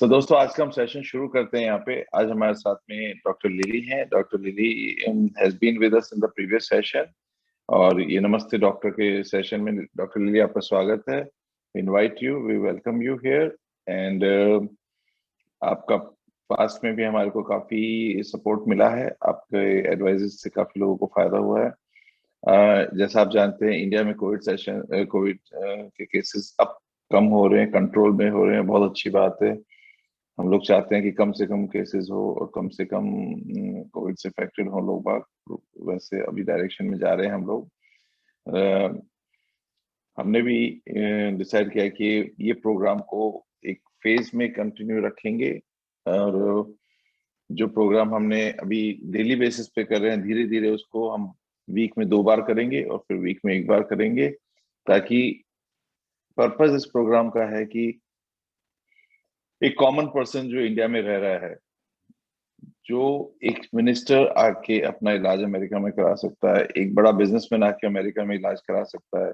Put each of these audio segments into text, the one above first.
तो दोस्तों आज का हम सेशन शुरू करते हैं। यहाँ पे आज हमारे साथ में डॉक्टर लिली हैं। Doctor Lily has been with us in the previous session, और ये नमस्ते डॉक्टर के सेशन में डॉक्टर लिली आपका स्वागत है। Invite you, we welcome you here and आपका पास्ट में भी हमारे को काफी सपोर्ट मिला है, आपके एडवाइजेस से काफी लोगों को फायदा हुआ है। जैसा आप जानते हैं इंडिया में कोविड के केसेस अब कम हो रहे हैं, कंट्रोल में हो रहे हैं, बहुत अच्छी बात है। हम लोग चाहते हैं कि कम से कम केसेस हो और कम से कम कोविड से इफेक्टेड हो लोग बाग। वैसे अभी डायरेक्शन में जा रहे हैं हम लोग। हमने भी डिसाइड किया कि ये प्रोग्राम को एक फेज में कंटिन्यू रखेंगे, और जो प्रोग्राम हमने अभी डेली बेसिस पे कर रहे हैं धीरे धीरे उसको हम वीक में 2 बार करेंगे और फिर वीक में 1 बार करेंगे, ताकि पर्पस इस प्रोग्राम का है कि एक कॉमन पर्सन जो इंडिया में रह रहा है, जो एक मिनिस्टर आके अपना इलाज अमेरिका में करा सकता है, एक बड़ा बिजनेसमैन आके अमेरिका में इलाज करा सकता है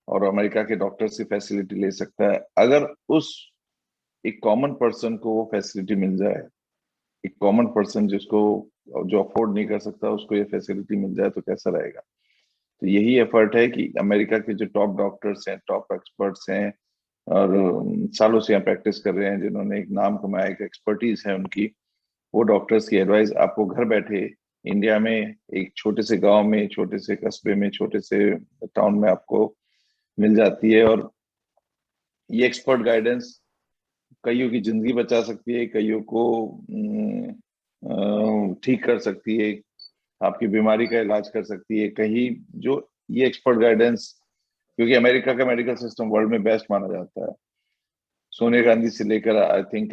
और अमेरिका के डॉक्टर से फैसिलिटी ले सकता है, अगर उस एक कॉमन पर्सन को वो फैसिलिटी मिल जाए, एक कॉमन पर्सन जिसको जो अफोर्ड नहीं कर सकता उसको ये फैसिलिटी मिल जाए तो कैसा रहेगा। तो यही एफर्ट है कि अमेरिका के जो टॉप डॉक्टर्स हैं, टॉप एक्सपर्ट्स हैं और सालों से यहाँ प्रैक्टिस कर रहे हैं, जिन्होंने एक नाम कमाया, एक एक्सपर्टीज है उनकी, वो डॉक्टर्स की एडवाइस आपको घर बैठे इंडिया में एक छोटे से गांव में, छोटे से कस्बे में, छोटे से टाउन में आपको मिल जाती है। और ये एक्सपर्ट गाइडेंस कईयों की जिंदगी बचा सकती है, कईयों को ठीक कर सकती है, आपकी बीमारी का इलाज कर सकती है कहीं। जो ये एक्सपर्ट गाइडेंस, क्योंकि अमेरिका का मेडिकल सिस्टम वर्ल्ड में बेस्ट माना जाता है, सोनिया गांधी से लेकर आई थिंक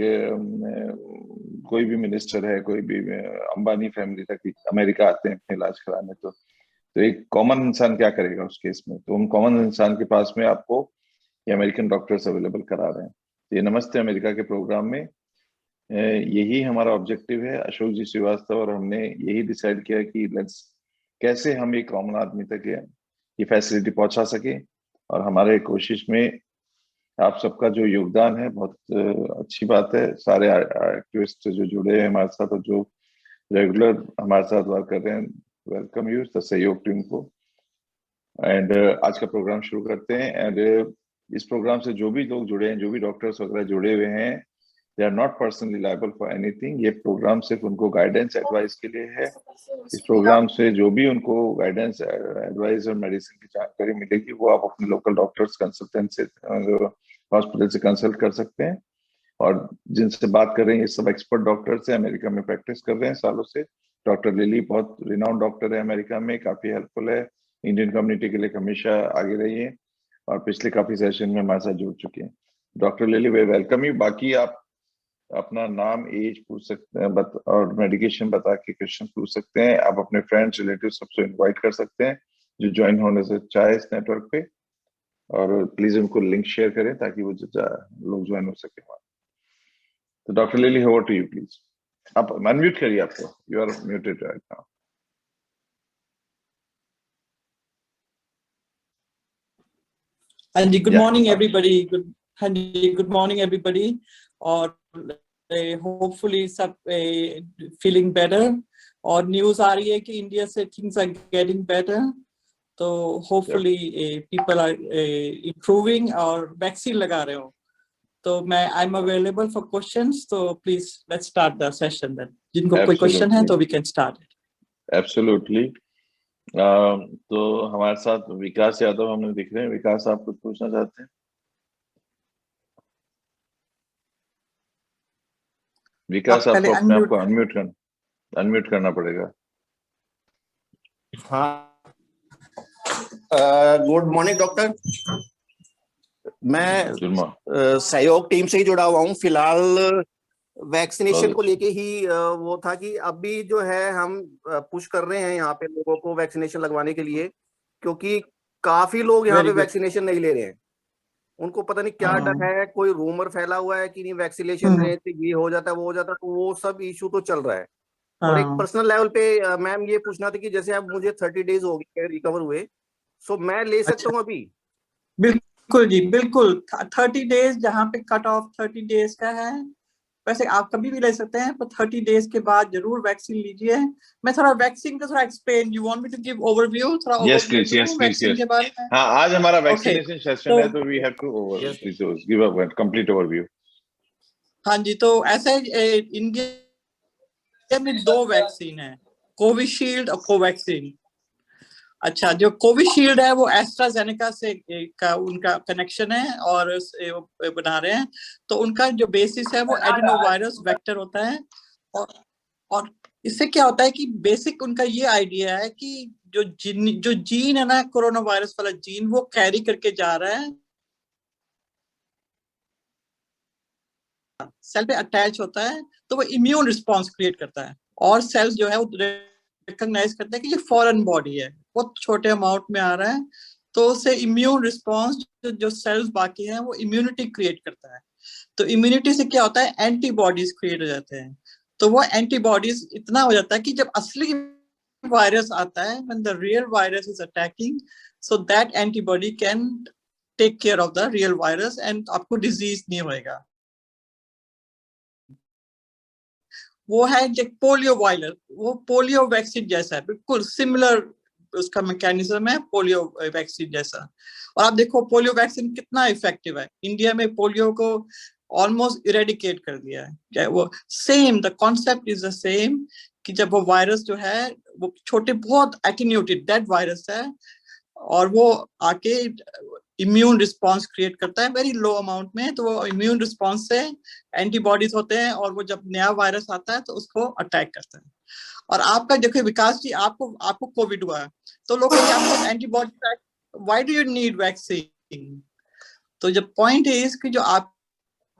कोई भी मिनिस्टर है, कोई भी अंबानी फैमिली तक अमेरिका आते हैं अपने इलाज कराने। तो एक कॉमन इंसान क्या करेगा उस केस में, तो उन कॉमन इंसान के पास में आपको ये अमेरिकन डॉक्टर्स अवेलेबल करा रहे हैं। तो ये नमस्ते अमेरिका के प्रोग्राम में यही हमारा ऑब्जेक्टिव है, अशोक जी श्रीवास्तव और हमने यही डिसाइड किया कि लेट्स कैसे हम एक कॉमन आदमी तक ये फैसिलिटी पहुंचा सके। और हमारे कोशिश में आप सबका जो योगदान है बहुत अच्छी बात है। सारे एक्टिविस्ट जो जुड़े हैं हमारे साथ और जो रेगुलर हमारे साथ वर्क कर रहे हैं, वेलकम यू, सहयोग टीम को। एंड आज का प्रोग्राम शुरू करते हैं। एंड इस प्रोग्राम से जो भी लोग जुड़े हैं, जो भी डॉक्टर्स वगैरह जुड़े हुए हैं, they are not personally liable for anything. ये प्रोग्राम सिर्फ उनको गाइडेंस एडवाइस के लिए है। इस प्रोग्राम से जो भी उनको गाइडेंस एडवाइस और मेडिसिन की जानकारी मिलेगी वो आप अपने लोकल डॉक्टर्स कंसल्टेंट से, हॉस्पिटल से कंसल्ट कर सकते हैं। और जिनसे बात कर रहे हैं ये सब एक्सपर्ट डॉक्टर्स हैं, अमेरिका में प्रैक्टिस कर रहे हैं सालों से। डॉक्टर लिली बहुत रिनाउंड डॉक्टर है अमेरिका में, काफी हेल्पफुल है, इंडियन कम्युनिटी के लिए हमेशा आगे रही है और पिछले काफी सेशन में हमारे साथ जुड़ चुके हैं। Doctor lily way welcome you. बाकी आप अपना नाम, एज पूछ सकते हैं और मेडिकेशन बता के क्वेश्चन पूछ सकते हैं। आप अपने फ्रेंड्स, रिलेटिव सबसे इनवाइट कर सकते हैं जो ज्वाइन होने से चाहे इस नेटवर्क पे, और प्लीज उनको लिंक शेयर करें ताकि वो लोग ज्वाइन हो सके। तो doctor Lily, over to you please. आप अनम्यूट करिए आपको, you are muted right now. हाँ जी, गुड मॉर्निंग एवरीबॉडी। हाँ जी, गुड मॉर्निंग एवरीबॉडी। और होपफुली सब फीलिंग बेटर। और न्यूज आ रही है कि इंडिया से थिंग्स आर गेटिंग बेटर, तो होपफुली पीपल आर इम्प्रूविंग और वैक्सीन लगा रहे हो। तो मैं I am available for questions, तो please let's start the session then. जिनको कोई क्वेश्चन है तो we can start it. Absolutely. तो हमारे साथ विकास यादव हमें दिख रहे हैं। विकास, आप कुछ पूछना चाहते हैं? विकास, आपको अपने आप को अनम्यूट करना पड़ेगा। हाँ, गुड मॉर्निंग डॉक्टर। मैं सहयोग टीम से ही जुड़ा हुआ हूँ फिलहाल। वैक्सीनेशन को लेके ही वो था कि अभी जो है हम पुश कर रहे हैं यहाँ पे लोगों को वैक्सीनेशन लगवाने के लिए, क्योंकि काफी लोग यहाँ पे वैक्सीनेशन नहीं ले रहे हैं। उनको पता नहीं क्या डर है, कोई रूमर फैला हुआ है कि नहीं वैक्सीनेशन लेने से ये हो जाता है वो हो जाता है, तो वो सब इशू तो चल रहा है। और एक पर्सनल लेवल पे मैम ये पूछना था कि जैसे अब मुझे 30 डेज हो गए रिकवर हुए, सो मैं ले सकता हूँ अभी? बिल्कुल जी, बिल्कुल। 30 डेज जहाँ पे कट ऑफ 30 डेज का है, वैसे आप कभी भी ले सकते हैं, पर 30 डेज के बाद जरूर वैक्सीन लीजिए। मैं थोड़ा वैक्सीन का थोड़ा explain, you want me to give overview, थोड़ा Yes, ओवरव्यू please. Yes, दूं please. Vaccine Yes. के बारे में? हाँ, आज हमारा ओके, वैक्सीनेशन सेशन है, तो we have to Yes, please give a complete overview. हाँ जी, तो ऐसे इंडिया में 2 वैक्सीन है, कोविशील्ड और कोवैक्सीन। अच्छा, जो कोविशील्ड है वो एस्ट्राजेनेका से का उनका कनेक्शन है और वो बना रहे हैं। तो उनका जो बेसिस है वो एडिनोवायरस वेक्टर होता है। और इससे क्या होता है कि बेसिक उनका ये आइडिया है कि जो जीन है ना, कोरोना वायरस वाला जीन, वो कैरी करके जा रहा है, सेल पे अटैच होता है, तो वो इम्यून रिस्पॉन्स क्रिएट करता है। और सेल्स जो है वो रिकॉग्नाइज करते हैं कि ये फॉरेन बॉडी है, बहुत छोटे अमाउंट में आ रहा है, तो उससे इम्यून रिस्पॉन्स जो सेल्स बाकी हैं वो इम्यूनिटी क्रिएट करता है। तो इम्यूनिटी से क्या होता है, एंटीबॉडीज क्रिएट हो जाते हैं। तो वो एंटीबॉडीज इतना हो जाता है कि जब असली वायरस आता है, when the real virus is attacking, so that antibody can take care of the real virus and आपको डिजीज नहीं होएगा। वो है जो पोलियो वायरस, वो पोलियो वैक्सीन जैसा है, बिल्कुल सिमिलर उसका मैकेनिज्म है पोलियो वैक्सीन जैसा। और आप देखो पोलियो वैक्सीन कितना इफेक्टिव है। इंडिया में पोलियो को ऑलमोस्ट इरेडिकेट कर दिया है। वो same, the concept is the same, कि जब वो वायरस जो है वो छोटे बहुत एटेन्यूटेड डेड वायरस है, और वो आके इम्यून रिस्पॉन्स क्रिएट करता है वेरी लो अमाउंट में। तो वो इम्यून रिस्पॉन्स से एंटीबॉडीज होते हैं, और वो जब नया वायरस आता है तो उसको अटैक करता है। और आपका देखो विकास जी, आपको कोविड हुआ है, तो लोग कहते हैं आपको antibody, why do you need vaccine? तो जब पॉइंट इज कि जो आपका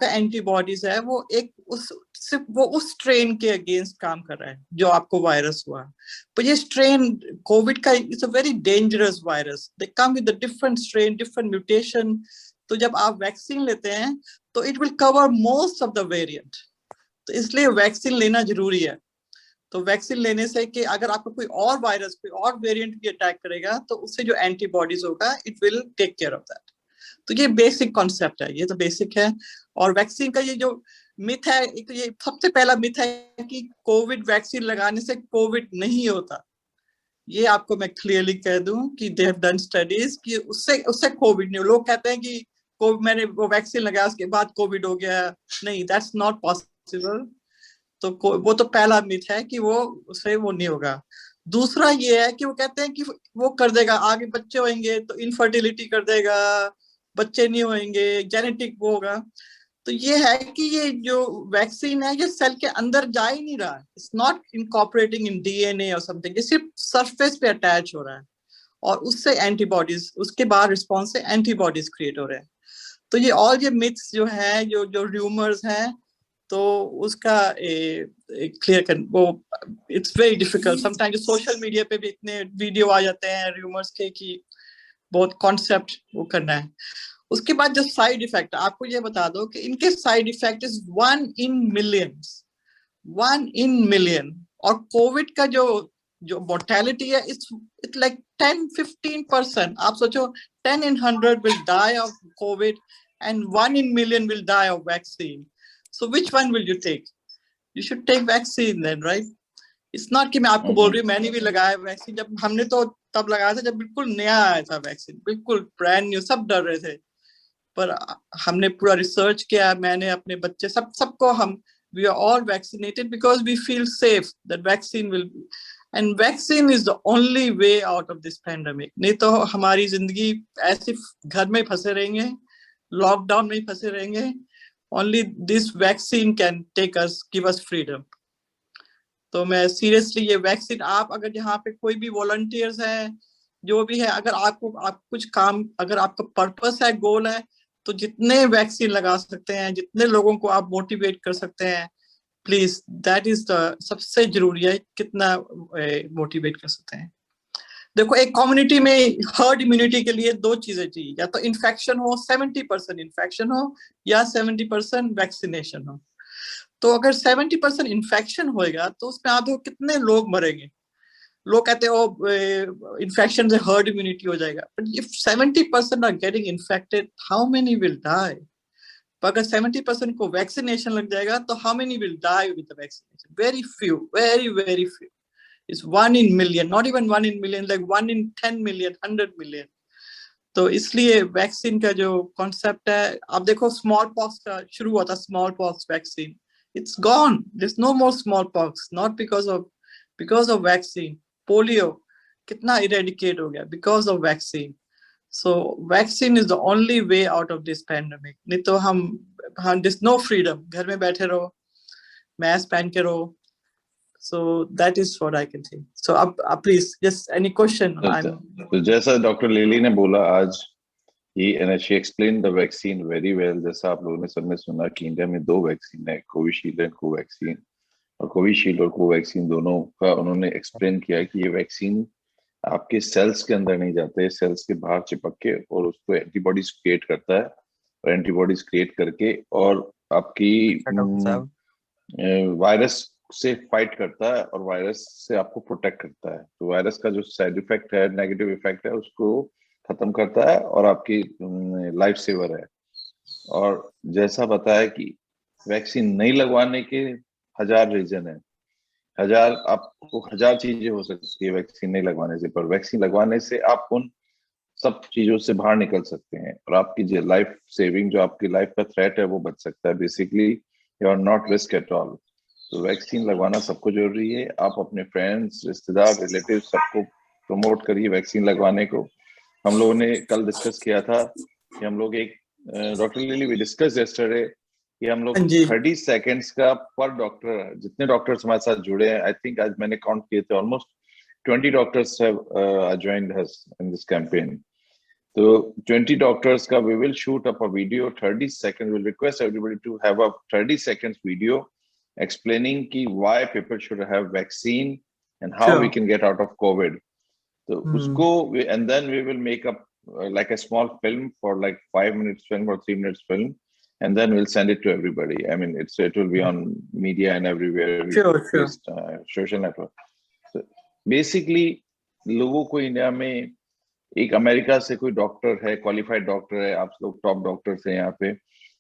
एंटीबॉडीज है वो उस स्ट्रेन के अगेंस्ट काम कर रहा है जो आपको वायरस हुआ। तो ये स्ट्रेन कोविड का it's a very dangerous virus, they come with different strain, different mutation. तो जब आप वैक्सीन लेते हैं तो it will cover most of the variant, तो इसलिए वैक्सीन लेना जरूरी है। तो वैक्सीन लेने से कि अगर आपको कोई और वायरस, कोई और वेरिएंट भी अटैक करेगा, तो उससे जो एंटीबॉडीज होगा it will take care of that. तो ये बेसिक कॉन्सेप्ट है, ये तो बेसिक है। और वैक्सीन का ये जो मिथ है, एक तो ये सबसे पहला मिथ है कि कोविड वैक्सीन लगाने से कोविड नहीं होता। ये आपको मैं क्लियरली कह दूं कि दे हैव डन स्टडीज कि उससे कोविड नहीं। लोग कहते हैं कि मैंने वो वैक्सीन लगाया उसके बाद कोविड हो गया, नहीं, दैट्स नॉट पॉसिबल। तो वो तो पहला मिथ है कि वो उससे वो नहीं होगा। दूसरा ये है कि वो कहते हैं कि वो कर देगा, आगे बच्चे होंगे तो इनफर्टिलिटी कर देगा, बच्चे नहीं होंगे, जेनेटिक वो होगा। तो ये है कि ये जो वैक्सीन है ये सेल के अंदर जा ही नहीं रहा है, it's not incorporating in DNA और समथिंग, ये सिर्फ सरफेस पे अटैच हो रहा है, और उससे एंटीबॉडीज, उसके बाद रिस्पॉन्स से एंटीबॉडीज क्रिएट हो रहे हैं। तो ये ऑल ये मिथ्स जो है, जो र्यूमर्स हैं, तो उसका क्लियर कर वो it's very difficult sometime. Social media पे भी इतने वीडियो आ जाते हैं र्यूमर्स के कि बहुत कॉन्सेप्ट वो करना है। उसके बाद जो साइड इफेक्ट, आपको ये बता दो कि इनके side effect is 1 in millions, 1 in million। और कोविड का जो मोर्टेलिटी है इट्स लाइक 10-15%। आप सोचो 10 in 100 will die of COVID and 1 in million will die of vaccine. So which one will you take? You should take vaccine then, right? It's not कि मैं आपको बोल रही हूँ मैंने भी लगाया वैक्सीन। जब हमने तो तब लगाया था जब बिल्कुल नया आया था वैक्सीन, बिल्कुल ब्रांड न्यू, सब डर रहे थे। पर हमने पूरा रिसर्च किया, मैंने अपने बच्चे सबको हम we are all vaccinated because we feel safe that vaccine will, and vaccine is the only way out of this pandemic। नहीं तो हमारी जिंदगी ऐसे घर में फंसे रहेंगे, लॉकडाउन में फंसे रहेंगे। only this vaccine can take us, give us freedom। तो मैं सीरियसली ये वैक्सीन, आप अगर यहाँ पे कोई भी वॉलंटियर्स हैं, जो भी है, अगर आप कुछ काम, अगर आपका पर्पस है, गोल है, तो जितने वैक्सीन लगा सकते हैं, जितने लोगों को आप मोटिवेट कर सकते हैं, प्लीज, दैट इज द सबसे जरूरी है, कितना मोटिवेट कर सकते हैं। देखो, एक कम्युनिटी में हर्ड इम्यूनिटी के लिए 2 चीजें चाहिए, या तो इन्फेक्शन हो, 70% इन्फेक्शन हो, या 70% वैक्सीनेशन हो। तो अगर 70% इन्फेक्शन होएगा तो उसमें आप देखो कितने लोग मरेंगे। लोग कहते हैं इन्फेक्शन से हर्ड इम्यूनिटी हो जाएगा, but if 70% are getting infected, how many will die? पर अगर 70% को वैक्सीनेशन लग जाएगा तो how many will die with the vaccination? Very few, very few. It's 1 in million, not even 1 in million, like 1 in 10 million, 100 million. तो इसलिए vaccine का जो कॉन्सेप्ट है, आप देखो स्मॉल पॉक्स का शुरू हुआ था, smallpox vaccine, it's gone, there is no more smallpox, not because of vaccine. Polio कितना इरेडिकेट हो गया because of vaccine. So vaccine is the only way out of this pandemic. नहीं तो हम दिस नो फ्रीडम, घर में बैठे रहो, मास्क पहन के रहो. So that is what I can say. So please, just any question. तो जैसा डॉक्टर लिली ने बोला आज, she explained the vaccine very well. जैसा आप लोगों ने सबने सुना कि इंडिया में 2 वैक्सीन है, कोविशील्ड एंड कोवैक्सीन. और कोविशील्ड और कोवैक्सीन दोनों का उन्होंने एक्सप्लेन किया कि ये वैक्सीन आपके सेल्स के अंदर नहीं जाते, सेल्स के बाहर चिपक के और उसको एंटीबॉडीज क्रिएट करता है, और एंटीबॉडीज क्रिएट करके और आपकी वायरस से फाइट करता है और वायरस से आपको प्रोटेक्ट करता है. तो वायरस का जो साइड इफेक्ट है, नेगेटिव इफेक्ट है, उसको खत्म करता है और आपकी लाइफ सेवर है. और जैसा बताया कि वैक्सीन नहीं लगवाने के 1000 रीजन है, आपको 1000 चीजें हो सकती है वैक्सीन नहीं लगवाने से, पर वैक्सीन लगवाने से आप उन सब चीजों से बाहर निकल सकते हैं और आपकी जो लाइफ सेविंग, जो आपकी लाइफ का थ्रेट है, वो बच सकता है. Basically you are not risk at all. तो वैक्सीन लगवाना सबको जरूरी है. आप अपने फ्रेंड्स, रिश्तेदार, रिलेटिव सबको प्रमोट करिए वैक्सीन लगवाने को. हम लोगों ने कल डिस्कस किया था कि हम लोग एक doctor Lily we discuss yesterday कि हम लोग 30 सेकेंड्स का पर डॉक्टर, जितने डॉक्टर्स हमारे साथ जुड़े हैं, आई थिंक आज मैंने काउंट किए थे, almost 20 doctors have joined us in this campaign. तो 20 डॉक्टर्स का we will shoot up a video 30 seconds. Will request everybody to have a 30 seconds video explaining ki why people should have vaccine and how we can get out of COVID. So usko and then we will make up like a small film for like 5 minutes film or 3 minutes film, and then we'll send it to everybody. I mean, it will be on media and everywhere. Sure. Social network. So basically लोगों को India में, एक America से कोई doctor है, qualified doctor है, आप लोग टॉप डॉक्टर्स हैं यहाँ पे,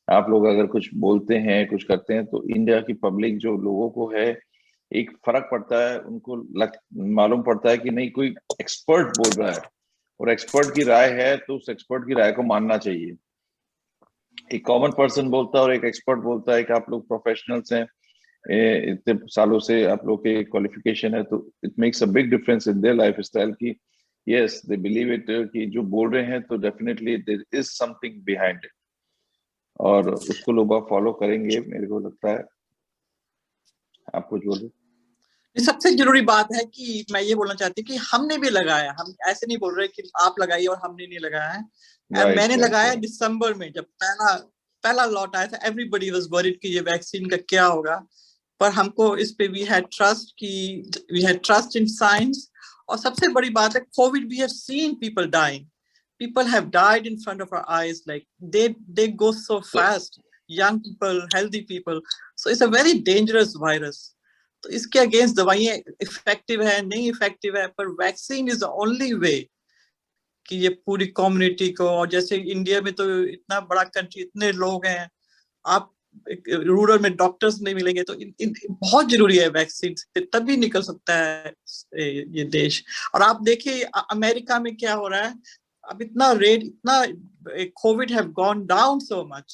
आप लोग अगर कुछ बोलते हैं, कुछ करते हैं, तो इंडिया की पब्लिक जो लोगों को है, एक फर्क पड़ता है, उनको मालूम पड़ता है कि नहीं, कोई एक्सपर्ट बोल रहा है और एक्सपर्ट की राय है, तो उस एक्सपर्ट की राय को मानना चाहिए. एक कॉमन पर्सन बोलता है और एक एक्सपर्ट बोलता है कि आप लोग प्रोफेशनल्स हैं, इतने सालों से आप लोग के क्वालिफिकेशन है, तो it makes a big difference in their lifestyle की यस दे बिलीव इट, कि जो बोल रहे हैं तो definitely there is something behind it, और उसको लोग फॉलो करेंगे, मेरे को लगता है. आप कुछ बोलो. सबसे जरूरी बात है कि मैं ये बोलना चाहती हूँ कि हमने भी लगाया, हम ऐसे नहीं बोल रहे कि आप लगाइए और हमने नहीं लगाया है. मैंने लगाया दिसंबर में, जब पहला लॉट आया था. एवरीबडी वाज वरीड कि ये वैक्सीन का क्या होगा, पर हमको इस पे we had trust in science. और सबसे बड़ी बात है, Covid we have seen people dying. People have died in front of our eyes, like they go so fast, young people, healthy people. So it's a very dangerous virus. तो इसके against दवाइयाँ effective है, नहीं effective है, पर vaccine is the only वे कि ये पूरी कम्युनिटी को, और जैसे इंडिया में तो इतना बड़ा कंट्री, इतने लोग हैं, आप रूरल में डॉक्टर्स नहीं मिलेंगे, तो बहुत जरूरी है वैक्सीन, तभी निकल सकता है ये देश. और आप देखिए अमेरिका में क्या हो रहा है अब, इतना COVID have gone down so much,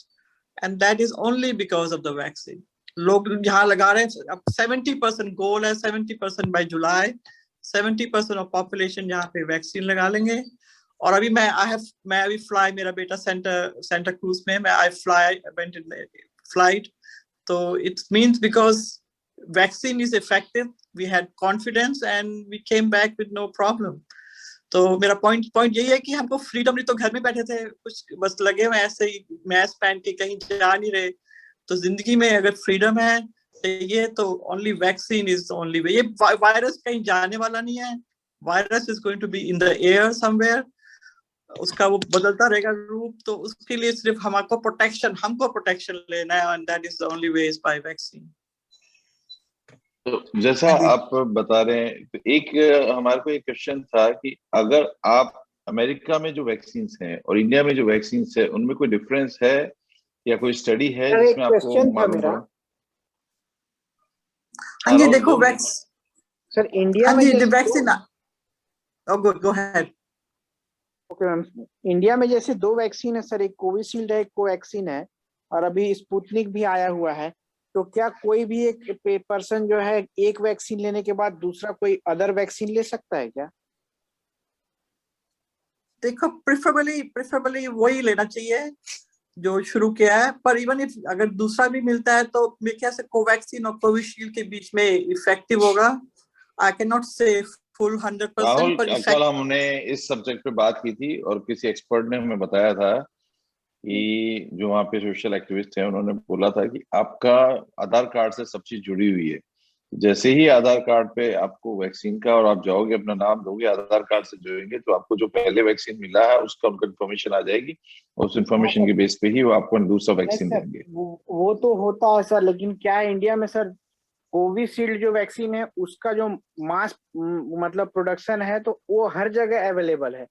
and that is only because of the vaccine. लोग यहाँ लगा रहे हैं, अब 70% गोल है, 70% by July, 70% ऑफ पॉपुलेशन यहाँ पे वैक्सीन लगा लेंगे. और अभी मैं अभी फ्लाई, मेरा बेटा सेंटा क्रूज में, went in the flight. तो it means because vaccine is effective, we had confidence and we came back with no problem. तो मेरा पॉइंट यही है कि हमको फ्रीडम, नहीं तो घर में बैठे थे, कुछ बस लगे हुए ऐसे ही मास्क पहन के कहीं जा नहीं रहे. तो जिंदगी में अगर फ्रीडम है ये, तो only vaccine is the only way. ये वायरस कहीं जाने वाला नहीं है. Virus is going to be in the air somewhere, उसका वो बदलता रहेगा रूप. तो उसके लिए सिर्फ हमको प्रोटेक्शन लेना है, and that is the only way is by vaccine. तो जैसा आप बता रहे हैं, तो एक हमारे को एक क्वेश्चन था कि अगर आप अमेरिका में जो वैक्सीन हैं और इंडिया में जो वैक्सीन है, उनमें कोई डिफरेंस है या कोई स्टडी है सर, एक जिसमें आपको क्वेश्चन था मालूम मेरा। पड़ा? हाँ जी, राहुल, देखो बोल। वैक्स सर इंडिया हाँ में जी, जैसे vaccine go ahead. Okay ma'am, India में जैसे 2 वैक्सीन है सर, एक कोविशील्ड है, एक कोवैक्सीन है, और अभी स्पुतनिक भी आया हुआ है। तो क्या कोई भी एक पर्सन जो है एक वैक्सीन लेने के बाद दूसरा कोई अदर वैक्सीन ले सकता है क्या? देखो प्रेफरेबली वही लेना चाहिए जो शुरू किया है, पर इवन इफ अगर दूसरा भी मिलता है तो मेरे ख्याल से कोवैक्सीन और कोविशील्ड के बीच में इफेक्टिव होगा। आई कैन नॉट से फुल 100%, राहुल, पर कल हमने इस सब्जेक्ट पे बात की थी और किसी एक्सपर्ट ने हमें बताया था कि जो वहाँ पे सोशल एक्टिविस्ट हैं उन्होंने बोला था कि आपका आधार कार्ड से सब चीज जुड़ी हुई है। जैसे ही आधार कार्ड पे आपको वैक्सीन का और आप जाओगे अपना नाम दोगे, आधार कार्ड से जोड़ेंगे, तो आपको जो पहले वैक्सीन मिला है उसका उनको इन्फॉर्मेशन आ जाएगी और उस इन्फॉर्मेशन के बेस पे ही वो आपको दूसरा नहीं वैक्सीन सर, देंगे। वो तो होता है सर, लेकिन क्या इंडिया में सर कोविशील्ड जो वैक्सीन है उसका जो मास मतलब प्रोडक्शन है तो वो हर जगह अवेलेबल है।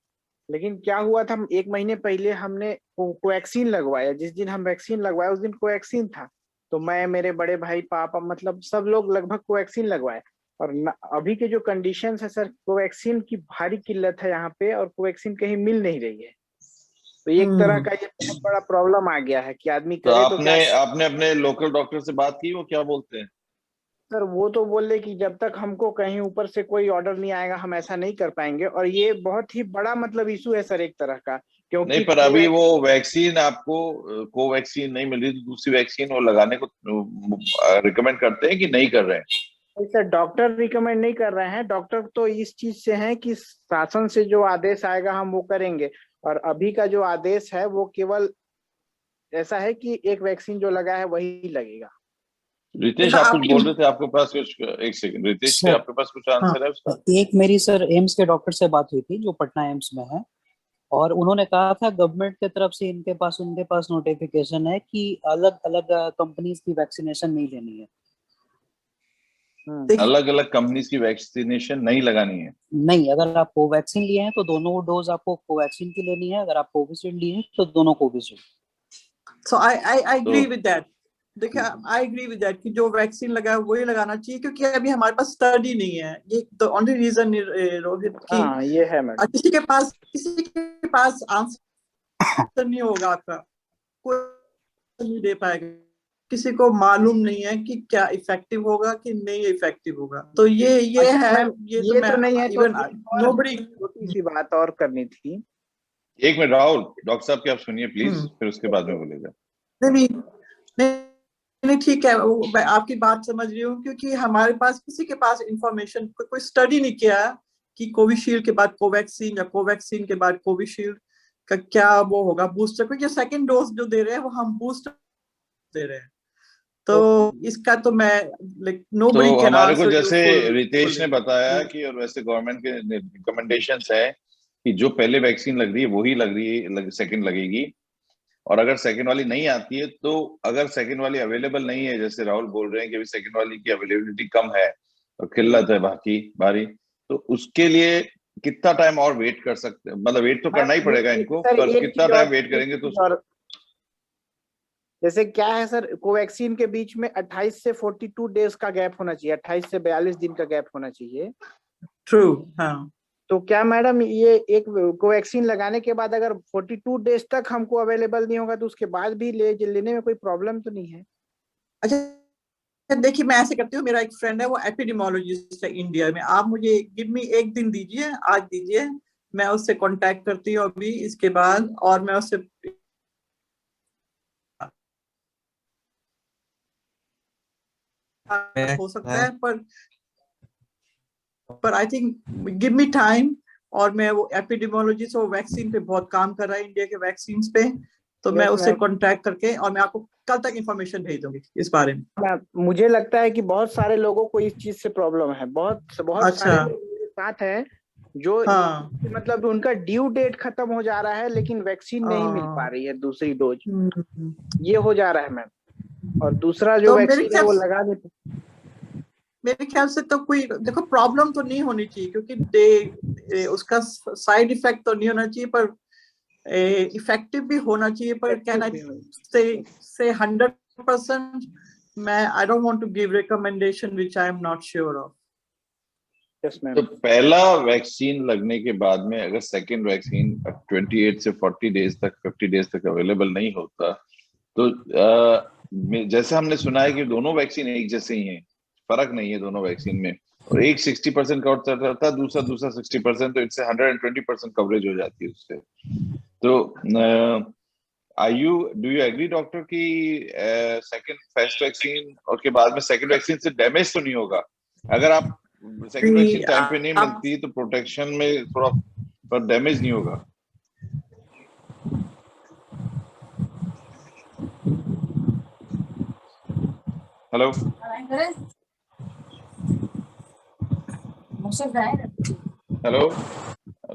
लेकिन क्या हुआ था, 1 महीने पहले हमने कोवैक्सीन लगवाया, जिस दिन हम वैक्सीन लगवाया उस दिन कोवैक्सीन था, तो मैं, मेरे बड़े भाई, पापा, मतलब सब लोग लगभग कोवैक्सीन लगवाए। और अभी के जो कंडीशंस है सर, कोवैक्सीन की भारी किल्लत है यहाँ पे और कोवैक्सीन कहीं मिल नहीं रही है। तो एक तरह का ये बहुत बड़ा प्रॉब्लम आ गया है कि आदमी तो करे तो क्या। आपने अपने लोकल डॉक्टर से बात की, वो क्या बोलते हैं? सर वो तो बोले कि जब तक हमको कहीं ऊपर से कोई ऑर्डर नहीं आएगा हम ऐसा नहीं कर पाएंगे, और ये बहुत ही बड़ा मतलब इशू है सर एक तरह का, नहीं, क्योंकि पर अभी वो वैक्सीन आपको कोवैक्सीन नहीं मिल रही तो दूसरी वैक्सीन वो लगाने को रिकमेंड करते हैं कि नहीं कर रहे हैं? सर डॉक्टर रिकमेंड नहीं कर रहे हैं। डॉक्टर तो इस चीज से हैं कि शासन से जो आदेश आएगा हम वो करेंगे, और अभी का जो आदेश है वो केवल ऐसा है कि एक वैक्सीन जो लगा है वही लगेगा। रितेश, आप कुछ बोल रहे थे, आपके पास कुछ, एक सेकंड रितेश, क्या आपके पास कुछ आंसर है उसका? एक मेरी सर एम्स के डॉक्टर से बात हुई थी जो पटना एम्स में है, और उन्होंने कहा था गवर्नमेंट की तरफ से उनके पास नोटिफिकेशन है कि अलग अलग कंपनीज की वैक्सीनेशन नहीं लेनी है। अलग अलग कंपनीज की वैक्सीनेशन नहीं लगानी है? नहीं, अगर आप कोवैक्सीन लिए हैं तो दोनों डोज आपको कोवैक्सीन की लेनी है, अगर आप कोविशील्ड लिए हैं तो दोनों Covishield. So I agree with that. देखिए, आई एग्री विद दैट कि जो वैक्सीन लगा है वही लगाना चाहिए, क्योंकि अभी हमारे पास स्टडी नहीं है। ये द ओनली रीजन रोहित की ये है मैडम, किसी के पास आंसर नहीं होगा, आपका कोई नहीं दे पाएगा, किसी को मालूम नहीं है कि क्या इफेक्टिव होगा कि नहीं इफेक्टिव होगा। तो ये अच्छा, है, ये तो नहीं है। Even nobody. छोटी सी बात और करनी थी। एक मिनट राहुल, डॉक्टर साहब की आप सुनिए प्लीज, फिर उसके बाद में बोलेगा। नहीं ठीक है, मैं आपकी बात समझ रही हूँ, क्योंकि हमारे पास किसी के पास इंफॉर्मेशन, कोई स्टडी नहीं किया कि कोविशील्ड के बाद कोवैक्सीन या कोवैक्सीन के बाद कोविशील्ड का क्या वो होगा बूस्टर, क्योंकि सेकंड डोज जो दे रहे हैं वो हम बूस्टर दे रहे हैं। तो इसका तो मैं नोबडी कैन हमारे को आंसर जैसे यू रितेश ने बताया कि, और वैसे गवर्नमेंट के रिकमेंडेशंस है कि जो पहले वैक्सीन लग रही है वही लग रही है, सेकंड लगेगी। और अगर सेकंड वाली नहीं आती है तो, अगर सेकंड वाली अवेलेबल नहीं है, जैसे राहुल बोल रहे हैं कि अभी सेकंड वाली की अवेलेबिलिटी कम है और किल्लत है बारी, तो उसके लिए कितना टाइम और वेट कर सकते हैं? मतलब वेट तो करना ही पड़ेगा इनको, पर कितना टाइम वेट करेंगे? तो जैसे क्या है सर, कोवैक्सीन के बीच में 28 से 42 डेज का गैप होना चाहिए, 28 से 42 दिन का गैप होना चाहिए। ट्रू, हाँ। तो क्या मैडम ये एक कोवैक्सीन लगाने के बाद अगर 42 डेज तक हमको अवेलेबल नहीं होगा तो उसके बाद भी लेने में कोई प्रॉब्लम तो नहीं है? अच्छा देखिए, मैं ऐसे करती हूँ, मेरा एक फ्रेंड है वो एपिडेमियोलॉजिस्ट है इंडिया में, आप मुझे गिव मी एक दिन दीजिए, आज दीजिए, मैं उससे कांटेक्ट करती हूँ अभी इसके बाद, और मैं उससे हो सकता है, पर I think give me time, और मैं वो एपिडेमियोलॉजिस्ट वो वैक्सीन पे बहुत काम कर रहा है, इंडिया के वैक्सीन पे, तो मैं उससे कांटेक्ट करके और मैं आपको कल तक इंफॉर्मेशन भेज दूंगी इस बारे में। मुझे लगता है कि बहुत सारे लोगों को इस चीज से प्रॉब्लम है, बहुत अच्छा। सारे लोग मेरे साथ हैं जो मतलब उनका ड्यू डेट खत्म हो जा रहा है लेकिन वैक्सीन नहीं मिल पा रही है दूसरी डोज, ये हो जा रहा है मैम, और दूसरा जो वैक्सीन है वो लगा देते। मेरे ख्याल से तो कोई, देखो, प्रॉब्लम तो नहीं होनी चाहिए, क्योंकि उसका साइड इफेक्ट तो नहीं होना चाहिए, पर इफेक्टिव भी होना चाहिए, पर कैन आई से 100%? मैं I don't want to give recommendation which I am not sure of. Yes ma'am. तो पहला वैक्सीन लगने के बाद में अगर सेकंड वैक्सीन 28 से 40 डेज तक 50 डेज तक अवेलेबल नहीं होता, तो जैसे हमने सुना है कि दोनों वैक्सीन एक जैसे ही हैं, फर्क नहीं है दोनों वैक्सीन में, और एक 60% कवर करता है, दूसरा 60%, तो इससे 120% कवरेज हो जाती है उससे। तो डू यू एग्री डॉक्टर कि सेकंड फर्स्ट वैक्सीन और के बाद में सेकंड वैक्सीन से डैमेज तो नहीं होगा? अगर आप सेकंड वैक्सीन टाइम पे नहीं मिलती तो प्रोटेक्शन में थोड़ा पर डैमेज नहीं होगा? Hello hello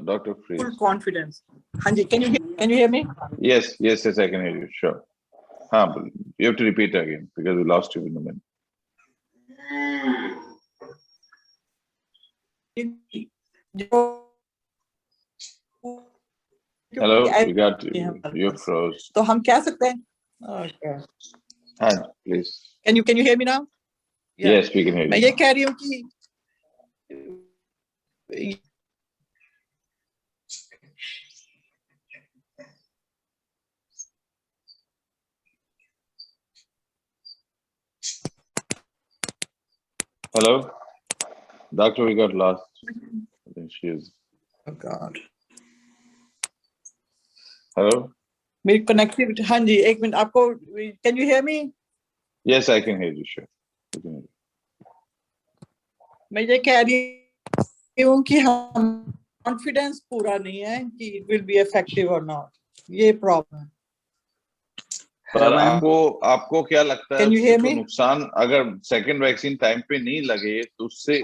doctor freeze. Full confidence. हाँ जी, can you hear me? Yes, I can hear you. Sure. हाँ, you have to repeat again because we lost you in a minute. Hello, we got you froze. तो हम कह सकते हैं, okay. हाँ, please. Can you hear me now? Yes, we can hear you. मैं ये कह रही हूँ कि Hello, doctor, we got lost. I think she is. Oh God. Hello. मेरी कनेक्टिविटी, हाँ जी, एक मिनट आपको, can you hear me? Yes, I can hear you. Sure. I can hear you. मैं ये कह रही हूँ कि हम कॉन्फिडेंस पूरा नहीं है कि इट विल बी इफेक्टिव और नॉट, ये प्रॉब्लम है। पर आपको क्या लगता है उससे नुकसान, अगर सेकंड वैक्सीन टाइम पे नहीं लगे तो उससे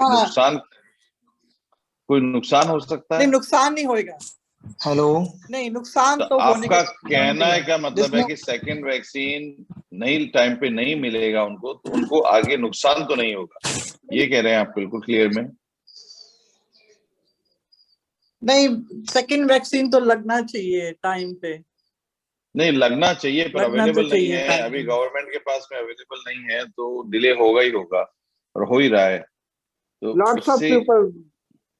कोई नुकसान हो सकता है? नहीं, नुकसान नहीं होएगा। हेलो, नहीं, नुकसान तो आपका कहना है का मतलब है कि सेकंड वैक्सीन नहीं टाइम पे नहीं मिलेगा उनको, तो उनको आगे नुकसान तो नहीं होगा, ये कह रहे हैं आप बिल्कुल क्लियर में? नहीं, सेकंड वैक्सीन तो लगना चाहिए टाइम पे। नहीं लगना चाहिए, पर अवेलेबल नहीं है अभी, पे। गवर्नमेंट के पास में अवेलेबल नहीं है, तो डिले होगा ही होगा, और हो ही रहा है। तो लॉट्स ऑफ पीपल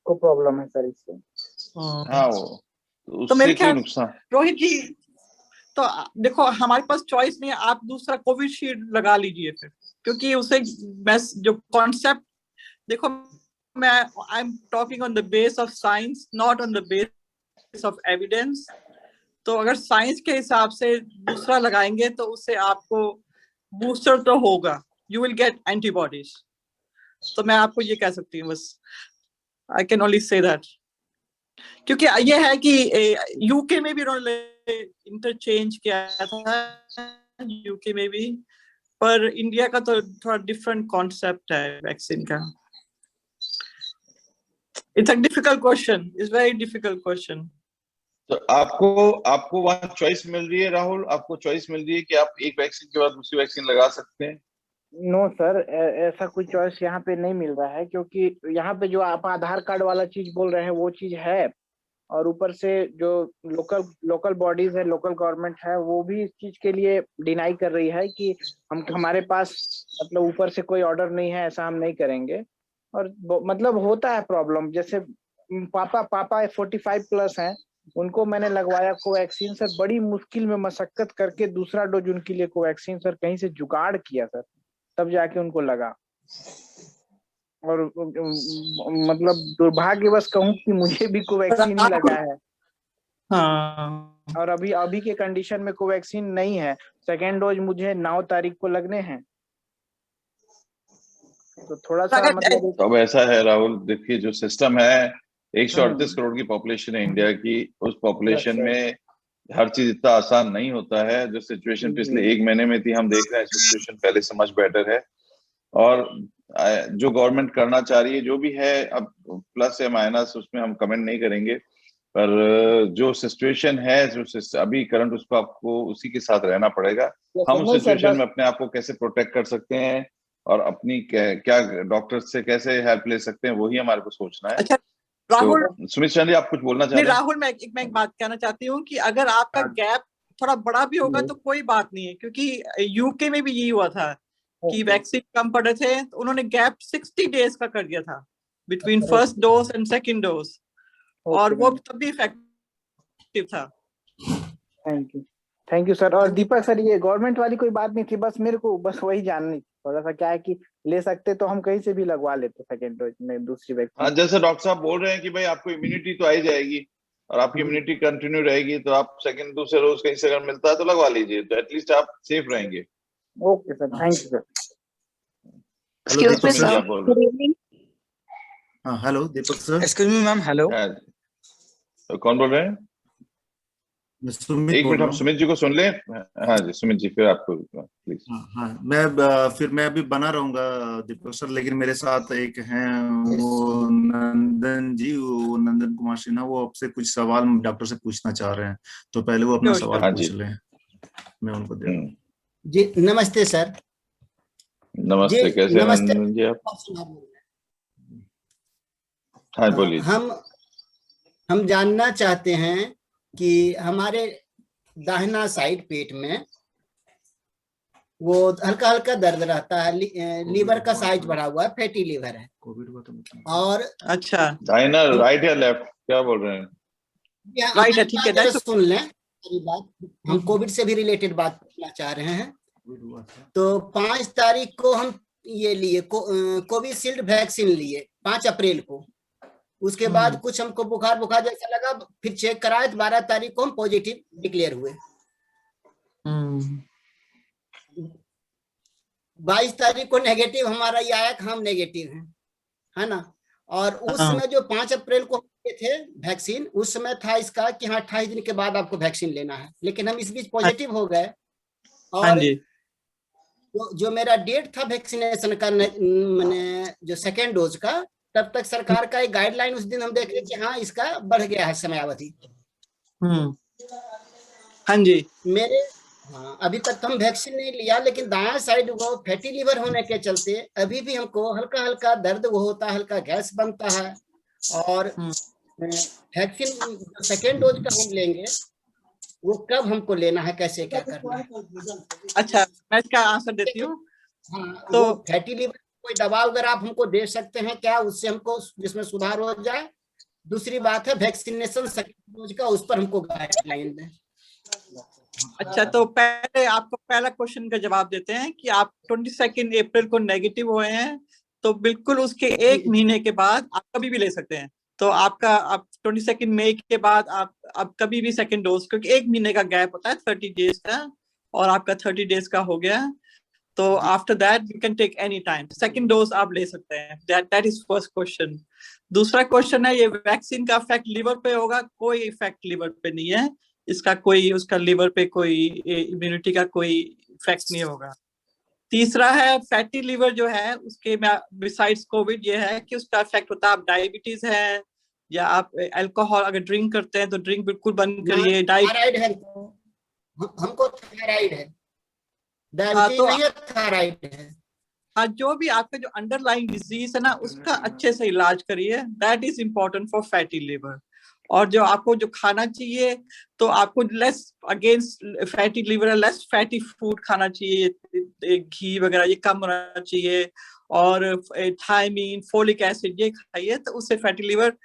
को प्रॉब्लम है सर इससे। हाँ, वो तो मेरे ख्याल नुकसान। रोहित जी, तो देखो हमारे पास चॉइस नहीं है, आप दूसरा कोविशील्ड लगा लीजिए फिर, क्योंकि उसे जो कॉन्सेप्ट, देखो मैं I am talking on the base of science, not on the base of evidence. तो अगर साइंस के हिसाब से दूसरा लगाएंगे तो उससे आपको बूस्टर तो होगा, यू विल गेट एंटीबॉडीज। तो मैं आपको ये कह सकती हूँ बस, I can only say that, क्योंकि ये है कि यूके में भी उन्होंने इंटरचेंज किया था, यूके में भी, पर इंडिया का तो थोड़ा डिफरेंट कॉन्सेप्ट है वैक्सीन का। It's a difficult question, it's very difficult question. तो आपको वहाँ चॉइस मिल रही है राहुल, आपको चॉइस मिल रही है कि आप एक वैक्सीन के बाद दूसरी वैक्सीन लगा सकते हैं? नो सर, ऐसा कोई चॉइस यहाँ पे नहीं मिल रहा है, क्योंकि यहाँ पे जो आप आधार कार्ड वाला चीज बोल रहे हैं वो चीज है, और ऊपर से जो लोकल बॉडीज है, लोकल गवर्नमेंट है, वो भी इस चीज के लिए डिनाई कर रही है कि हमारे पास मतलब ऊपर से कोई ऑर्डर नहीं है, ऐसा हम नहीं करेंगे। और मतलब होता है प्रॉब्लम, जैसे पापा 45+ हैं, उनको मैंने लगवाया कोवैक्सीन सर, बड़ी मुश्किल में मशक्कत करके दूसरा डोज उनके लिए कोवैक्सीन सर कहीं से जुगाड़ किया सर, तब जाके उनको लगा। और मतलब दुर्भाग्यवश कहूँ कि मुझे भी कोवैक्सीन ही लगा है। हाँ। और अभी के कंडीशन में कोवैक्सीन नहीं है, सेकेंड डोज मुझे 9 तारीख को लगने हैं, तो थोड़ा सा मतलब। अब ऐसा है राहुल, देखिए जो सिस्टम है, 138 करोड़ की पॉपुलेशन है इंडिया की, उस पॉपुलेशन में हर चीज इतना आसान नहीं होता है। जो सिचुएशन पिछले 1 महीने में थी, हम देख रहे हैं सिचुएशन पहले से मच बेटर है। और जो गवर्नमेंट करना चाह रही है, जो भी है, अब प्लस या माइनस उसमें हम कमेंट नहीं करेंगे, पर जो सिचुएशन है, जो अभी करंट, उसको आपको उसी के साथ रहना पड़ेगा। हम उस सिचुएशन में अपने आप को कैसे प्रोटेक्ट कर सकते हैं और अपनी क्या डॉक्टर से कैसे हेल्प ले सकते हैं, वही हमारे को सोचना है। अच्छा, राहुल, तो सुमित चांदी आप कुछ बोलना चाह नहीं रहे हैं? राहुल, मैं एक बात कहना चाहती हूँ कि अगर आपका गैप थोड़ा बड़ा भी होगा तो कोई बात नहीं है, क्योंकि यूके में भी यही हुआ था कि वैक्सीन कम पड़े थे तो उन्होंने गैप 60 डेज का कर दिया था between first dose and second dose, और वो तब भी इफेक्टिव था। Thank you sir. और दीपक सर, ये गवर्नमेंट वाली कोई बात नहीं थी, बस मेरे को बस वही जाननी, थोड़ा सा क्या है कि ले सकते तो हम कहीं से भी लगवा लेते सेकेंड डोज में दूसरी वैक्सीन। हाँ, जैसे डॉक्टर साहब बोल रहे हैं कि भाई आपको इम्यूनिटी तो आई जाएगी और आपकी इम्यूनिटी कंटिन्यू रहेगी, तो आप सेकंड दूसरे रोज कहीं से अगर मिलता है तो लगवा लीजिए, तो एटलीस्ट आप सेफ रहेंगे। Okay sir, thank you sir. Excuse me, sir. आप बोल Good रहे evening. हाँ, hello Deepak sir. Excuse me ma'am, hello. हैं? तो कौन बोल रहे हैं? मैं सुमित एक बोल मिनट रहा हम हूँ। सुमित जी को सुन लें। हाँ जी सुमित जी, फिर आपको प्लीज। हाँ, मैं अभी बना रहूंगा दीपक सर, लेकिन मेरे साथ एक हैं वो नंदन जी, वो नंदन कुमार सिन्हा, वो आपसे कुछ सवाल डॉक्टर से पूछना चाह रहे हैं, तो पहले वो अपना सवाल हाँ पूछ जी। लें, मैं उनको दे रहा हूँ। जी नमस्ते सर। नमस्ते, जी, कैसे हैं नमस्ते। नंदन जी आप? हाँ बोलिए। हम जानना चाहते हैं कि हमारे दाहिना साइड पेट में वो हल्का हल्का दर्द रहता है, लीवर का साइज बढ़ा हुआ है, फैटी लीवर है। कोविड हुआ तो और अच्छा, दाहिना, राइट या लेफ्ट, क्या बोल रहे हैं? राइट है, ठीक है। जरा सुन लें मेरी बात, हम कोविड से भी रिलेटेड बात करना चाह रहे हैं। तो 5 तारीख को हम ये लिए कोविशील्ड वैक्सीन लिए 5 अप्रैल को। उसके बाद कुछ हमको बुखार जैसा लगा, फिर चेक कराए तो 12 तारीख को हम पॉजिटिव डिक्लेयर हुए। 22 तारीख को नेगेटिव हमारा ये आया कि हम नेगेटिव हैं, है ना। और उस समय जो 5 अप्रैल को थे वैक्सीन, उस समय था इसका कि हाँ 28 दिन के बाद आपको वैक्सीन लेना है, लेकिन हम इस बीच पॉजिटिव हो गए। और जो मेरा डेट था वैक्सीनेशन का, मैंने जो सेकेंड डोज का, तब तक सरकार का एक गाइडलाइन उस दिन हम देख रहे कि हाँ इसका बढ़ गया है समयावधि। हाँ जी, मेरे अभी तक तो हम वैक्सीन नहीं लिया, लेकिन दायां साइड वो फैटी लीवर होने के चलते अभी भी हमको हल्का हल्का दर्द वो होता है, हल्का गैस बनता है। और वैक्सीन सेकेंड डोज का हम लेंगे वो कब हमको लेना है, कैसे क्या करना है? अच्छा, मैं इसका आंसर देती हूँ। तो फैटी लीवर कोई दवा अगर आप हमको दे सकते हैं क्या, उससे हमको जिसमें सुधार हो जाए। दूसरी बात है वैक्सीनेशन सेकेंड डोज का, उस पर हमको गाइडलाइन दें। अच्छा, तो पहले आपको पहला क्वेश्चन का जवाब देते हैं कि आप 22 अप्रैल को नेगेटिव हुए हैं, तो बिल्कुल उसके 1 महीने के बाद आप कभी भी ले सकते हैं। तो आपका आप 22 मई के बाद आप कभी भी सेकंड डोज, क्योंकि 1 महीने का गैप होता है 30 डेज का, और आपका 30 डेज का हो गया, तो after that you can take any time second dose आप ले सकते हैं। That is first question. दूसरा क्वेश्चन है, ये वैक्सीन का इफेक्ट लिवर पे होगा? कोई इफेक्ट लिवर पे नहीं है इसका, कोई उसका लिवर पे कोई इम्यूनिटी का कोई इफेक्ट नहीं होगा। तीसरा है फैटी लिवर जो है उसके बिसाइड्स कोविड ये है कि उसका इफेक्ट होता है, आप डायबिटीज है या आप अल्कोहल अगर ड्रिंक करते हैं तो ड्रिंक बिल्कुल बंद करिए। थायराइड है हमको, थायराइड है, डायबिटीज नहीं है, थायराइड है। हाँ, जो भी आपका जो अंडरलाइंग डिजीज है ना उसका अच्छे से इलाज करिए, that is important for fatty liver. और जो आपको जो खाना चाहिए तो आपको less against fatty liver, less fatty food खाना चाहिए, घी वगैरह ये कम होना चाहिए, और थायमीन, फोलिक एसिड ये खाइए, तो उससे फैटी लिवर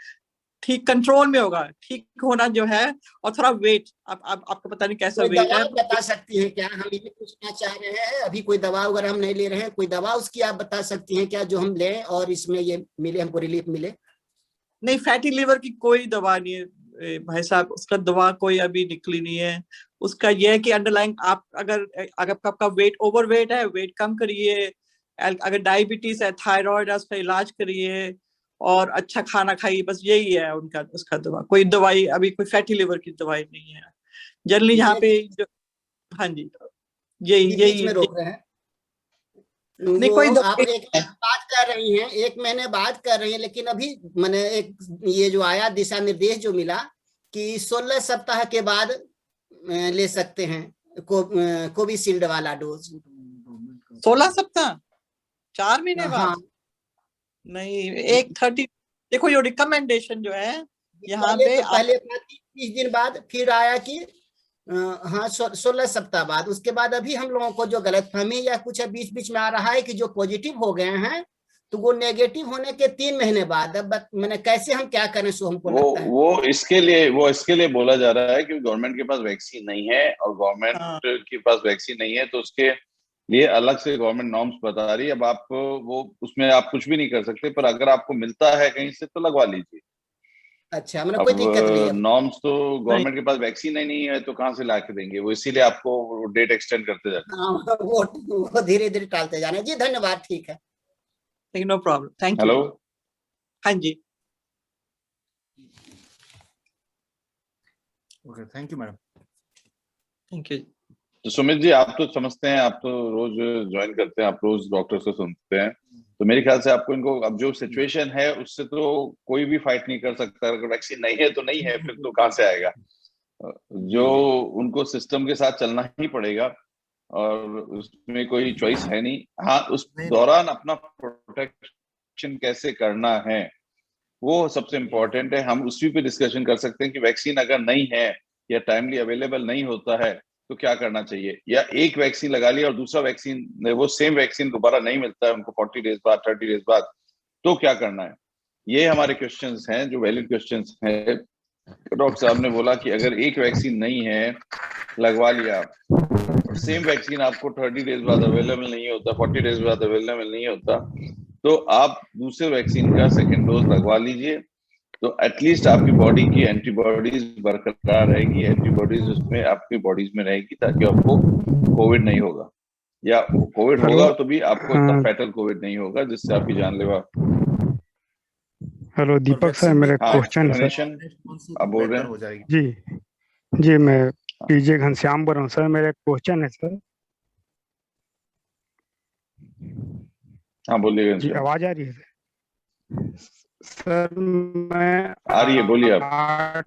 ठीक कंट्रोल में होगा। ठीक होना जो है, और थोड़ा वेट, आपको पता नहीं कैसा वेट है, बता सकती हैं क्या? हम ये पूछना चाह रहे हैं, अभी कोई दवा वगैरह हम नहीं ले रहे हैं, कोई दवा उसकी आप बता सकती हैं क्या जो हम लें और इसमें ये मिले, हमको रिलीफ मिले? नहीं, फैटी लिवर की कोई दवा नहीं है भाई साहब, उसका दवा कोई अभी निकली नहीं है। उसका यह है कि अंडरलाइन आप अगर आपका वेट ओवर वेट है, वेट कम करिए, अगर डायबिटीज है, थायराइड है, उसका इलाज करिए, और अच्छा खाना खाइए, बस यही है उनका उसका दवा। कोई दवाई अभी कोई फैटी लिवर की दवाई नहीं है जनरली यहाँ पे। हाँ जी, यही में रोक रहे हैं। नहीं, कोई आप एक बात कर रही हैं, 1 महीने बाद कर रही हैं, लेकिन अभी मैंने एक ये जो आया दिशा निर्देश जो मिला कि 16 सप्ताह के बाद ले सकते हैं कोविशील्ड वाला डोज। 16 सप्ताह 4 महीने बाद? नहीं, एक 30 देखो ये रिकमेंडेशन जो है यहाँ पे पहले 30 दिन बाद फिर आया कि हाँ 16 सप्ताह बाद, उसके बाद अभी हम लोगों को जो गलतफहमी या कुछ बीच बीच में आ रहा है कि जो पॉजिटिव हो गए हैं तो वो नेगेटिव होने के 3 महीने बाद, अब मैंने कैसे हम क्या करें, सो हमको लगता है वो इसके लिए बोला जा रहा है कि गवर्नमेंट के पास वैक्सीन नहीं है, और गवर्नमेंट के पास वैक्सीन नहीं है तो उसके लिए अलग से गवर्नमेंट नॉर्म्स बता रही है। अब आप वो उसमें आप कुछ भी नहीं कर सकते, पर अगर आपको मिलता है कहीं से तो लगवा लीजिए। अच्छा, मतलब कोई दिक्कत नहीं है। नॉर्म्स तो गवर्नमेंट के पास वैक्सीन ही नहीं है तो कहाँ से ला के देंगे, वो इसीलिए आपको डेट एक्सटेंड करते जाते हैं। वो धीरे धीरे टालते जाना। जी धन्यवाद, ठीक है, no problem, thank you. Hello, हाँ जी, okay, thank you madam. Thank you. तो सुमित जी, आप तो समझते हैं, आप तो रोज ज्वाइन करते हैं, आप रोज डॉक्टर से सुनते हैं, तो मेरे ख्याल से आपको इनको अब जो सिचुएशन है उससे तो कोई भी फाइट नहीं कर सकता। अगर वैक्सीन नहीं है तो नहीं है, फिर तो कहाँ से आएगा। जो उनको सिस्टम के साथ चलना ही पड़ेगा और उसमें कोई चॉइस है नहीं। हाँ, उस दौरान अपना प्रोटेक्शन कैसे करना है वो सबसे इम्पोर्टेंट है। हम उसी पे डिस्कशन कर सकते हैं कि वैक्सीन अगर नहीं है या टाइमली अवेलेबल नहीं होता है तो क्या करना चाहिए, या एक वैक्सीन लगा लिया और दूसरा वैक्सीन, वो सेम वैक्सीन दोबारा नहीं मिलता है उनको 40 डेज बाद, 30 डेज बाद, तो क्या करना है। ये हमारे क्वेश्चंस हैं जो वैलिड क्वेश्चंस हैं। डॉक्टर साहब ने बोला कि अगर एक वैक्सीन नहीं है, लगवा लिया, सेम वैक्सीन आपको 30 डेज बाद अवेलेबल नहीं होता, 40 डेज बाद अवेलेबल नहीं होता, तो आप दूसरे वैक्सीन का सेकेंड डोज लगवा लीजिए। तो एटलीस्ट आपकी बॉडी की एंटीबॉडीज बरकरार रहेगी, एंटीबॉडीज उसमें आपकी बॉडीज में रहेगी, ताकि आपको कोविड नहीं होगा, या कोविड होगा तो भी आपको इतना फैटल कोविड नहीं होगा जिससे आपकी जानलेवा। हेलो दीपक सर, मेरा क्वेश्चन है सर। आप बोल रहे हैं? जी मैं पीजे घनश्याम बोल रहा हूँ सर। मेरा क्वेश्चन है सर। हाँ बोलिए जी, आवाज आ रही है सर? मैं आ रही है, बोलिए आप।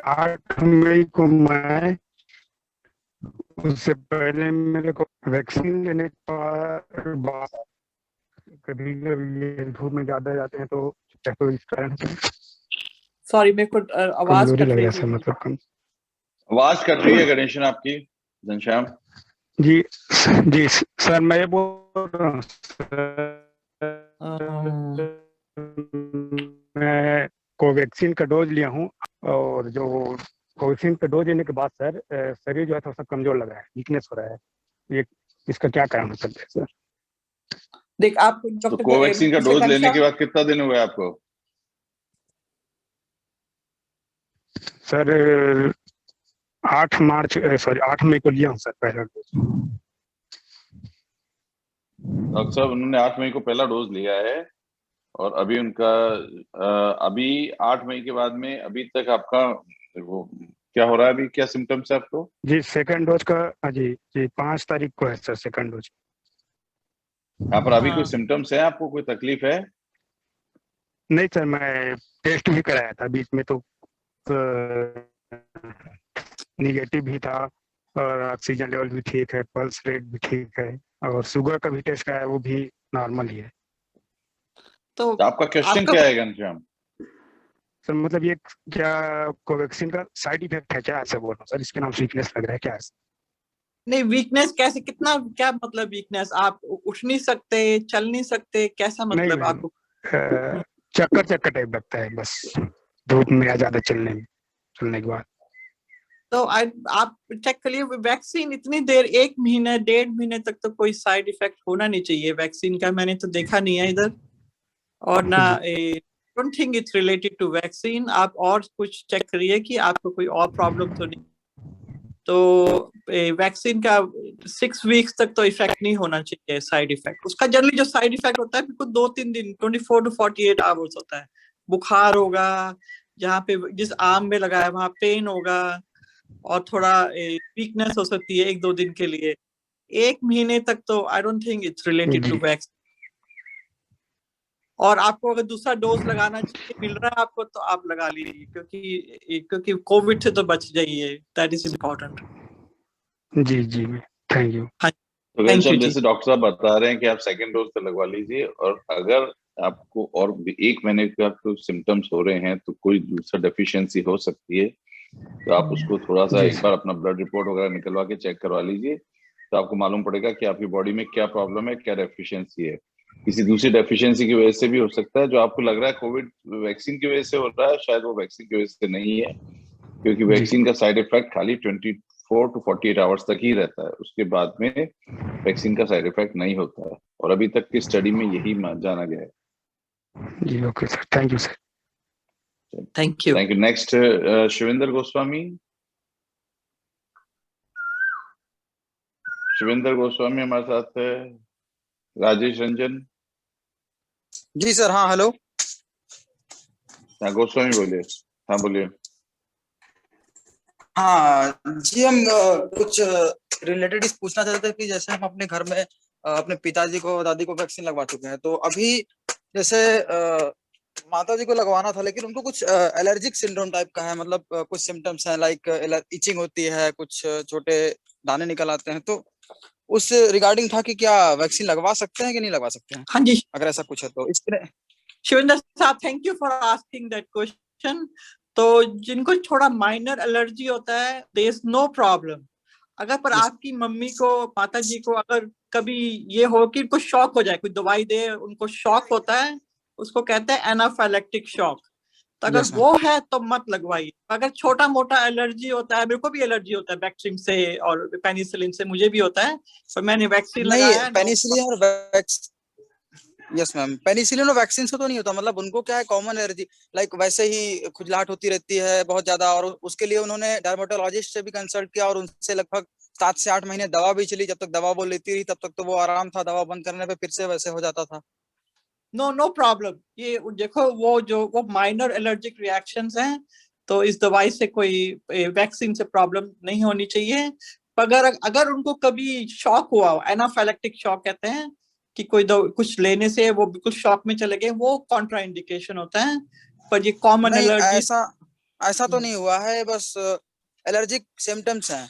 8 मई को मैं, उससे पहले मेरे को वैक्सीन लेने के बाद कभी कभी धूप में ज्यादा जाते हैं तो इस कारण सॉरी मेरे को आवाज कट रही है, मतलब कम आवाज कट रही है गणेशन आपकी। घनश्याम जी सर, मैं ये बोल रहा हूँ मैं कोवैक्सीन का डोज लिया हूँ, और जो कोवैक्सीन का डोज लेने के बाद सर शरीर जो है थोड़ा सा कमजोर लगा है, वीकनेस हो रहा है। ये इसका क्या कारण हो सकता है सर? देख आप तो कोवैक्सीन का डोज लेने के बाद कितना दिन हुआ आपको? सर 8 मई को लिया हूँ सर पहला डोज। डॉक्टर साहब उन्होंने 8 मई को पहला डोज लिया है, और अभी उनका अभी 8 मई के बाद में अभी तक आपका वो क्या हो रहा है, अभी क्या सिम्टम्स है आपको? जी सेकंड डोज का जी 5 तारीख को है सर सेकंड डोज। यहाँ पर अभी कोई सिम्टम्स है आपको, कोई तकलीफ है? नहीं सर, मैं टेस्ट भी कराया था बीच में, तो निगेटिव भी था, और ऑक्सीजन लेवल भी ठीक है, पल्स रेट भी ठीक है, और शुगर का भी टेस्ट कराया, वो भी नॉर्मल ही है। तो आपका क्वेश्चन क्या है घनश्याम? सर मतलब ये क्या कोवैक्सीन का साइड इफेक्ट है क्या, ऐसा बोल रहा हूँ सर? इसके नाम से वीकनेस लग रहा है क्या? नहीं, वीकनेस कैसे, कितना, क्या मतलब वीकनेस? आप उठ नहीं सकते, चल नहीं सकते, कैसा मतलब? नहीं, आपको चक्कर टाइप लगता है बस, धूप में या ज्यादा चलने के बाद। तो आप चेक करिए, वैक्सीन इतनी देर 1 महीने 1.5 महीने तक तो कोई साइड इफेक्ट होना नहीं चाहिए वैक्सीन का, मैंने तो देखा नहीं है इधर, और ना don't think it's related to vaccine. आप और कुछ चेक करिए कि आपको कोई और प्रॉब्लम तो नहीं। तो वैक्सीन का 6 वीक्स तक तो इफेक्ट नहीं होना चाहिए साइड इफेक्ट। उसका जनरली जो साइड इफेक्ट होता है बिल्कुल 2-3 दिन 24 to 48 आवर्स होता है। बुखार होगा, जहाँ पे जिस आर्म में लगा है वहां पेन होगा, और थोड़ा वीकनेस हो सकती है 1-2 दिन के लिए। 1 महीने तक तो I don't think it's related to vaccine. और आपको अगर दूसरा डोज लगाना चाहिए, मिल रहा है आपको, तो आप लगा लीजिए, क्योंकि कोविड से तो बच जाइए, दैट इज इम्पोर्टेंट। जी थैंक यू। तो Thank you, साहब जी। जैसे डॉक्टर साहब बता रहे हैं कि आप सेकेंड डोज तो लगवा लीजिए, और अगर आपको और भी 1 महीने के आपको सिम्टम्स हो रहे हैं तो कोई दूसरा डेफिशिएंसी हो सकती है, तो आप उसको थोड़ा सा जी एक बार अपना ब्लड रिपोर्ट वगैरह निकलवा के चेक करवा लीजिए, तो आपको मालूम पड़ेगा कि आपकी बॉडी में क्या प्रॉब्लम है, क्या डेफिशिएंसी है। किसी दूसरी डेफिशिएंसी की वजह से भी हो सकता है। जो आपको लग रहा है कोविड वैक्सीन की वजह से हो रहा है, शायद वो वैक्सीन की वजह से नहीं है, क्योंकि वैक्सीन का साइड इफेक्ट खाली 24 to 48 आवर्स तक ही रहता है, उसके बाद में वैक्सीन का साइड इफेक्ट नहीं होता है, और अभी तक की स्टडी में यही जाना गया है। जी okay sir, thank you sir. Thank you. Thank you. Next Shivendra Goswami. Shivendra Goswami हमारे साथ है। राजेश रंजन। जी सर, हाँ हेलो। हाँ गोस्वामी बोलिए। हाँ बोलिए। हाँ जी, हम कुछ रिलेटेड पूछना चाहते थे कि जैसे हम अपने घर में अपने पिताजी को दादी को वैक्सीन लगवा चुके हैं, तो अभी जैसे माता जी को लगवाना था, लेकिन उनको कुछ एलर्जिक सिंड्रोम टाइप का है, मतलब कुछ सिम्टम्स हैं, लाइक इचिंग होती है, कुछ छोटे दाने निकल आते हैं, तो उस रिगार्डिंग था कि क्या वैक्सीन लगवा सकते हैं कि नहीं लगवा सकते हैं, हाँ जी अगर ऐसा कुछ है तो। इसके शिवेंद्र साहब, thank you for asking that question. तो जिनको थोड़ा माइनर एलर्जी होता है, देयर इज नो प्रॉब्लम। अगर पर आपकी मम्मी को, माता जी को अगर कभी ये हो कि उनको शॉक हो जाए, कोई दवाई दे उनको शॉक होता है, उसको कहते हैं एनाफाइलेक्टिक शॉक, तो अगर वो है तो मत लगवाइए। अगर छोटा मोटा एलर्जी होता है, मेरे को भी एलर्जी होता है वैक्सीन से और पेनिसिलिन से, मुझे भी होता है, पर मैंने वैक्सीन नहीं, लगाया है। पेनिसिलिन और यस मैम, पेनिसिलिन और वैक्सीन से तो नहीं होता, मतलब उनको क्या है, कॉमन एलर्जी, लाइक वैसे ही खुजलाहट होती रहती है बहुत ज्यादा, और उसके लिए उन्होंने डर्मेटोलॉजिस्ट से भी कंसल्ट किया, और उनसे लगभग 7 से 8 महीने दवा भी चली। जब तक दवा वो लेती रही तब तक तो वो आराम था, दवा बंद करने पे फिर से वैसे हो जाता था। No problem. ये देखो, वो माइनर एलर्जिक रिएक्शंस हैं, तो इस दवाई से कोई वैक्सीन से प्रॉब्लम नहीं होनी चाहिए। अगर उनको कभी शॉक हुआ, एनाफाइलेक्टिक शॉक कहते हैं, कि कोई कुछ लेने से वो बिल्कुल शॉक में चले गए, वो कॉन्ट्रा इंडिकेशन होता है। पर ये कॉमन एलर्जी ऐसा तो नहीं हुआ है, बस एलर्जिक सिम्टम्स हैं।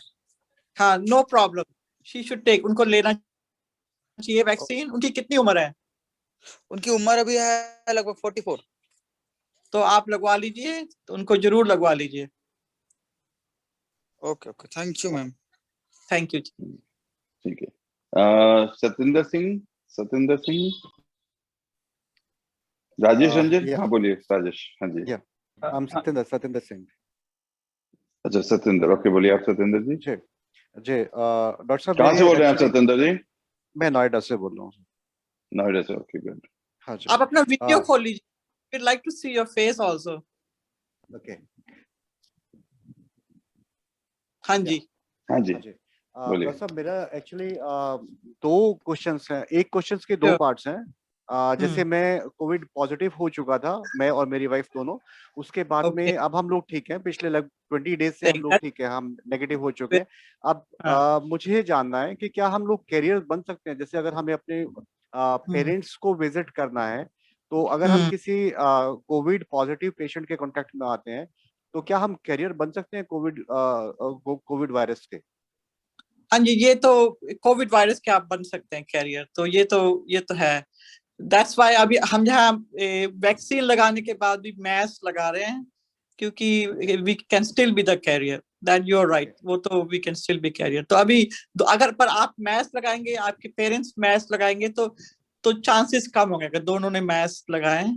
हाँ, no problem, she should take, उनको लेना चाहिए वैक्सीन। उनकी कितनी उम्र है? उनकी उम्र अभी है लगभग 44। तो आप लगवा लीजिए, तो उनको जरूर लगवा लीजिए। Okay okay, thank you ma'am. Thank you. ठीक है। सतिंदर सिंह। राजेश रंजन। हाँ बोलिए राजेश। हाँ जी। सतिंदर सिंह। अच्छा सतिंदर, ओके बोलिए आप सतिंदर जी। जी डॉक्टर साहब, कहाँ से बोल रहे हैं आप सतिंदर जी? मैं नोएडा से बोल रहा हूँ। नोएडा से, ओके गुड। हाँ जी, आप अपना वीडियो खोल लीजिए, we'd like to see your face also. Okay. हाँ जी। हाँ जी डॉक्टर साहब, मेरा एक्चुअली 2 क्वेश्चंस हैं। एक क्वेश्चंस के 2 पार्ट्स हैं। जैसे मैं कोविड पॉजिटिव हो चुका था, मैं और मेरी वाइफ दोनों। उसके बाद में अब हम लोग ठीक हैं, पिछले लगभग 20 डेज से हम लोग ठीक है, हम नेगेटिव हो चुके हैं। अब मुझे जानना है कि क्या हम लोग कैरियर बन सकते हैं? जैसे अगर हमें अपने पेरेंट्स को विजिट करना है, तो अगर हम किसी कोविड पॉजिटिव पेशेंट के कांटेक्ट में आते हैं, तो क्या हम कैरियर बन सकते हैं कोविड वायरस के? हाँ जी, ये तो कोविड वायरस के आप बन सकते हैं कैरियर, तो ये तो है। दैट्स व्हाई अभी हम यहाँ वैक्सीन लगाने के बाद भी मास्क लगा रहे हैं, क्योंकि we can still be the carrier. That you are right, वो तो we can still be carrier. तो अभी अगर पर आप मास्क लगाएंगे, आपके पेरेंट्स मास्क लगाएंगे, तो चांसेस कम होंगे। अगर दोनों ने मास्क लगाए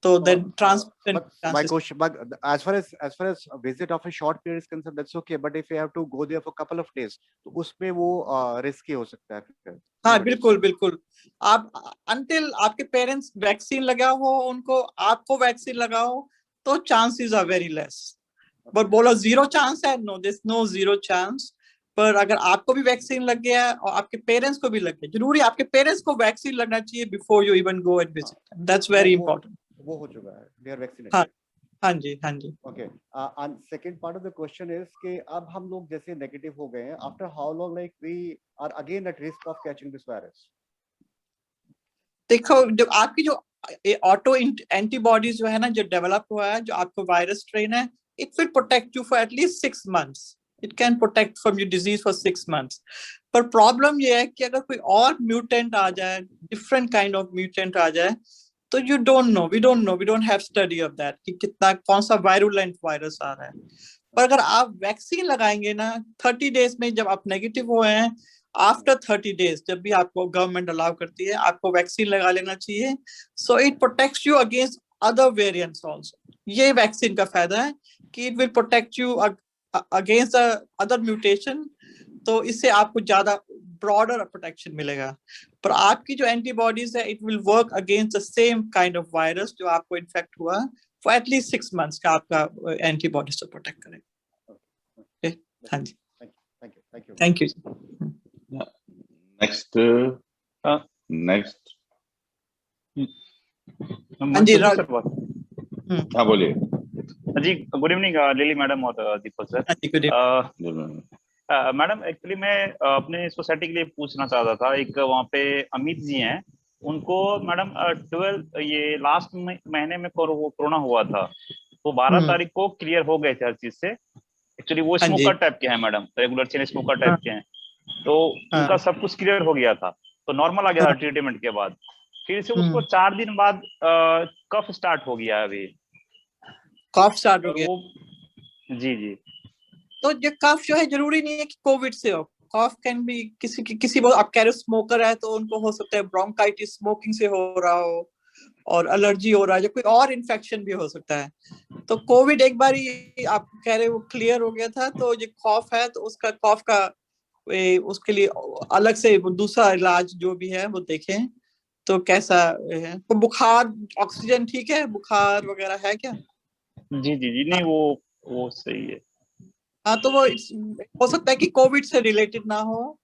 तो then transmission my question, but as far as a visit of a short period is concerned, that's okay, but if you have to go there for couple of days, तो उसमें वो risky हो सकता है। हाँ बिल्कुल। आप until आपके पेरेंट्स वैक्सीन लगाओ हो, उनको आपको वैक्सीन लगाओ, तो chances are very less. But बोलो 0 चांस है? No, this no 0 chance. पर अगर आपको भी वैक्सीन लग गया और आपके पेरेंट्स को भी लग गया, जरूरी आपके पेरेंट्स को वैक्सीन लगना चाहिए before you even go and visit. That's very important. वो हो चुका है, they are vaccinated. हाँ जी। Okay. And second part of the question is कि अब हम लोग जैसे नेगेटिव हो गए हैं, after how long like we are again at risk of catching this virus? देखो, जब आपकी जो ऑटो एंटीबॉडीज जो है ना, जो डेवलप हुआ है, जो आपको वायरस स्ट्रेन है, it will protect you for at least 6 months. It can protect from your disease for 6 months. पर प्रॉब्लम ये है कि अगर कोई और म्यूटेंट आ जाए, डिफरेंट काइंड ऑफ म्यूटेंट आ जाए, तो we don't have study of that कि कितना कौन सा वायरुलेंट वायरस आ रहा है। पर अगर आप वैक्सीन लगाएंगे ना 30 डेज में, जब आप नेगेटिव हुए हैं, आफ्टर 30 डेज जब भी आपको गवर्नमेंट अलाउ करती है, आपको वैक्सीन लगा लेना चाहिए। So it protects you against other variants also. ये वैक्सीन का फायदा है कि it will protect you against other mutation, तो इससे आपको ज्यादा ब्रॉडर प्रोटेक्शन मिलेगा। पर आपकी जो एंटीबॉडीज है, it will work against the same kind of virus जो आपको इन्फेक्ट हुआ फॉर एटलीस्ट 6 months का आपका एंटीबॉडीज से प्रोटेक्ट करेगा। हाँ जी, थैंक यू। नेक्स्ट हाँ जी, हाँ बोलिए जी। गुड इवनिंग लिली मैडम और दीपक सर। मैडम एक्चुअली मैं अपने सोसाइटी के लिए पूछना चाहता था। एक वहाँ पे अमित जी हैं, उनको मैडम 12 ये लास्ट महीने में कोरोना हुआ था, तो 12 तारीख को क्लियर हो गए थे हर चीज से। एक्चुअली वो स्मोकर टाइप के हैं madam, regular chain smoker type के हैं, तो उनका सब कुछ क्लियर हो गया था, तो नॉर्मल आ गया था ट्रीटमेंट के बाद। फिर से उसको 4 दिन बाद कफ स्टार्ट हो गया है। अभी कफ स्टार्ट हो गया? जी। तो ये कफ जो है जरूरी नहीं है कि कोविड से हो। कफ कैन बी किसी आप कह रहे हो स्मोकर है, तो उनको हो सकता है ब्रोंकाइटिस स्मोकिंग से हो रहा हो, और एलर्जी हो रहा है, या कोई और इन्फेक्शन भी हो सकता है। तो कोविड एक बार ही आप कह रहे हो क्लियर हो गया था, तो ये कफ है, तो उसका कफ का उसके लिए अलग से दूसरा इलाज जो भी है वो देखें तो कैसा है। तो बुखार, ऑक्सीजन ठीक है, बुखार वगैरह है क्या? जी नहीं, वो सही है। हाँ, तो वो हो सकता है कि कोविड से रिलेटेड ना हो,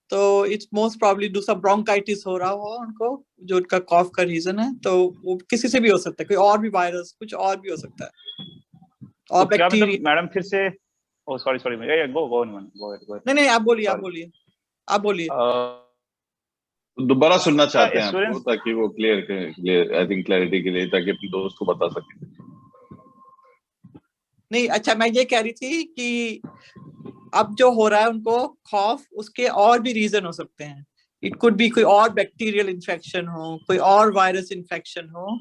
तो इट्स मोस्ट प्रॉब्ली दूसरा ब्रोंकाइटिस हो रहा हो उनको, जो उनका कॉफ का रीजन है। तो वो किसी से भी हो सकता है, कोई और भी वायरस कुछ और भी हो सकता है, और तो बैक्टीरिया। मैडम फिर से सॉरी नहीं, आप बोलिए। दोबारा सुनना चाहते हैं आपको, ताकि वो क्लियर आई थिंक क्लैरिटी के लिए, ताकि अपने दोस्त को बता सके। नहीं, अच्छा, मैं ये कह रही थी कि अब जो हो रहा है उनको कॉफ, उसके और भी रीजन हो सकते हैं। इट कुड बी कोई और बैक्टीरियल इन्फेक्शन हो, कोई और वायरस इन्फेक्शन हो,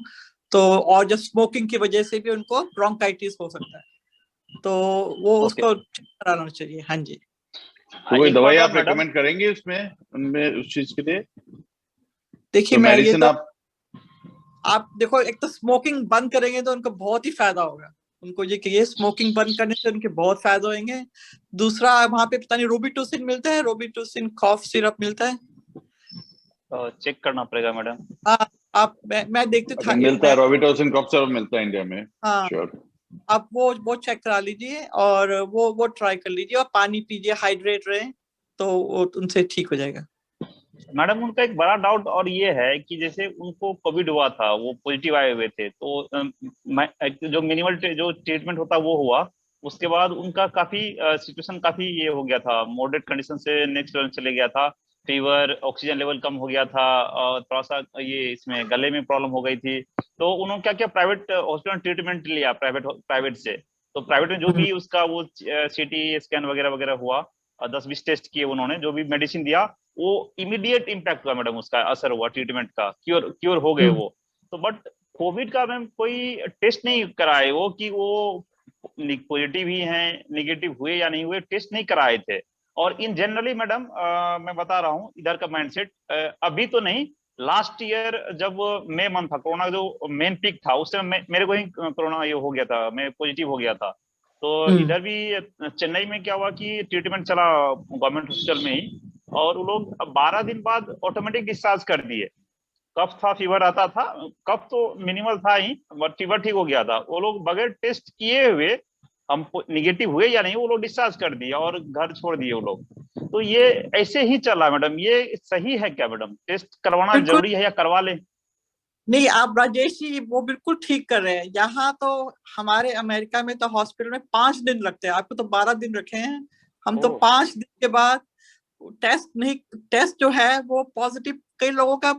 तो और जब स्मोकिंग की वजह से भी उनको ब्रोंकाइटिस हो सकता है, तो वो उसको चेक कराना चाहिए। हाँ जी। तो कोई दवाई आप रेकमेंड करेंगे उसमें, उनमें उस चीज के लिए? देखिए, मैं ये तो आप देखो, एक तो स्मोकिंग बंद करेंगे तो उनको बहुत ही फायदा होगा। उनको ये स्मोकिंग बंद करने से उनके बहुत फायदा होंगे। दूसरा, वहाँ पे पता नहीं रोबिटोसिन मिलता है, रोबिटोसिन कॉफ सिरप मिलता है, चेक करना पड़ेगा मैडम। आप मैं देखते था, मिलता है रोबिटोसिन कॉफ सिरप मिलता है इंडिया में। हाँ, श्योर। आप वो चेक करा लीजिए, और वो ट्राई कर लीजिए, और पानी पीजिए, हाइड्रेट रहे, तो उनसे ठीक हो जाएगा। मैडम, उनका एक बड़ा डाउट और ये है कि जैसे उनको कोविड हुआ था, वो पॉजिटिव आए हुए थे, तो जो मिनिमल जो ट्रीटमेंट होता वो हुआ, उसके बाद उनका काफी सिचुएशन काफी ये हो गया था, मॉडरेट कंडीशन से नेक्स्ट लेवल चले गया था। फीवर, ऑक्सीजन लेवल कम हो गया था, और थोड़ा सा ये इसमें गले में प्रॉब्लम हो गई थी। तो उन्होंने क्या प्राइवेट हॉस्पिटल ट्रीटमेंट लिया, प्राइवेट से। तो प्राइवेट में जो भी उसका वो CT स्कैन वगैरह हुआ, 10-20 टेस्ट किए उन्होंने, जो भी मेडिसिन दिया, वो इमीडिएट इम्पैक्ट हुआ मैडम, उसका असर हुआ ट्रीटमेंट का, क्योर हो गए वो। तो बट कोविड का मैम कोई टेस्ट नहीं कराए वो, कि वो पॉजिटिव ही हैं, नेगेटिव हुए या नहीं हुए, टेस्ट नहीं कराए थे। और इन जनरली मैडम, मैं बता रहा हूँ इधर का माइंडसेट, अभी तो नहीं, लास्ट ईयर जब मई मंथ था, कोरोना जो मेन पीक था, उस समय मेरे को ही कोरोना ये हो गया था, मैं पॉजिटिव हो गया था। तो इधर भी चेन्नई में क्या हुआ कि ट्रीटमेंट चला गवर्नमेंट हॉस्पिटल में ही, और वो लोग 12 दिन बाद ऑटोमेटिक डिस्चार्ज कर दिए। कफ था, फीवर आता था, कफ तो मिनिमल था ही, बट फीवर ठीक हो गया था। वो लोग बगैर टेस्ट किए हुए, हम निगेटिव हुए या नहीं, वो लोग डिस्चार्ज कर दिया और घर छोड़ दिए वो लोग। तो ये ऐसे ही चला मैडम, ये सही है क्या मैडम? टेस्ट करवाना जरूरी है या करवा ले? नहीं, आप राजेश जी वो बिल्कुल ठीक कर रहे हैं। यहाँ तो हमारे अमेरिका में तो हॉस्पिटल में 5 दिन लगते हैं, आपको तो 12 दिन रखे हैं। हम तो 5 दिन के बाद टेस्ट जो है वो पॉजिटिव, कई लोगों का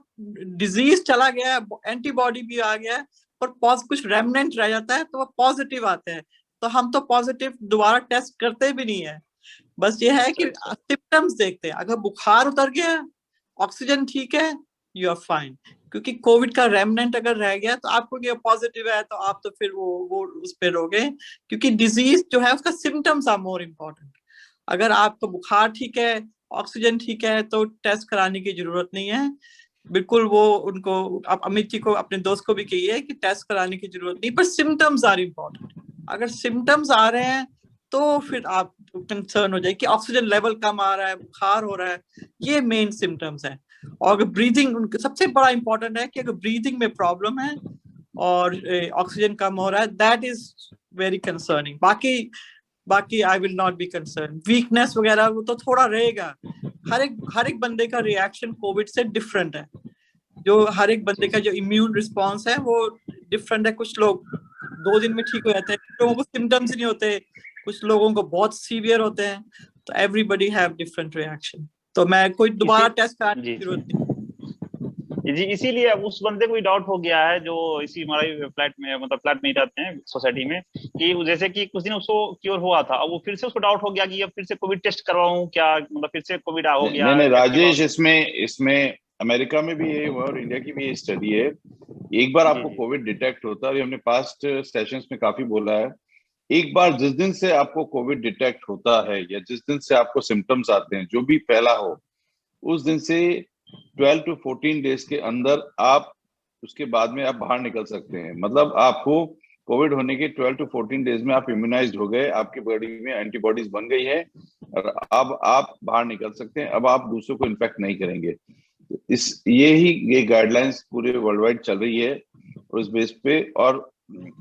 डिजीज चला गया है, एंटीबॉडी भी आ गया है, पर कुछ रेमनेंट रह जाता है, तो वो पॉजिटिव आते हैं। तो हम तो पॉजिटिव दोबारा टेस्ट करते भी नहीं है। बस ये है कि सिम्टम्स देखते हैं, अगर बुखार उतर गया, ऑक्सीजन ठीक है, यू आर फाइन। क्योंकि कोविड का रेमनेंट अगर रह गया तो आपको ये पॉजिटिव है तो आप तो फिर वो उस पे रहोगे, क्योंकि डिजीज जो है उसका सिम्टम्स आर मोर इम्पोर्टेंट। अगर आपको बुखार ठीक है, ऑक्सीजन ठीक है, तो टेस्ट कराने की जरूरत नहीं है। बिल्कुल वो उनको, आप अमित जी को, अपने दोस्त को भी कहिए कि टेस्ट कराने की जरूरत नहीं, पर सिम्टम्स आर इम्पोर्टेंट। अगर सिम्टम्स आ रहे हैं तो फिर आप कंसर्न हो जाए कि ऑक्सीजन लेवल कम आ रहा है, बुखार हो रहा है, ये मेन सिम्टम्स है। और अगर ब्रीदिंग, सबसे बड़ा इंपॉर्टेंट है कि अगर ब्रीदिंग में प्रॉब्लम है और ऑक्सीजन कम हो रहा है, दैट इज वेरी कंसर्निंग। बाकी I will not be concern. Weakness वगैरह वो तो थोड़ा रहेगा, हर एक बंदे का रिएक्शन कोविड से डिफरेंट है। जो हर एक बंदे का जो इम्यून रिस्पॉन्स है वो डिफरेंट है। कुछ लोग 2 दिन में ठीक हो जाते हैं, कुछ लोगों को सिम्टम्स ही नहीं होते, कुछ लोगों को बहुत सीवियर होते हैं। तो एवरीबडी हैव डिफरेंट रिएक्शन। तो मैं कोई दोबारा टेस्ट कराने की जरूरत नहीं। जी, इसीलिए अब उस बंदे को डाउट हो गया है जो इसी हमारे फ्लैट में, मतलब फ्लैट में ही रहते हैं सोसाइटी में, कि जैसे कि कुछ दिन उसको क्योर हुआ था, अब वो फिर से उसको डाउट हो गया कि अब फिर से कोविड टेस्ट करवाऊं क्या, मतलब फिर से कोविड हो गया। नहीं राजेश, इसमें अमेरिका में भी ये हुआ और इंडिया की भी ये स्टडी है। एक बार आपको कोविड डिटेक्ट होता है, हमने पास्ट सेशंस में काफी बोला है, एक बार जिस दिन से आपको कोविड डिटेक्ट होता है या जिस दिन से आपको सिम्टम्स आते हैं, जो भी फैला हो, उस दिन से 12 to 14 डेज के अंदर आप, उसके बाद में आप बाहर निकल सकते हैं। मतलब आपको कोविड होने के 12 to 14 डेज में आप इम्यूनाइज्ड हो गए, आपकी बॉडी में एंटीबॉडीज बन गई है और अब आप बाहर निकल सकते हैं। अब आप दूसरों को इन्फेक्ट नहीं करेंगे। ये गाइडलाइंस पूरे वर्ल्ड वाइड चल रही है और उस बेस पे, और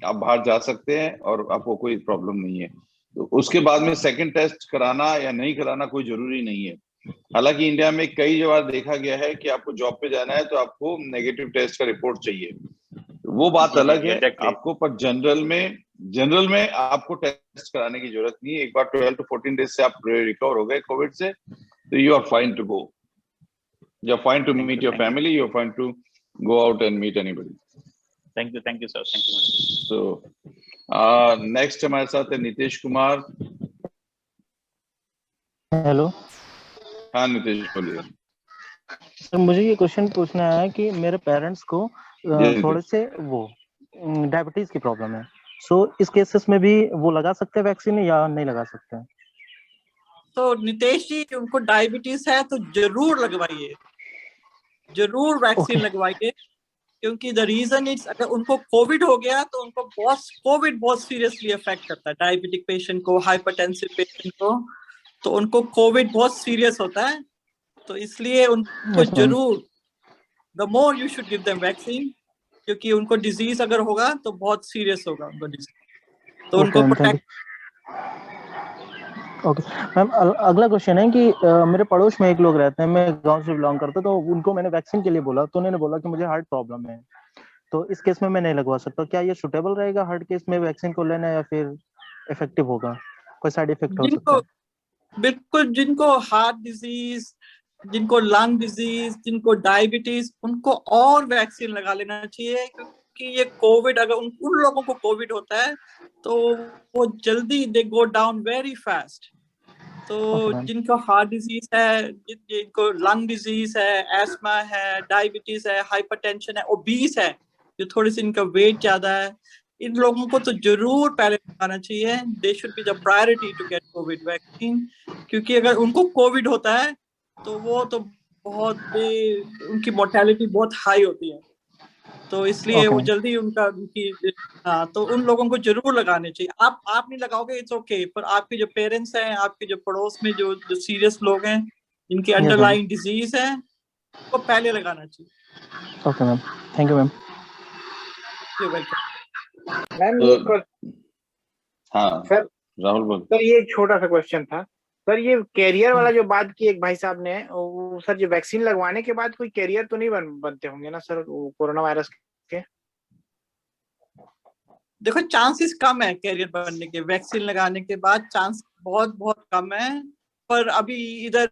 आप बाहर जा सकते हैं और आपको कोई प्रॉब्लम नहीं है। तो उसके बाद में सेकंड टेस्ट कराना या नहीं कराना कोई जरूरी नहीं है। हालांकि इंडिया में कई बार देखा गया है कि आपको जॉब पे जाना है तो आपको नेगेटिव टेस्ट का रिपोर्ट चाहिए, वो बात अलग है आपको, पर जनरल में आपको टेस्ट कराने की जरूरत नहीं है। एक बार 12 to 14 डेज से आप रिकवर हो गए कोविड से, तो you are fine to go, you are fine to meet your family, you are fine to go out and meet anybody. Thank you sir, thank you. So next हमारे साथ है Nitish Kumar. Hello. हाँ नीतीश बोलिए। Sir मुझे ये question पूछना है कि मेरे पेरेंट्स को थोड़े से वो डायबिटीज की प्रॉब्लम है, सो इस केसेस में भी वो लगा सकते हैं वैक्सीन या नहीं लगा सकते हैं? तो नितेश जी, उनको डायबिटीज है तो जरूर लगवाइए, जरूर वैक्सीन लगवाइए। क्योंकि द रीजन इज, अगर उनको कोविड हो गया तो उनको कोविड बहुत सीरियसली अफेक्ट करता है, डायबिटिक पेशेंट को, हाइपरटेंसिव पेशेंट को, तो उनको कोविड बहुत सीरियस होता है। तो इसलिए उनको जरूर, the more you should give them vaccine, क्योंकि उनको डिजीज अगर होगा तो बहुत सीरियस होगा उनको डिजीज, तो उनको प्रोटेक्ट। ओके मैम, अगला क्वेश्चन है कि मेरे पड़ोस में एक लोग रहते हैं, मैं गांव से बिलोंग करता हूं, तो उनको मैंने वैक्सीन के लिए बोला तो उन्होंने बोला कि मुझे हार्ट प्रॉब्लम है, तो इस केस में मैं नहीं लगवा सकता। क्या ये सुटेबल रहेगा हार्ट केस में वैक्सीन को लेना, या फिर इफेक्टिव होगा, कोई साइड इफेक्ट हो सकता है? बिल्कुल, जिनको हार्ट डिजीज, जिनको लंग डिजीज, जिनको डायबिटीज, उनको और वैक्सीन लगा लेना चाहिए। क्योंकि ये कोविड, अगर उन लोगों को कोविड होता है तो वो जल्दी दे गो डाउन वेरी फास्ट। तो जिनको हार्ट डिजीज है, जिनको लंग डिजीज है, एस्मा है, डायबिटीज है, हाइपरटेंशन है, ओबीस है, जो थोड़ी सी इनका वेट ज्यादा है, इन लोगों को तो जरूर पहले लगाना चाहिए। They should be the priority to get covid vaccine. क्योंकि अगर उनको कोविड होता है तो वो तो बहुत, उनकी मोर्टेलिटी बहुत हाई होती है, तो इसलिए वो जल्दी हाँ, तो उन लोगों को जरूर लगाने चाहिए। आप नहीं लगाओगे इट्स ओके, पर आपके जो पेरेंट्स हैं, आपके जो पड़ोस में जो सीरियस लोग हैं, इनकी अंडरलाइंग डिजीज है, वो पहले लगाना चाहिए। Okay ma'am, thank you ma'am. You welcome ma'am. हाँ सर, राहुल बोल। सर ये छोटा सा क्वेश्चन था सर, ये कैरियर वाला जो बात की एक भाई साहब ने, सर जो वैक्सीन लगवाने के बाद कोई कैरियर तो नहीं बनते होंगे ना सर कोरोना वायरस के? देखो, चांसेस कम है कैरियर बनने के, वैक्सीन लगाने के बाद चांस बहुत बहुत कम है। पर अभी इधर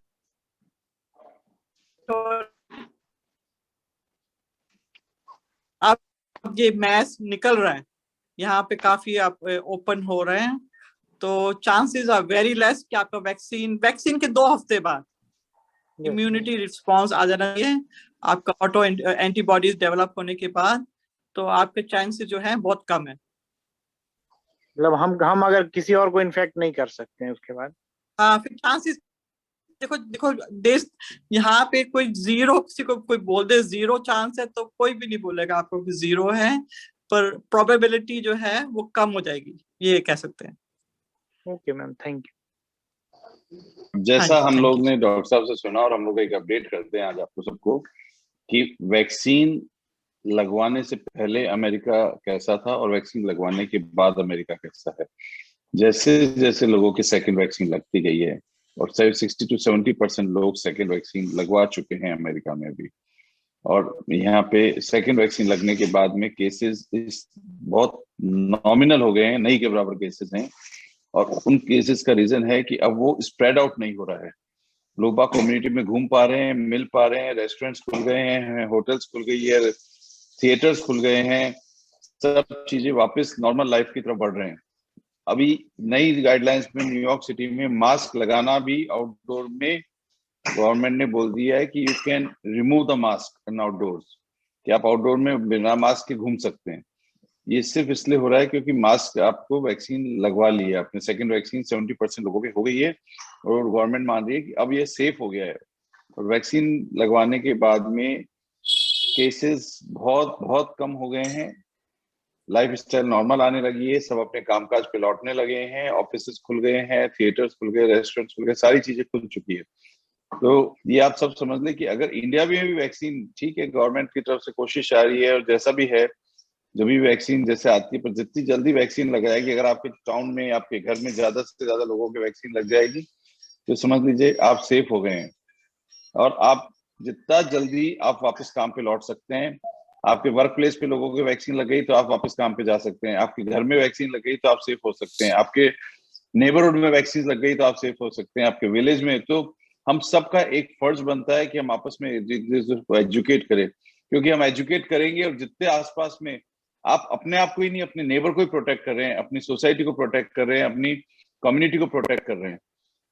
अब ये मैस निकल रहा है, यहाँ पे काफी आप ओपन हो रहे हैं, तो चांसेस आर वेरी लेस कि आपका वैक्सीन के 2 हफ्ते बाद इम्यूनिटी रिस्पॉन्स आ जाना है, आपका ऑटो एंटीबॉडीज डेवलप होने के बाद, तो आपके चांसेस जो है बहुत कम है। मतलब हम अगर किसी और को इन्फेक्ट नहीं कर सकते हैं उसके बाद। हाँ, फिर चांसेस देखो देश यहाँ पे कोई जीरो, किसी को कोई बोल दे 0 चांस है तो कोई भी नहीं बोलेगा आपको कि 0 है, पर प्रोबेबिलिटी जो है वो कम हो जाएगी, ये कह सकते हैं। Okay ma'am, thank you. जैसा हम लोग ने डॉक्टर साहब से सुना और हम लोग एक अपडेट करते हैं आज आपको सबको कि वैक्सीन लगवाने से पहले अमेरिका कैसा था और वैक्सीन लगवाने के बाद अमेरिका कैसा है। जैसे जैसे लोगों की सेकंड वैक्सीन लगती गई है और 60 to 70% लोग सेकंड वैक्सीन लगवा चुके हैं अमेरिका में भी, और यहाँ पे सेकंड वैक्सीन लगने के बाद में केसेस बहुत नॉमिनल हो गए हैं, नहीं के बराबर केसेस हैं। और उन केसेस का रीजन है कि अब वो स्प्रेड आउट नहीं हो रहा है, लोग बाग कम्युनिटी में घूम पा रहे हैं, मिल पा रहे हैं, रेस्टोरेंट्स खुल गए हैं, होटल्स खुल गई है, थिएटर्स खुल गए हैं, सब चीजें वापस नॉर्मल लाइफ की तरफ बढ़ रहे हैं। अभी नई गाइडलाइंस में न्यूयॉर्क सिटी में मास्क लगाना भी आउटडोर में गवर्नमेंट ने बोल दिया है कि you can remove the mask in outdoors, कि आप आउटडोर में बिना मास्क के घूम सकते हैं। ये सिर्फ इसलिए हो रहा है क्योंकि मास्क आपको वैक्सीन लगवा ली है, अपने सेकंड वैक्सीन 70% लोगों की हो गई है और गवर्नमेंट मान रही है कि अब ये सेफ हो गया है। और वैक्सीन लगवाने के बाद में केसेस बहुत बहुत कम हो गए हैं, लाइफ स्टाइल नॉर्मल आने लगी है, सब अपने कामकाज पे लौटने लगे हैं, ऑफिसेस खुल गए हैं, थिएटर्स खुल गए, रेस्टोरेंट्स खुल गए, सारी चीजें खुल चुकी है। तो ये आप सब समझ लें कि अगर इंडिया में भी वैक्सीन, ठीक है, गवर्नमेंट की तरफ से कोशिश आ रही है और जैसा भी है, जो भी वैक्सीन जैसे आती है, पर जितनी जल्दी वैक्सीन लग जाएगी, अगर आपके टाउन में, आपके घर में ज्यादा से ज्यादा लोगों की वैक्सीन लग जाएगी तो समझ लीजिए आप सेफ हो गए हैं। और आप जितना जल्दी आप वापस काम पे लौट सकते हैं, आपके वर्क प्लेस पे लोगों की वैक्सीन लग गई तो आप वापस काम पे जा सकते हैं, आपके घर में वैक्सीन लग गई तो आप सेफ हो सकते हैं, आपके नेबरहुड में वैक्सीन लग गई तो आप सेफ हो सकते हैं, आपके विलेज में। तो हम सबका एक फर्ज बनता है कि हम आपस में एजुकेट करें, क्योंकि हम एजुकेट करेंगे और जितने आसपास में आप अपने आप को ही नहीं, अपने नेबर को ही प्रोटेक्ट कर रहे हैं, अपनी सोसाइटी को प्रोटेक्ट कर रहे हैं, अपनी कम्युनिटी को प्रोटेक्ट कर रहे हैं।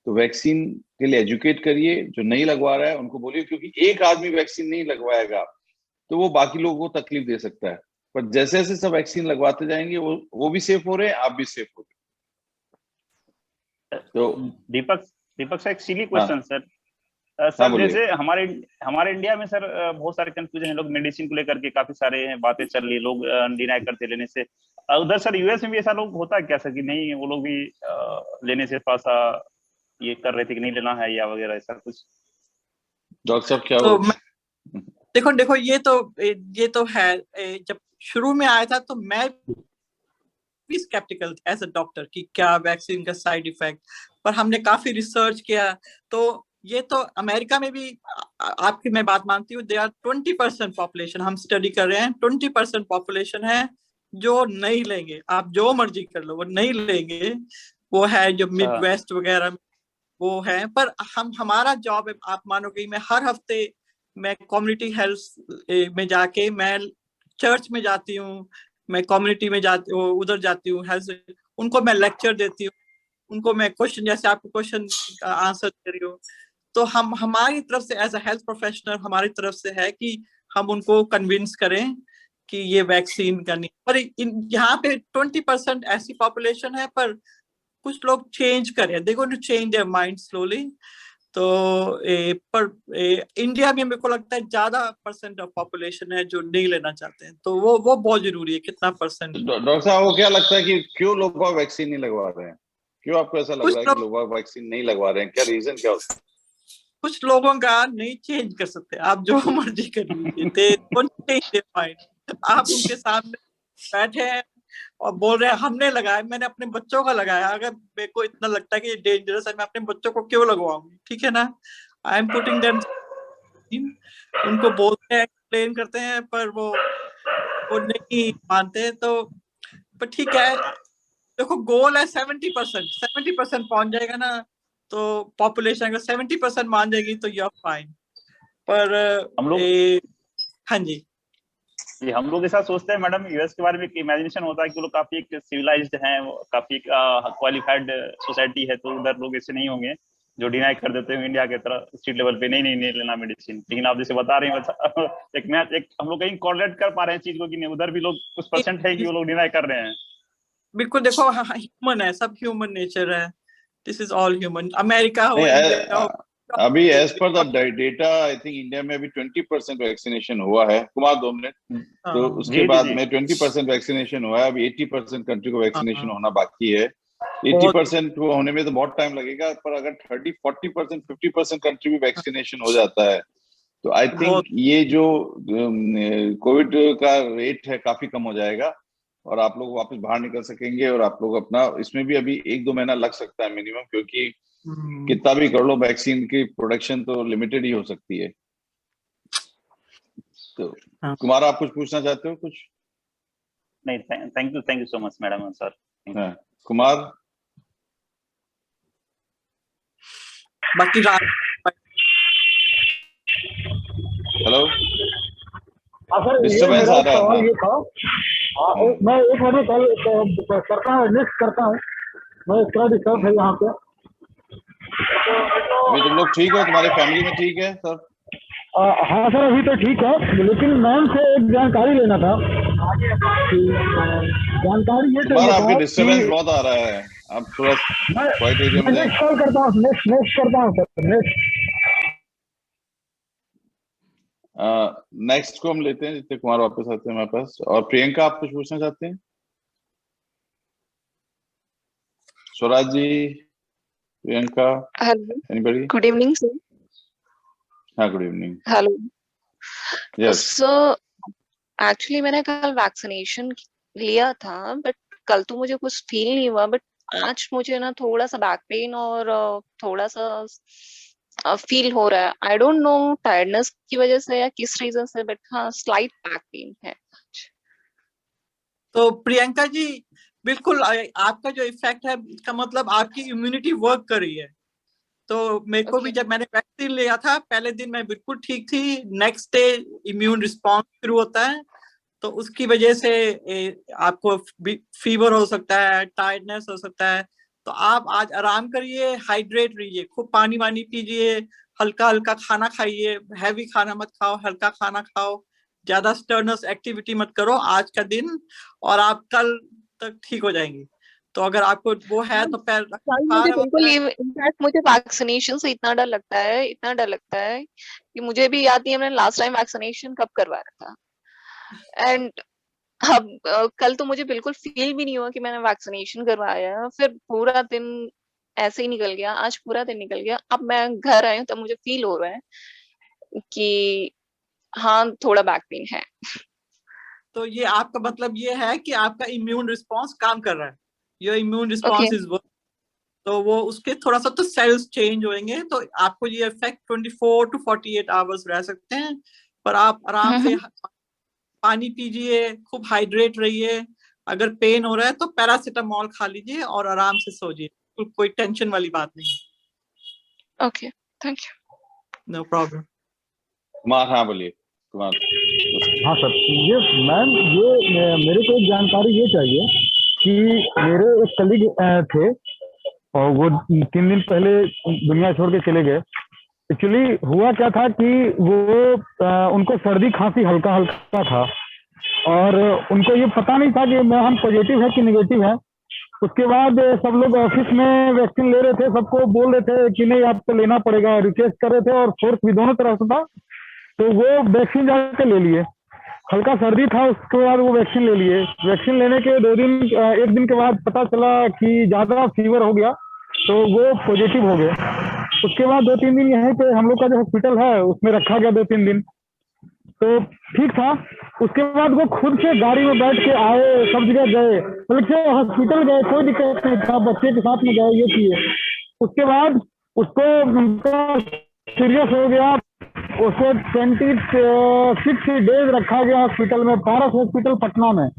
तो वैक्सीन के लिए एजुकेट करिए, जो नहीं लगवा रहा है उनको बोलिए, क्योंकि एक आदमी वैक्सीन नहीं लगवाएगा तो वो बाकी लोगों को तकलीफ दे सकता है, पर जैसे जैसे सब वैक्सीन लगवाते जाएंगे वो भी सेफ हो रहे हैं, आप भी सेफ हो रहे हैं। तो दीपक सर, एक सिली क्वेश्चन सर। सर जैसे हमारे इंडिया में सर बहुत सारे कंफ्यूजन है, लोग मेडिसिन को लेकर के काफी सारे बातें चल रही है, लोग डिनाई करते लेने से। उधर सर यूएस में भी ऐसा लोग होता है क्या सर कि नहीं, वो लोग भी लेने से थोड़ा सा ये कर रहे थे कि नहीं लेना है या वगैरह ऐसा कुछ? डॉक्टर साहब क्या तो देखो ये तो है, जब शुरू में आया था तो मैं भी स्केप्टिकल एज अ डॉक्टर कि क्या वैक्सीन का साइड इफेक्ट, पर हमने काफी रिसर्च किया तो ये तो अमेरिका में भी आपकी मैं बात मानती हूँ, दे आर 20% पॉपुलेशन, हम स्टडी कर रहे हैं 20% पॉपुलेशन है जो नहीं लेंगे, आप जो मर्जी कर लो वो नहीं लेंगे, वो है जो मिड वेस्ट वगैरह में वो है। पर हमारा जॉब है, आप मानोगे मैं हर हफ्ते मैं कम्युनिटी हेल्थ में जाके, मैं चर्च में जाती हूँ, मैं कम्युनिटी में जाती हूँ, उधर जाती हूँ हेल्थ, उनको मैं लेक्चर देती हूँ, उनको मैं क्वेश्चन, जैसे आपको क्वेश्चन का आंसर दे रही हूँ। तो हमारी तरफ से एज अ हेल्थ प्रोफेशनल हमारी तरफ से है कि हम उनको कन्विंस करें कि ये वैक्सीन करनी। पर यहाँ पे 20% ऐसी पॉपुलेशन है, पर कुछ लोग चेंज करें, they going to change their mind slowly. तो इंडिया में मेरे को लगता है ज्यादा परसेंट ऑफ पॉपुलेशन है जो नहीं लेना चाहते हैं, तो वो बहुत जरूरी है, कितना परसेंट। डॉक्टर साहब को क्या लगता है कि क्यों लोग वैक्सीन नहीं लगवा रहे हैं? क्यों आपको ऐसा लग रहा है कि लोग वैक्सीन नहीं लगवा रहे हैं? क्या रीजन क्या होता है? कुछ लोगों का नहीं चेंज कर सकते, आप जो मर्जी कर लीजिए, आप उनके सामने बैठे हैं और बोल रहे हैं हमने लगाया, मैंने अपने बच्चों का लगाया, अगर मेरे को इतना लगता है कि ये डेंजरस है, मैं अपने बच्चों को क्यों लगवाऊंगी? ठीक है ना, आई एम पुटिंग देम, उनको बोलते हैं, एक्सप्लेन करते हैं, पर वो नहीं मानते। तो पर ठीक है, देखो गोल है 70% पहुंच जाएगा ना, तो पॉपुलेशन अगर 70% मान जाएगी तो यू आर फाइन। पर हम लोग हाँ जी ये हम लोग ऐसा सोचते हैं मैडम, यूएस के बारे में इमेजिनेशन होता है कि वो लोग काफी एक सिविलाइज्ड हैं, काफी क्वालिफाइड सोसाइटी है, तो उधर लोग ऐसे नहीं होंगे जो डिनाई कर देते हैं इंडिया के तरह स्ट्रीट लेवल पे, नहीं लेना मेडिसिन। लेकिन आप जैसे बता रहे हैं एक हम लोग कहीं कोरिलेट कर पा रहे हैं चीज को कि नहीं, उधर भी लोग कुछ परसेंट है कि वो लोग डिनाई कर रहे हैं। बिल्कुल, देखो ह्यूमन है, सब ह्यूमन नेचर है, this is all human. America हो, इंडिया हो, अभी as per the data I think India में अभी 20% वैक्सीनेशन हुआ है। कुमार 2 मिनट, तो उसके बाद में 20% वैक्सीनेशन हुआ है, अभी 80% कंट्री को वैक्सीनेशन होना बाकी है। 80% होने में तो बहुत टाइम लगेगा, पर अगर 30-40% 50% कंट्री में वैक्सीनेशन हो जाता है तो आई थिंक ये जो कोविड का रेट है काफी कम हो जाएगा और आप लोग वापस बाहर निकल सकेंगे। और आप लोग अपना, इसमें भी अभी 1-2 महीना लग सकता है मिनिमम, क्योंकि कितना भी कर लो वैक्सीन की प्रोडक्शन तो लिमिटेड ही हो सकती है। तो कुमार, आप कुछ पूछना चाहते हो? कुछ नहीं, thank you so much madam sir. Kumar, बाकी सर हेलो, ये डिस्टर्बेंस मेरा आ रहा है। सवाल ये था, मैं एक मिनट कॉल करता हूँ, नेक्स्ट करता हूँ, मैं थोड़ा डिस्टर्ब है यहाँ पे। अभी तुम लोग ठीक हो? तुम्हारी फैमिली में ठीक है सब? हाँ सर, अभी तो ठीक है, लेकिन मैम से एक जानकारी लेना था। जानकारी ये कुमार, आपके चाहिए डिस्टर्बेंस बहुत आ रहा है, आप थोड़ा क्वाइट एरिया में जाएं। नेक्स्ट कॉल करता हूँ, नेक्स्ट करता हूँ सर, नेक्स्ट को हम लेते हैं जितने कुमार वापस आते हैं हमारे पास। और प्रियंका, आप कुछ पूछना चाहते हैं? Swaraj ji, Priyanka, anybody? Good evening sir. हाँ, good evening. Hello. Yes sir, actually मैंने कल वैक्सीनेशन लिया था, बट कल तो मुझे कुछ फील नहीं हुआ, बट आज मुझे ना थोड़ा सा बैक पेन और थोड़ा सा फील हो रहा है। आई डोंट नो टायर्डनेस की वजह से या किस रीजन से, बट हाँ स्लाइट बैक पेन है। तो प्रियंका जी, बिल्कुल आपका जो इफेक्ट है इसका मतलब आपकी इम्यूनिटी वर्क कर रही है। तो मेरे को भी जब मैंने वैक्सीन लिया था पहले दिन मैं बिल्कुल ठीक थी, नेक्स्ट डे इम्यून रिस्पॉन्स शुरू होता है, तो उसकी वजह से आपको फीवर हो सकता है, टायर्डनेस हो सकता है। तो आप आज आराम करिए, हाइड्रेट रहिए, खूब पानी वानी पीजिए, हल्का हल्का खाना खाइए, हैवी खाना मत खाओ, हल्का खाना खाओ, ज्यादा स्टर्नस एक्टिविटी मत करो आज का दिन, और आप कल तक ठीक हो जाएंगे। तो अगर आपको वो है तो मुझे बिल्कुल, इनफैक्ट मुझे वैक्सीनेशन से इतना डर लगता है कि मुझे भी याद नहीं है मैंने लास्ट टाइम वैक्सीनेशन कब करवाया था। एंड अब कल तो मुझे बिल्कुल फील भी नहीं हुआ कि मैंने वैक्सीनेशन करवाया, फिर पूरा दिन ऐसे ही निकल गया, आज पूरा दिन निकल गया। अब मैं घर आई हूँ तब मुझे फील हो रहा है कि हाँ थोड़ा बैक पेन है। तो ये आपका मतलब ये है कि आपका इम्यून रिस्पॉन्स काम कर रहा है, your immune response is work, तो वो उसके थोड़ा सा तो सेल्स चेंज होंगे, तो आपको ये इफेक्ट 24 to 48 आवर्स रह सकते हैं। पर आप आराम से पानी पीजिए, खूब हाइड्रेट रहिए, अगर पेन हो रहा है तो पैरासिटामोल खा लीजिए और आराम से सो जाइए, कोई टेंशन वाली बात नहीं। Okay, thank you. No problem. Kumar, हाँ बोलिए कुमार। हाँ सर, ये मैम ये मेरे को एक जानकारी ये चाहिए कि मेरे एक कलीग थे और वो 3 दिन पहले दुनिया छोड़ के चले गए। एक्चुअली हुआ क्या था कि वो उनको सर्दी खांसी हल्का हल्का था और उनको ये पता नहीं था कि हम पॉजिटिव है कि नेगेटिव है। उसके बाद सब लोग ऑफिस में वैक्सीन ले रहे थे, सबको बोल रहे थे कि नहीं आपको लेना पड़ेगा, रिक्वेस्ट कर रहे थे और फोर्स भी दोनों तरफ से था, तो वो वैक्सीन जाकर ले लिए। हल्का सर्दी था, उसके बाद वो वैक्सीन ले लिए। वैक्सीन लेने के 1 दिन के बाद पता चला कि ज़्यादा फीवर हो गया, तो वो पॉजिटिव हो गए। उसके बाद 2-3 दिन यहीं पे हम लोग का जो हॉस्पिटल है उसमें रखा गया 2-3 दिन, तो ठीक था। उसके बाद वो खुद से गाड़ी में बैठ के आए, सब जगह गए, मतलब से हॉस्पिटल गए, कोई दिक्कत नहीं था, बच्चे के साथ में गए, ये किए। उसके बाद उसको सीरियस हो गया, उसको 26 डेज रखा गया हॉस्पिटल में, पारस हॉस्पिटल पटना में,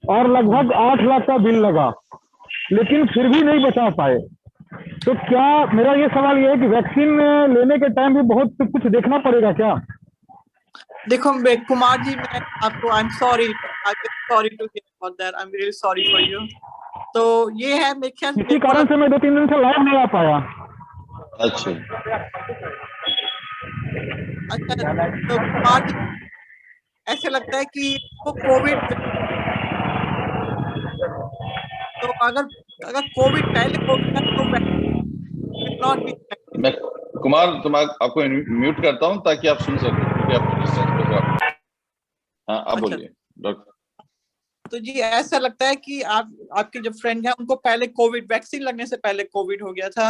और लगभग 8 लाख का बिल लगा, लेकिन फिर भी नहीं बचा पाए। तो क्या मेरा ये सवाल ये है कि वैक्सीन लेने के टाइम भी बहुत कुछ देखना पड़ेगा क्या? देखो कुमार जी, मैं आपको I am sorry to hear about that, I am really sorry for you. तो ये है मेरे ख्याल इसी कारण से मैं 2-3 दिन से लाइव नहीं आ पाया। अच्छा तो कुमार जी, ऐसे लगता है कि वो कोविड, तो अगर कोविड पहले हो गया तो विल नॉट बी। मैं कुमार आपको म्यूट करता हूं ताकि आप सुन सकें, क्योंकि आपको डिस्टेंस पे आप। हाँ, आप बोलिए डॉक्टर। तो जी ऐसा लगता है कि आपके जो फ्रेंड हैं उनको पहले कोविड, वैक्सीन लगने से पहले कोविड हो गया था।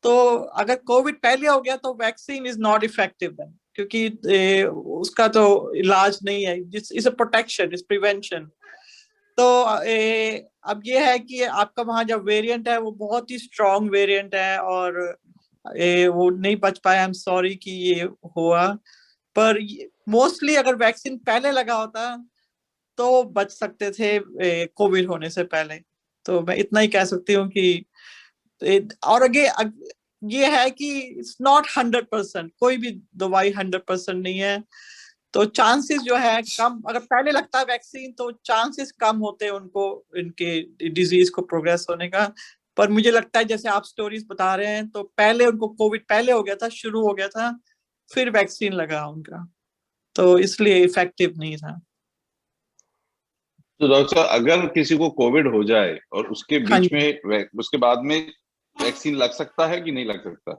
तो अगर कोविड पहले हो गया तो vaccine is not effective then, क्योंकि उसका तो इलाज नहीं है, it's a protection, it's prevention. तो अब ये है कि आपका वहां जो वेरिएंट है वो बहुत ही स्ट्रॉन्ग वेरिएंट है, और वो नहीं बच पाया, आई एम सॉरी कि ये हुआ। पर मोस्टली अगर वैक्सीन पहले लगा होता तो बच सकते थे कोविड होने से पहले। तो मैं इतना ही कह सकती हूँ कि और आगे ये है कि इट्स नॉट 100%, कोई भी दवाई 100% नहीं है। तो चांसेस जो है कम, अगर पहले लगता है वैक्सीन तो चांसेस कम होते हैं उनको, इनके डिजीज को प्रोग्रेस होने का। पर मुझे लगता है जैसे आप स्टोरीज बता रहे हैं, तो पहले उनको कोविड पहले हो गया था, शुरू हो गया था, फिर वैक्सीन लगा उनका, तो इसलिए इफेक्टिव नहीं था। तो डॉक्टर साहब, अगर किसी को कोविड हो जाए और उसके बीच में उसके बाद में वैक्सीन लग सकता है कि नहीं लग सकता?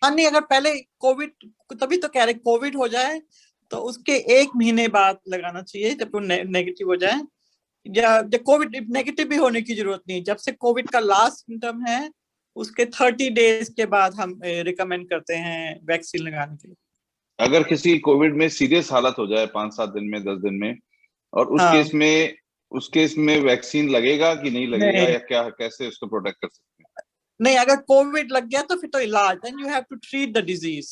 हाँ, नहीं, अगर पहले कोविड, तभी तो कह रहे कोविड हो जाए तो उसके 1 महीने बाद लगाना चाहिए, जब वो नेगेटिव हो जाए, या जब कोविड नेगेटिव भी होने की जरूरत नहीं, जब से कोविड का लास्ट सिम्टम है उसके 30 डेज के बाद हम रिकमेंड करते हैं वैक्सीन लगाने के लिए। अगर किसी कोविड में सीरियस हालत हो जाए 5-7 दिन में, 10 दिन में, और उस केस में वैक्सीन लगेगा कि नहीं लगेगा, या क्या, कैसे उसको प्रोटेक्ट कर सकते हैं? नहीं, अगर कोविड लग गया तो फिर तो इलाज, then you have to treat the disease.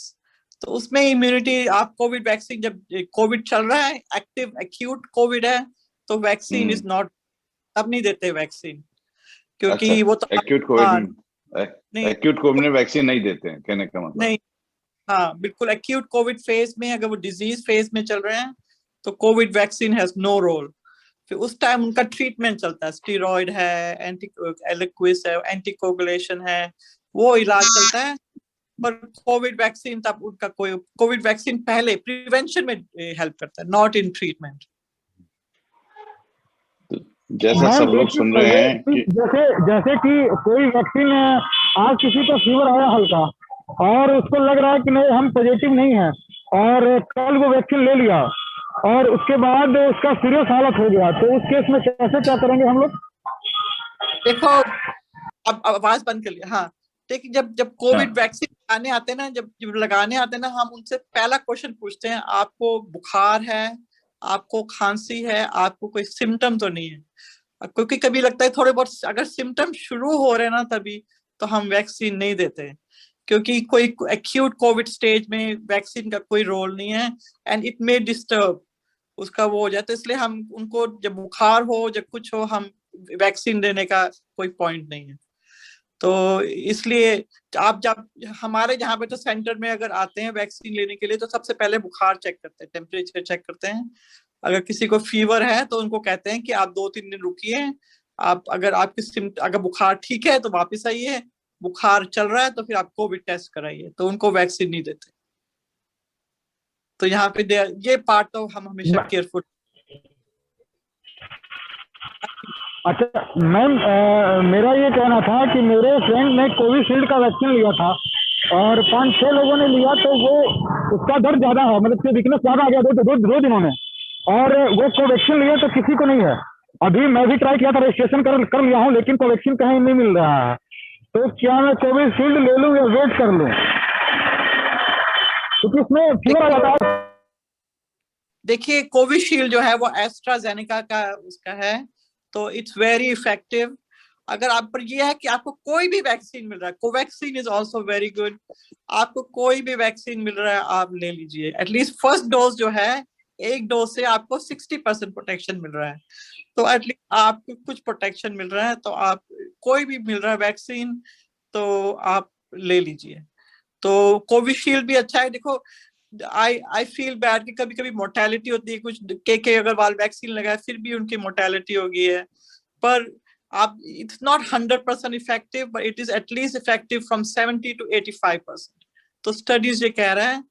तो उसमें इम्यूनिटी, आप कोविड वैक्सीन, जब कोविड चल रहा है, एक्टिव एक्यूट कोविड है, तो वैक्सीन इज नॉट, तब नहीं देते वैक्सीन, क्योंकि अच्छा, वो तो एक्यूट कोविड में वैक्सीन नहीं देते हैं, कहने का मतलब? नहीं, हाँ बिल्कुल, एक्यूट कोविड फेज में, अगर वो डिजीज फेज में चल रहे हैं तो covid vaccine has no role. फिर उस टाइम उनका ट्रीटमेंट चलता है, स्टीरॉयड है, एलिक्विस है, एंटीकोगुलेशन है, वो इलाज चलता है। पर कोविड वैक्सीन तब उनका कोई, कोविड वैक्सीन पहले प्रिवेंशन में हेल्प करता है, नॉट इन ट्रीटमेंट। जैसा सब लोग सुन रहे हैं कि जैसे कि कोई वैक्सीन, आज किसी को फीवर आया हल्का और उसको लग रहा है कि नहीं हम पॉजिटिव नहीं है, और कल वो वैक्सीन ले लिया और उसके बाद उसका सीरियस हालत हो गया, तो उस केस में कैसे क्या करेंगे हम लोग? देखो, अब आवाज बंद कर लिया। हाँ, देखिए, जब कोविड वैक्सीन लगाने आते हैं ना, जब लगाने आते हैं ना, हम उनसे पहला क्वेश्चन पूछते हैं, आपको बुखार है, आपको खांसी है, आपको कोई सिम्टम तो नहीं है? क्योंकि कभी लगता है थोड़े बहुत अगर सिम्टम शुरू हो रहे हैं ना, तभी तो हम वैक्सीन नहीं देते, क्योंकि कोई एक्यूट कोविड स्टेज में वैक्सीन का कोई रोल नहीं है, एंड इट मे डिस्टर्ब उसका वो हो जाता है। इसलिए हम उनको, जब बुखार हो, जब कुछ हो, हम वैक्सीन देने का कोई पॉइंट नहीं है। तो इसलिए आप जब हमारे यहाँ पे तो सेंटर में अगर आते हैं वैक्सीन लेने के लिए, तो सबसे पहले बुखार चेक करते हैं, टेम्परेचर चेक करते हैं। अगर किसी को फीवर है तो उनको कहते हैं कि आप 2-3 दिन रुकिए, आप अगर अगर बुखार ठीक है तो वापस आइए, बुखार चल रहा है तो फिर आप कोविड टेस्ट कराइए, तो उनको वैक्सीन नहीं देते। तो यहाँ पे ये पार्ट तो हम हमेशा केयरफुल। अच्छा मैम, मेरा ये कहना था कि मेरे फ्रेंड ने कोविशील्ड का वैक्सीन लिया था और 5-6 लोगों ने लिया, तो वो उसका दर्द ज्यादा है, मतलब उसकी वीकनेस ज्यादा आ गया दो दिनों में, और वो कोवैक्सीन लिया तो किसी को नहीं है। अभी मैं भी ट्राई किया था, रजिस्ट्रेशन कर लिया हूँ, लेकिन कोवैक्सीन कहीं नहीं मिल रहा है। तो क्या मैं कोविशील्ड ले लूँ या वेट कर लूँ, क्योंकि इसमें फीवर आ जाता है? देखिए, कोविशील्ड जो है वो एस्ट्राजेनेका का उसका है, तो इट्स वेरी इफेक्टिव। अगर आप पर ये है कि आपको कोई भी वैक्सीन मिल रहा है, Covaxin is also very good, आपको कोई भी वैक्सीन मिल रहा है आप ले लीजिए। एटलीस्ट फर्स्ट डोज जो है, एक डोज से आपको 60% प्रोटेक्शन मिल रहा है, तो एटलीस्ट आपको कुछ प्रोटेक्शन मिल रहा है। तो आप कोई भी मिल रहा है वैक्सीन तो आप ले लीजिए। तो कोविशील्ड भी अच्छा है। देखो, आई फील बैड कि कभी कभी मोर्टेलिटी होती है, कुछ के अग्रवाल वैक्सीन लगाए फिर भी उनकी मोर्टेलिटी हो गई है, पर आप it's not 100% effective, but it is at least effective from 70 to 85%। तो स्टडीज ये कह रहे हैं।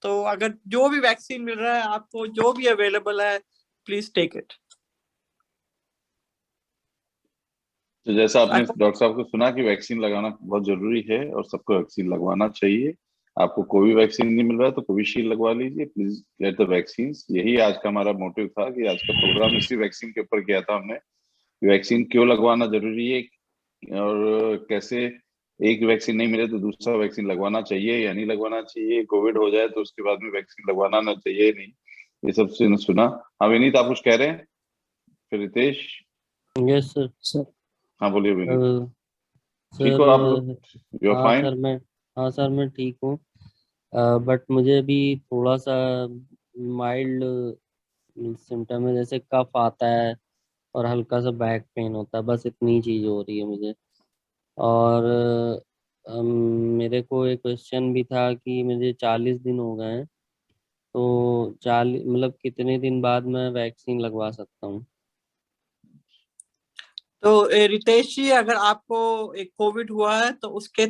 तो अगर जो भी वैक्सीन मिल रहा है आपको, जो भी अवेलेबल है, प्लीज टेक इट। तो जैसा आपने डॉक्टर साहब को सुना कि वैक्सीन लगाना बहुत जरूरी है और सबको वैक्सीन लगवाना चाहिए। आपको कोई वैक्सीन नहीं मिल रहा है तो कोविशील्ड लगवा लीजिए, प्लीज गेट द वैक्सीन। यही आज का हमारा मोटिव था कि आज का प्रोग्राम इसी वैक्सीन के ऊपर किया था हमने। वैक्सीन क्यों लगवाना जरूरी है और कैसे एक वैक्सीन नहीं मिले तो दूसरा वैक्सीन लगवाना चाहिए या नहीं लगवाना चाहिए, कोविड हो जाए तो उसके बाद में वैक्सीन लगवाना ना चाहिए नहीं, ये सब सुना। हाँ विनीत, आप कुछ कह रहे हैं? फिर रितेश। Yes sir. हाँ बोलिए विनीत। ठीक हो आप लोग? You are fine? हाँ सर मैं ठीक हूँ, बट मुझे अभी थोड़ा सा माइल्ड सिम्टम है, जैसे कफ आता है और हल्का सा बैक पेन होता है, बस इतनी चीज हो रही है मुझे। और मेरे को एक क्वेश्चन भी था कि मुझे 40 दिन हो गए हैं, तो 40 मतलब कितने दिन बाद मैं वैक्सीन लगवा सकता हूँ? तो रितेश जी, अगर आपको एक कोविड हुआ है तो उसके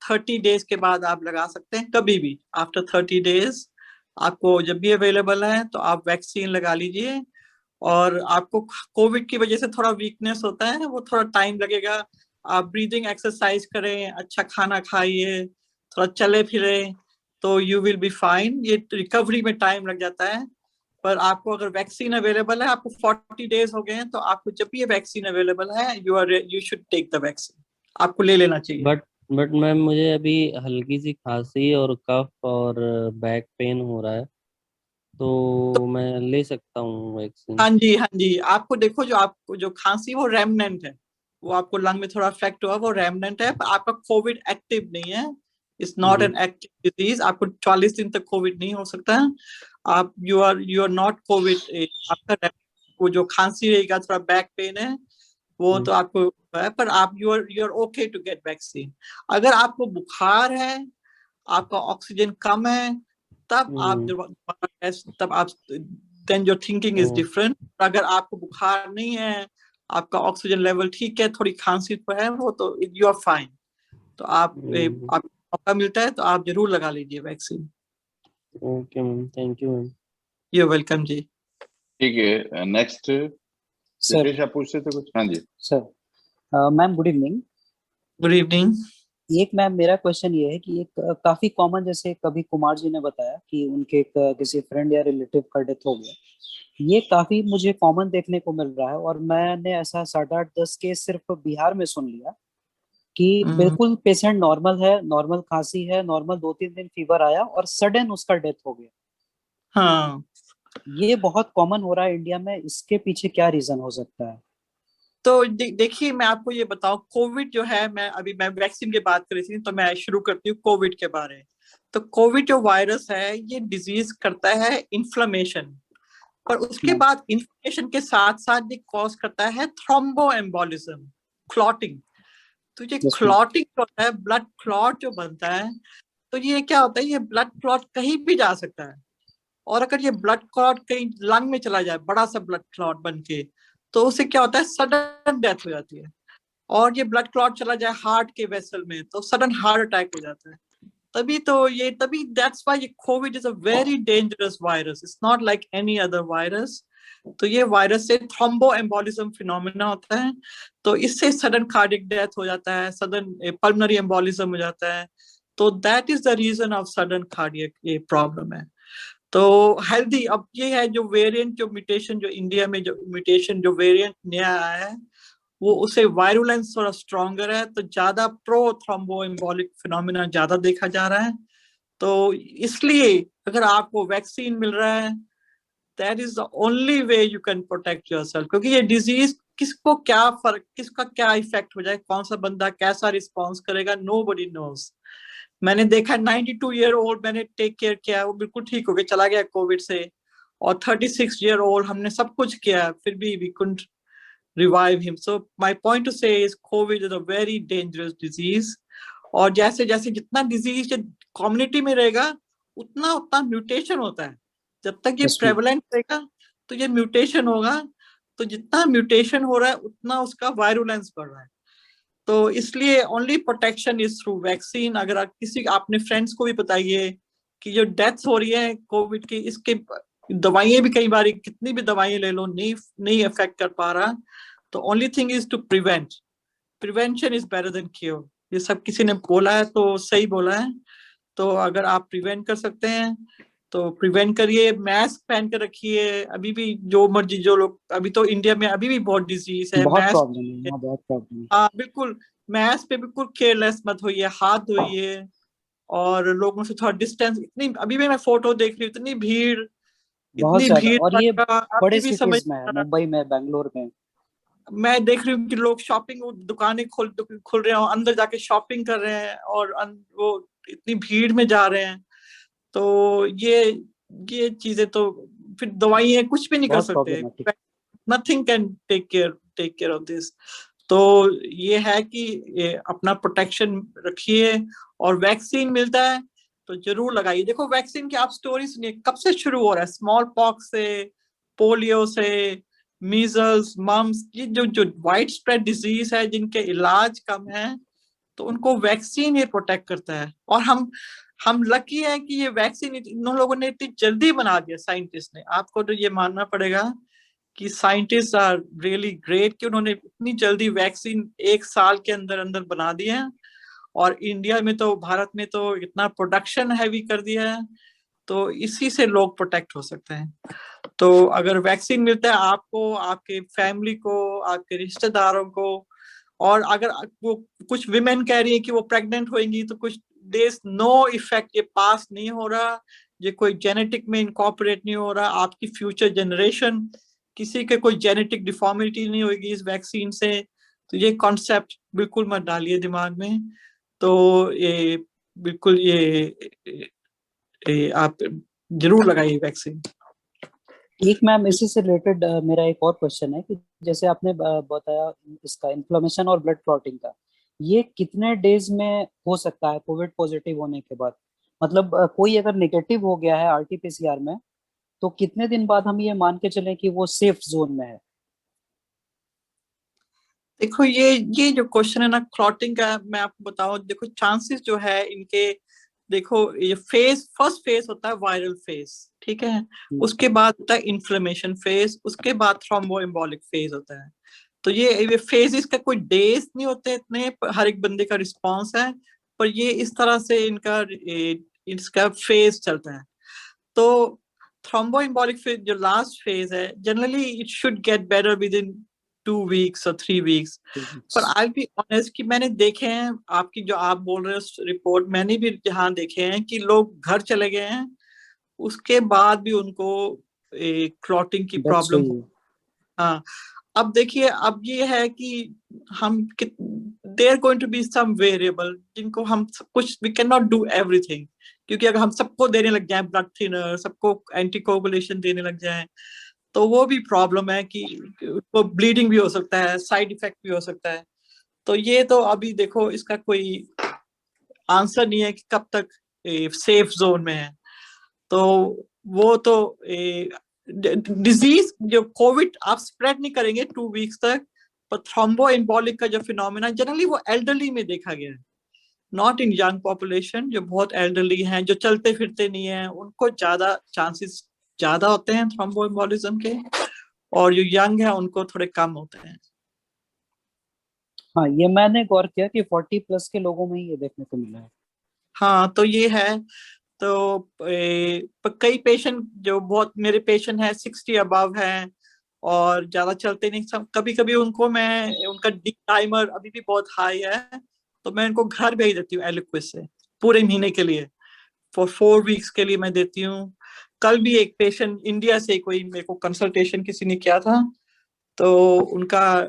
30 डेज के बाद आप लगा सकते हैं, कभी भी आफ्टर 30 डेज आपको जब भी अवेलेबल है तो आप वैक्सीन लगा लीजिए। और आपको कोविड की वजह से थोड़ा वीकनेस होता है, वो थोड़ा टाइम लगेगा। आप ब्रीदिंग एक्सरसाइज करें, अच्छा खाना खाइए, थोड़ा चले फिरे, तो यू विल बी फाइन। ये रिकवरी में टाइम लग जाता है, पर आपको अगर वैक्सीन अवेलेबल है, आपको 40 डेज हो गए हैं, तो आपको जब भी ये वैक्सीन अवेलेबल है you should take the vaccine, आपको ले लेना चाहिए। बट मैम मुझे अभी हल्की सी खांसी और कफ और बैक पेन हो रहा है, तो मैं ले सकता हूँ वैक्सीन? हाँ जी, हाँ जी। आपको देखो, जो आपको जो खांसी वो रेमनेंट है, वो आपको लंग में थोड़ा इफेक्ट हुआ, वो रेमनेंट है, पर आपका कोविड एक्टिव नहीं है। It's not an active disease. आपको 40 दिन तक कोविड नहीं हो सकता है। आप यू आर नॉट कोविड। आपका वो जो खांसी रहेगा, थोड़ा बैक पेन है, वो तो आपको है, पर आप you are okay to get vaccine. अगर आपको बुखार है, आपका ऑक्सीजन कम है, तब आप then your thinking is different। अगर आपको बुखार नहीं है, आपका ऑक्सीजन लेवल ठीक है, थोड़ी खांसी पे है वो, तो यू आर फाइन। तो आप मौका मिलता है तो आप जरूर लगा लीजिए vaccine. Okay ma'am, thank you ma'am. You welcome जी। ठीक है, नेक्स्ट रितेश आप पूछते थे कुछ? हाँ जी sir. Ma'am good evening. Good evening. एक मैम मेरा क्वेश्चन ये है कि एक काफी कॉमन, जैसे कभी कुमार जी ने बताया कि उनके किसी फ्रेंड या रिलेटिव का डेथ हो गया, ये काफी मुझे कॉमन देखने को मिल रहा है। और मैंने ऐसा 7-8-10 केस सिर्फ बिहार में सुन लिया कि बिल्कुल पेशेंट नॉर्मल है, नॉर्मल खांसी है, नॉर्मल 2-3 दिन फीवर आया और सडन उसका डेथ हो गया। हाँ, ये बहुत कॉमन हो रहा है इंडिया में, इसके पीछे क्या रीजन हो सकता है? तो देखिए, मैं आपको ये बताऊं, कोविड जो है, मैं वैक्सीन की बात कर रही थी, तो मैं शुरू करती हूँ कोविड के बारे। तो कोविड जो वायरस है, ये डिजीज करता है इन्फ्लेमेशन, और उसके बाद इन्फ्लेमेशन के साथ साथ ये कॉज करता है थ्रोम्बोएम्बोलिज्म, क्लॉटिंग। तो ये क्लॉटिंग जो है, ब्लड क्लॉट जो बनता है, तो ये क्या होता है, ये ब्लड क्लॉट कहीं भी जा सकता है। और अगर ये ब्लड क्लॉट कहीं लंग में चला जाए, बड़ा सा ब्लड क्लॉट बन के, तो उससे क्या होता है, सडन डेथ हो जाती है। और ये ब्लड क्लॉट चला जाए हार्ट के वेसल में, तो सडन हार्ट अटैक हो जाता है। तभी दैट्स व्हाई ये Covid is a very dangerous virus. It's not like any other virus. तो ये वायरस से थ्रोम्बोएम्बोलिज्म फिनोमेना होता है, तो इससे सडन कार्डियक डेथ हो जाता है, सडन पल्मोनरी एम्बोलिज्म हो जाता है। तो that is the reason of sudden cardiac ये प्रॉब्लम है। तो हेल्दी, अब ये है जो वेरिएंट, जो म्यूटेशन, जो इंडिया में जो म्यूटेशन, जो वेरिएंट नया आया है, वो उसे वायरुलेंस थोड़ा स्ट्रॉन्गर है, तो ज्यादा प्रो थ्रोम्बोएम्बोलिक फिनोमेना ज्यादा देखा जा रहा है। तो इसलिए अगर आपको वैक्सीन मिल रहा है, that is the only way you can protect yourself. क्योंकि ये डिजीज किसको क्या फर्क, किसका क्या इफेक्ट हो जाए, कौन सा बंदा कैसा रिस्पॉन्स करेगा, नोबडी नोज। मैंने देखा 92 ईयर ओल्ड मैंने टेक केयर किया, वो बिल्कुल ठीक हो गया, चला गया कोविड से। और 36 ईयर ओल्ड हमने सब कुछ किया, फिर भी we couldn't revive him. So my point to say is Covid is a very dangerous disease. और जैसे जैसे जितना डिजीज कम्युनिटी में रहेगा, उतना उतना म्यूटेशन होता है। जब तक ये प्रेवलेंट रहेगा तो ये म्यूटेशन होगा, तो जितना म्यूटेशन हो रहा है उतना उसका वायरुलेंस बढ़ रहा है। तो इसलिए only protection is through vaccine. अगर आप किसी अपने फ्रेंड्स को भी बताइए कि जो डेथ्स हो रही है कोविड की, इसके दवाइयां भी कई बार कितनी भी दवाइयां ले लो नहीं अफेक्ट कर पा रहा, तो only thing is to prevent. Prevention is better than cure. ये सब किसी ने बोला है तो सही बोला है। तो अगर आप प्रिवेंट कर सकते हैं तो प्रिवेंट करिए, मास्क पहन कर रखिए। अभी भी जो मर्जी जो लोग, अभी तो इंडिया में अभी भी बहुत डिजीज है, बहुत मास्क, प्रॉब्लम है, बहुत प्रॉब्लम है। हाँ बिल्कुल, मास्क पे बिल्कुल केयरलेस मत होइए, हाथ धोइए और लोगों से थोड़ा डिस्टेंस। इतनी अभी भी मैं फोटो देख रही हूँ, इतनी भीड़, बहुत इतनी ज्यादा, भीड़, और ये आपकी बड़े भी समझ, सिटीज में है, मुंबई में, बेंगलोर में। मैं देख रही हूँ कि लोग शॉपिंग, दुकानें खुल रहे हैं, अंदर जाके शॉपिंग कर रहे हैं और वो इतनी भीड़ में जा रहे हैं। तो ये चीजें तो फिर दवाइयाँ कुछ भी नहीं कर बहुत सकते, problematic. Nothing can take care of this. तो ये है कि ये अपना प्रोटेक्शन रखिए, और वैक्सीन मिलता है तो जरूर लगाइए। देखो वैक्सीन की आप स्टोरी सुनिए, कब से शुरू हो रहा है, स्मॉल पॉक्स से, पोलियो से, मीजल्स, मम्स, ये जो वाइड स्प्रेड डिजीज है जिनके इलाज कम है, तो उनको वैक्सीन ये प्रोटेक्ट करता है। और हम लकी है कि ये वैक्सीन इन लोगों ने इतनी जल्दी बना दिया, साइंटिस्ट ने। आपको तो ये मानना पड़ेगा कि साइंटिस्ट आर रियली ग्रेट कि उन्होंने इतनी जल्दी वैक्सीन 1 साल के अंदर अंदर बना दी है। और इंडिया में तो, भारत में तो इतना प्रोडक्शन हैवी कर दिया है, तो इसी से लोग प्रोटेक्ट हो सकते हैं। तो अगर वैक्सीन मिलता है आपको, आपके फैमिली को, आपके रिश्तेदारों को, और अगर वो कुछ विमेन कह रही है कि वो प्रेग्नेंट होंगी, तो कुछ देयर नो इफेक्ट, ये पास नहीं हो रहा, ये कोई जेनेटिक में इनकॉर्पोरेट नहीं हो रहा। आपकी फ्यूचर जनरेशन, किसी के कोई जेनेटिक डिफॉर्मिटी नहीं होगी इस वैक्सीन से। तो ये कॉन्सेप्ट बिल्कुल मत डालिए दिमाग में। तो ये बिल्कुल ये आप जरूर लगाइए वैक्सीन। एक मैम इसी से रिलेटेड मेरा एक और क्वेश्चन है कि जैसे आपने बताया इसका इन्फ्लेमेशन और ब्लड क्लॉटिंग का, ये कितने डेज में हो सकता है कोविड पॉजिटिव होने के बाद? मतलब कोई अगर नेगेटिव हो गया है आरटीपीसीआर में, तो कितने दिन बाद हम ये मान के चलें कि वो सेफ जोन में है? देखो ये जो क्वेश्चन है ना क्लॉटिंग का, मैं आपको बताऊं, देखो चांसेस जो है इनके, देखो ये फर्स्ट फेज होता है वायरल फेज, ठीक है, उसके बाद होता है इन्फ्लेमेशन फेज, उसके बाद थ्रोम्बोएम्बोलिक फेज होता है। तो ये फेजेस का कोई डेज नहीं होते इतने, हर एक बंदे का रिस्पॉन्स है, पर ये इस तरह से इसका फेज चलता है। तो थ्रोम्बोएम्बोलिक फेज जो लास्ट फेज है, generally it should get better with in 2 weeks or 3 weeks। पर आई बी ऑनेस्ट कि मैंने देखे हैं, आपकी जो आप बोल रहे हो रिपोर्ट, मैंने भी जहाँ देखे हैं कि लोग घर चले गए हैं, उसके बाद भी उनको क्लॉटिंग की प्रॉब्लम हो। हाँ, अब देखिए, अब ये है कि हम there going to be some variable जिनको हम सब कुछ, we can not do everything, क्योंकि अगर हम सबको देने लग जाए ब्लड थिनर, सबको एंटीकोगुलेशन देने लग जाए, तो वो भी प्रॉब्लम है कि वो ब्लीडिंग भी हो सकता है, साइड इफेक्ट भी हो सकता है। तो ये तो अभी देखो इसका कोई आंसर नहीं है कि कब तक सेफ जोन में है। तो वो तो डिजीज जो कोविड आप स्प्रेड नहीं करेंगे 2 weeks तक, पर थ्रोम्बोएम्बोलिक का जो फिनोमेना जनरली वो एल्डरली में देखा गया है, नॉट इन यंग पॉपुलेशन। जो बहुत एल्डरली हैं, जो चलते फिरते नहीं है, उनको ज्यादा चांसेस ज्यादा होते हैं थ्रोम्बोएम्बोलिज्म के, और जो यंग है उनको थोड़े कम होते हैं। हाँ, ये मैंने गौर किया कि 40+ के लोगों में ही ये देखने को मिला है। हाँ, तो ये है। तो कई पेशेंट जो बहुत, मेरे पेशेंट है 60 अबव है और ज्यादा चलते नहीं, कभी कभी उनको मैं, उनका डी टाइमर अभी भी बहुत हाई है, तो मैं उनको घर भेज देती हूँ एलिक्विस से पूरे महीने के लिए, फॉर 4 weeks के लिए मैं देती हूँ। कल भी एक पेशेंट इंडिया से कोई मेरे को कंसल्टेशन किसी ने किया था, तो उनका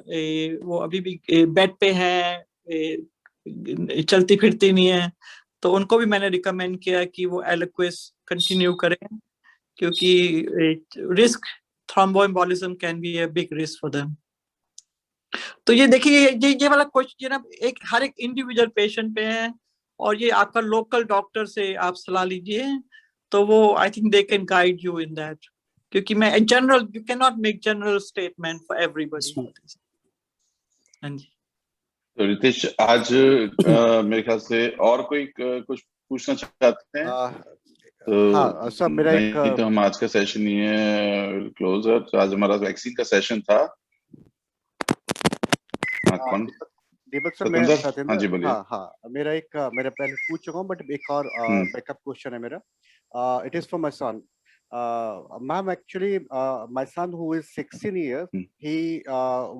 वो अभी भी बेड पे है, चलती फिरती नहीं है, तो उनको भी मैंने रिकमेंड किया कि वो एलिक्विस कंटिन्यू करें, क्योंकि risk, thromboembolism can be a big risk for them. तो ये देखिए, ये वाला क्वेश्चन ना एक हर एक इंडिविजुअल पेशेंट पे है, और ये आपका लोकल डॉक्टर से आप सलाह लीजिए, तो वो I think they can guide you in that, क्योंकि मैं general, you can not make general statement for everybody. हाँ जी। तो रितेश, आज मेरे ख्याल से और कोई कुछ पूछना चाहते हैं? तो हाँ सर, मेरा एक नहीं तो हम आज का सेशन ही है क्लोजर। तो आज हमारा वैक्सीन का सेशन था। कौन? दीपक सर, सत्येंद्र? सत्येंद्र, हाँ जी, बोलिए। हाँ, मेरा पहले पूछ चुका हूँ, बट एक और बैकअप क्वेश्चन है मेरा। It is for my son. Ma'am, actually, my son, who is 16 years, he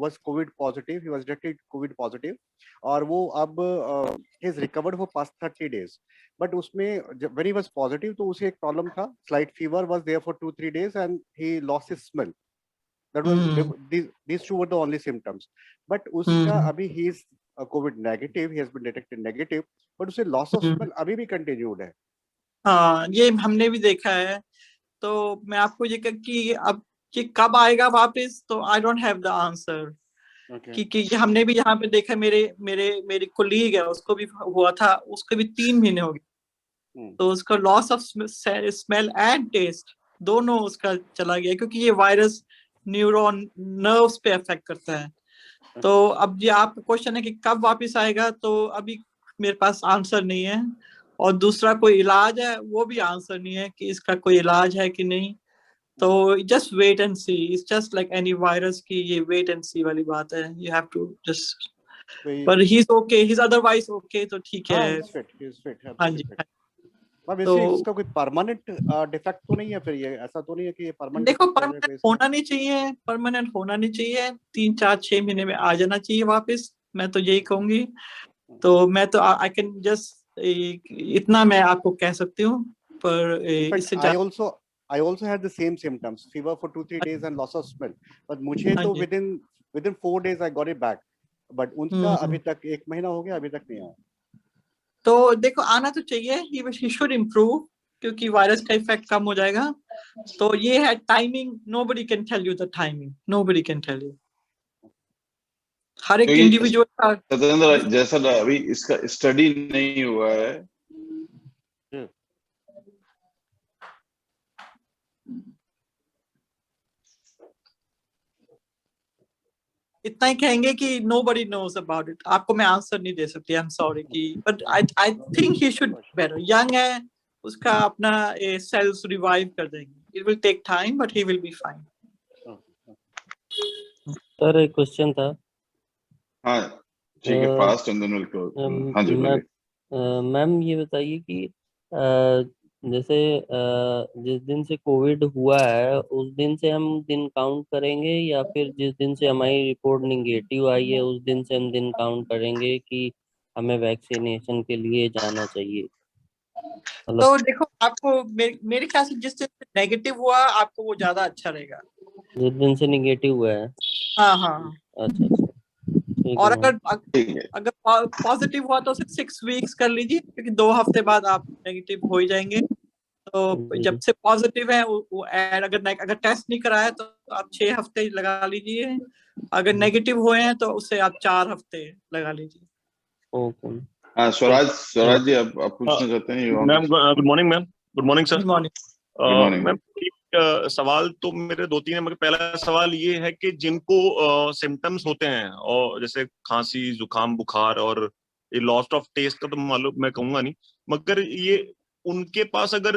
was COVID positive. He was detected COVID positive, और वो अब he is recovered for past 30 days. But उसमें when he was positive, तो उसे एक problem था, slight fever was there for 2-3 days, and he lost his smell. That was these two were the only symptoms. But उसका अभी he is COVID negative. He has been detected negative, but उसे loss of smell अभी भी continued है। हाँ, ये हमने भी देखा है। तो मैं आपको ये कि अब कि कब आएगा वापस, तो I don't have the answer. कि हमने भी यहाँ पे देखा, मेरी कोलीग है, उसको भी हुआ था, उसको भी 3 महीने हो गए। तो उसका loss of smell and taste दोनों उसका चला गया, क्योंकि ये वायरस न्यूरॉन नर्व्स पे अफेक्ट करता है। तो अब ये आपका क्वेश्चन है कि कब वापस आएगा, तो अभी मेरे पास आंसर नहीं है। और दूसरा कोई इलाज है, वो भी आंसर नहीं है कि इसका कोई इलाज है कि नहीं। तो just wait and see, it's just like any virus की, ये वेट एंड सी वाली बात है। यू हैव टू जस्ट, पर he is okay, he is otherwise okay, तो ठीक है। हाँ जी। वैसे इसका कोई परमानेंट डिफेक्ट तो नहीं है फिर? ये ऐसा तो नहीं है कि ये परमानेंट? देखो, परमानेंट होना नहीं चाहिए, परमानेंट होना नहीं चाहिए। 3-4-6 महीने में आ जाना चाहिए वापस, मैं तो यही कहूंगी। तो मैं तो आई कैन जस्ट इतना मैं आपको कह सकती हूँ, पर इससे I also had the same symptoms, fever for 2-3 days and loss of smell. But मुझे तो within 4 days I got it back. But उनका अभी तक 1 महीना हो गया, अभी तक नहीं आया। तो देखो, आना तो चाहिए, he should improve, क्योंकि वायरस का इफेक्ट कम हो जाएगा। तो ये है timing, nobody can tell you the timing, nobody can tell you। हर एक इंडिविजुअल का, सत्येंद्र, जैसा अभी इसका स्टडी नहीं हुआ है, इतना ही कहेंगे कि nobody knows about it। आपको मैं आंसर नहीं दे सकती, आई एम सॉरी की, but I think he should better. Young है, उसका अपना सेल्स रिवाइव कर देंगे। It will take time, but he will be fine. Sir, एक क्वेश्चन था। हाँ ठीक है, fast and then will close. हाँ जी, बोलिए। मैम, ये बताइए कि जैसे जिस दिन से कोविड हुआ है, उस दिन से हम दिन काउंट करेंगे, या फिर जिस दिन से हमारी रिपोर्ट निगेटिव आई है उस दिन से हम दिन काउंट करेंगे कि हमें वैक्सीनेशन के लिए जाना चाहिए? तो देखो, आपको मेरे ख्याल से जिस दिन नेगेटिव हुआ, आपको वो ज्यादा अच्छा रहेगा। जिस दिन से निगेटिव हुआ है? हाँ। अच्छा। और अगर पॉजिटिव हुआ तो 6 वीक्स कर लीजिए, क्योंकि 2 हफ्ते बाद आप नेगेटिव हो ही जाएंगे। तो जब से पॉजिटिव है वो अगर टेस्ट नहीं कराया तो आप 6 हफ्ते लगा लीजिए। अगर नेगेटिव हुए हैं तो उससे आप 4 हफ्ते लगा लीजिए। ओके। हाँ, स्वराज जी, आप पूछना चाहते हैं? Ma'am, good morning ma'am. Good morning sir. Good morning ma'am, सवाल तो मेरे 2-3 है। मगर पहला सवाल ये है कि जिनको सिम्टम्स होते हैं, और जैसे खांसी, जुकाम, बुखार, और ये लॉस ऑफ टेस्ट का तो मालूम मैं कहूंगा नहीं, मगर ये उनके पास अगर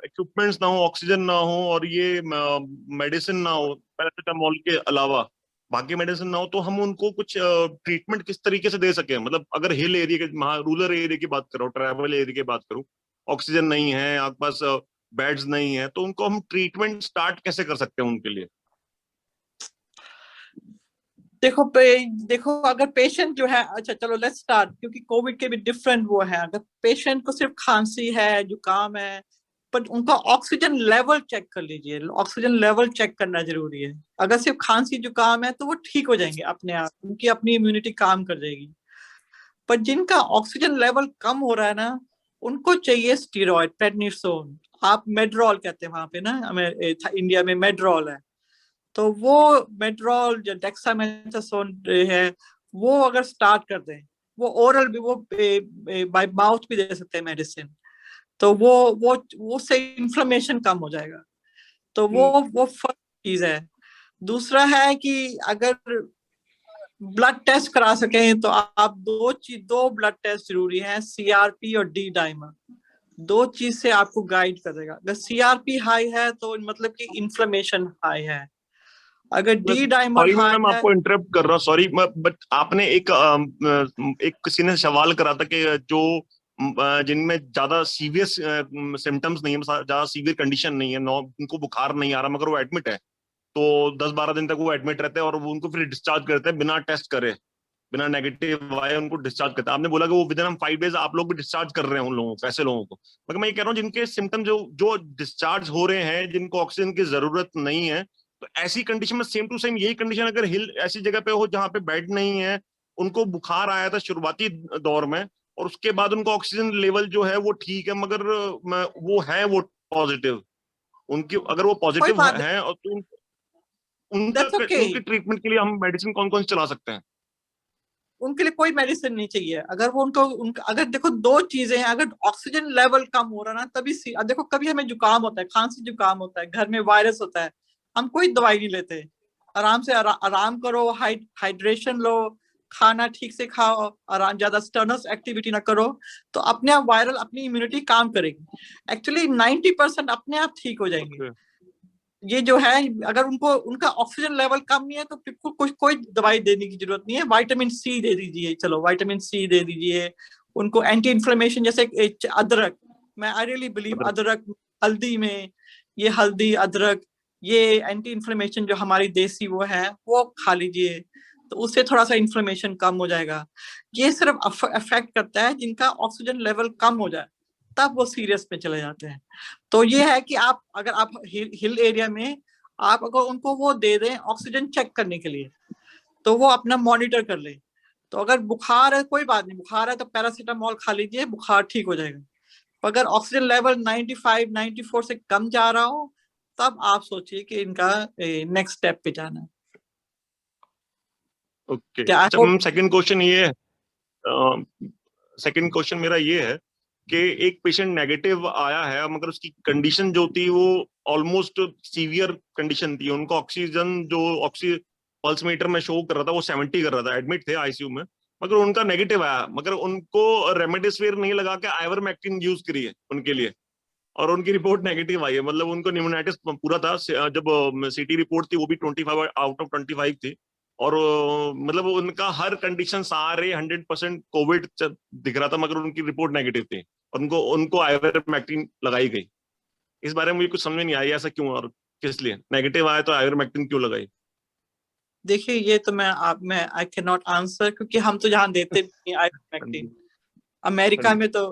इक्विपमेंट्स ना हो, ऑक्सीजन ना हो, और ये मेडिसिन ना हो, पैरासिटामोल के अलावा बाकी मेडिसिन ना हो, तो हम उनको कुछ ट्रीटमेंट किस तरीके से दे सके? मतलब अगर हिल एरिया के, रूरल एरिया की बात करो, ट्रैवल एरिया की बात करूं, ऑक्सीजन नहीं है, आपके पास बेड्स नहीं है, तो उनको हम ट्रीटमेंट स्टार्ट कैसे कर सकते हैं उनके लिए? देखो अगर पेशेंट जो है, अच्छा चलो लेट्स स्टार्ट, क्योंकि कोविड के भी डिफरेंट वो है। अगर पेशेंट को सिर्फ खांसी है, जुकाम है, पर उनका ऑक्सीजन लेवल चेक कर लीजिए। ऑक्सीजन लेवल चेक करना जरूरी है। अगर सिर्फ खांसी जुकाम है तो वो ठीक हो जाएंगे अपने आप, उनकी अपनी इम्यूनिटी काम कर जाएगी। पर जिनका ऑक्सीजन लेवल कम हो रहा है ना, उनको चाहिए स्टीरॉयड, प्रेडनिसोन। आप मेड्रोल कहते हैं वहां पे ना, इंडिया में मेड्रोल है। तो वो मेड्रोल जो डेक्सामेथासोन है, वो अगर स्टार्ट कर दें, वो ओरल भी, वो बाय माउथ भी दे सकते हैं मेडिसिन। तो वो से इन्फ्लेमेशन कम हो जाएगा। तो वो फर्स्ट चीज है। दूसरा है कि अगर ब्लड टेस्ट करा सकें तो आप दो ब्लड टेस्ट जरूरी है, CRP और D डाइमर। दो चीज से आपको गाइड करेगा। अगर CRP हाई है तो मतलब कि इन्फ्लेमेशन हाई है, अगर D dimer sorry high ma'am, है। आपको इंटरप्ट कर रहा हूँ, सॉरी, बट आपने एक किसी ने सवाल करा था कि जो जिनमें ज्यादा सीवियर सिम्टम्स नहीं है, ज्यादा सीवियर कंडीशन नहीं है, उनको बुखार नहीं आ रहा मगर वो एडमिट है, तो 10-12 दिन तक वो एडमिट रहते हैं और वो उनको फिर डिस्चार्ज करते हैं बिना टेस्ट करे, बिना नेगेटिव आए उनको डिस्चार्ज करते हैं। आपने बोला कि वो विद इन 5 डेज आप लोग भी डिस्चार्ज कर रहे हैं उन लोगों को, ऐसे लोगों को। मगर मैं ये कह रहा हूँ जिनके सिम्टम जो डिस्चार्ज हो रहे हैं, जिनको ऑक्सीजन की जरूरत नहीं है, तो ऐसी कंडीशन में सेम टू सेम यही कंडीशन अगर हिल ऐसी जगह पे हो जहां पे बेड नहीं है, उनको बुखार आया था शुरुआती दौर में और उसके बाद उनको ऑक्सीजन लेवल जो है वो ठीक है, मगर वो है वो पॉजिटिव, उनकी अगर वो पॉजिटिव है और तो उनकी ट्रीटमेंट के लिए हम मेडिसिन कौन कौन चला सकते हैं? उनके लिए कोई मेडिसिन नहीं चाहिए। अगर वो अगर देखो दो चीजें हैं, अगर ऑक्सीजन लेवल कम हो रहा ना तभी देखो कभी हमें जुकाम होता है, खांसी जुकाम होता है, घर में वायरस होता है, हम कोई दवाई नहीं लेते, आराम से आराम करो, हाइड्रेशन लो, खाना ठीक से खाओ, आराम, ज्यादा स्टर्नस एक्टिविटी ना करो, तो अपने आप वायरल अपनी इम्यूनिटी काम करेगी। एक्चुअली 90% अपने आप ठीक हो जाएंगे। ये जो है अगर उनका ऑक्सीजन लेवल कम नहीं है तो कोई दवाई देने की जरूरत नहीं है। विटामिन C दे दीजिए, चलो विटामिन C दे दीजिए उनको, एंटी इन्फ्लेमेशन जैसे अदरक, मैं आई रियली बिलीव अदरक, हल्दी में ये हल्दी अदरक ये एंटी इन्फ्लेमेशन जो हमारी देसी वो है वो खा लीजिए, तो उससे थोड़ा सा इन्फ्लेमेशन कम हो जाएगा। ये सिर्फ अफेक्ट करता है जिनका ऑक्सीजन लेवल कम हो जाए, तब वो सीरियस में चले जाते हैं। तो ये है कि आप अगर आप हिल एरिया में आप अगर उनको वो दे दें ऑक्सीजन चेक करने के लिए, तो वो अपना मॉनिटर कर ले। तो अगर बुखार है कोई बात नहीं, बुखार है तो पैरासीटामोल खा लीजिए, बुखार ठीक हो जाएगा। अगर ऑक्सीजन लेवल 95, 94 से कम जा रहा हो तब आप सोचिए कि इनका नेक्स्ट स्टेप पे जाना है। ओके, अच्छा सेकंड क्वेश्चन ये है, सेकंड क्वेश्चन मेरा ये है कि एक पेशेंट नेगेटिव आया है मगर उसकी कंडीशन जो थी वो ऑलमोस्ट सीवियर कंडीशन थी, उनको ऑक्सीजन जो पल्स मीटर में शो कर रहा था वो 70 कर रहा था, एडमिट थे आईसीयू में, मगर उनका नेगेटिव आया, मगर उनको रेमडेसिविर नहीं लगा के आइवरमेक्टिन यूज करी है उनके लिए और उनकी रिपोर्ट नेगेटिव आई है। मतलब उनको न्यूमोनाइटिस पूरा था, जब CT रिपोर्ट थी वो भी 25 आउट ऑफ 25 थी और मतलब उनका हर कंडीशन सारे 100% कोविड दिख रहा था मगर उनकी रिपोर्ट नेगेटिव थी और उनको आइवरमेक्टिन लगाई गई। इस बारे में मुझे कुछ समझ नहीं आई ऐसा क्यों और किस लिए नेगेटिव आया तो आइवरमेक्टिन क्यों लगाई? देखिए ये तो मैं आई कैन नॉट आंसर, क्योंकि हम तो यहाँ देते नहीं आइवरमेक्टिन। अमेरिका में तो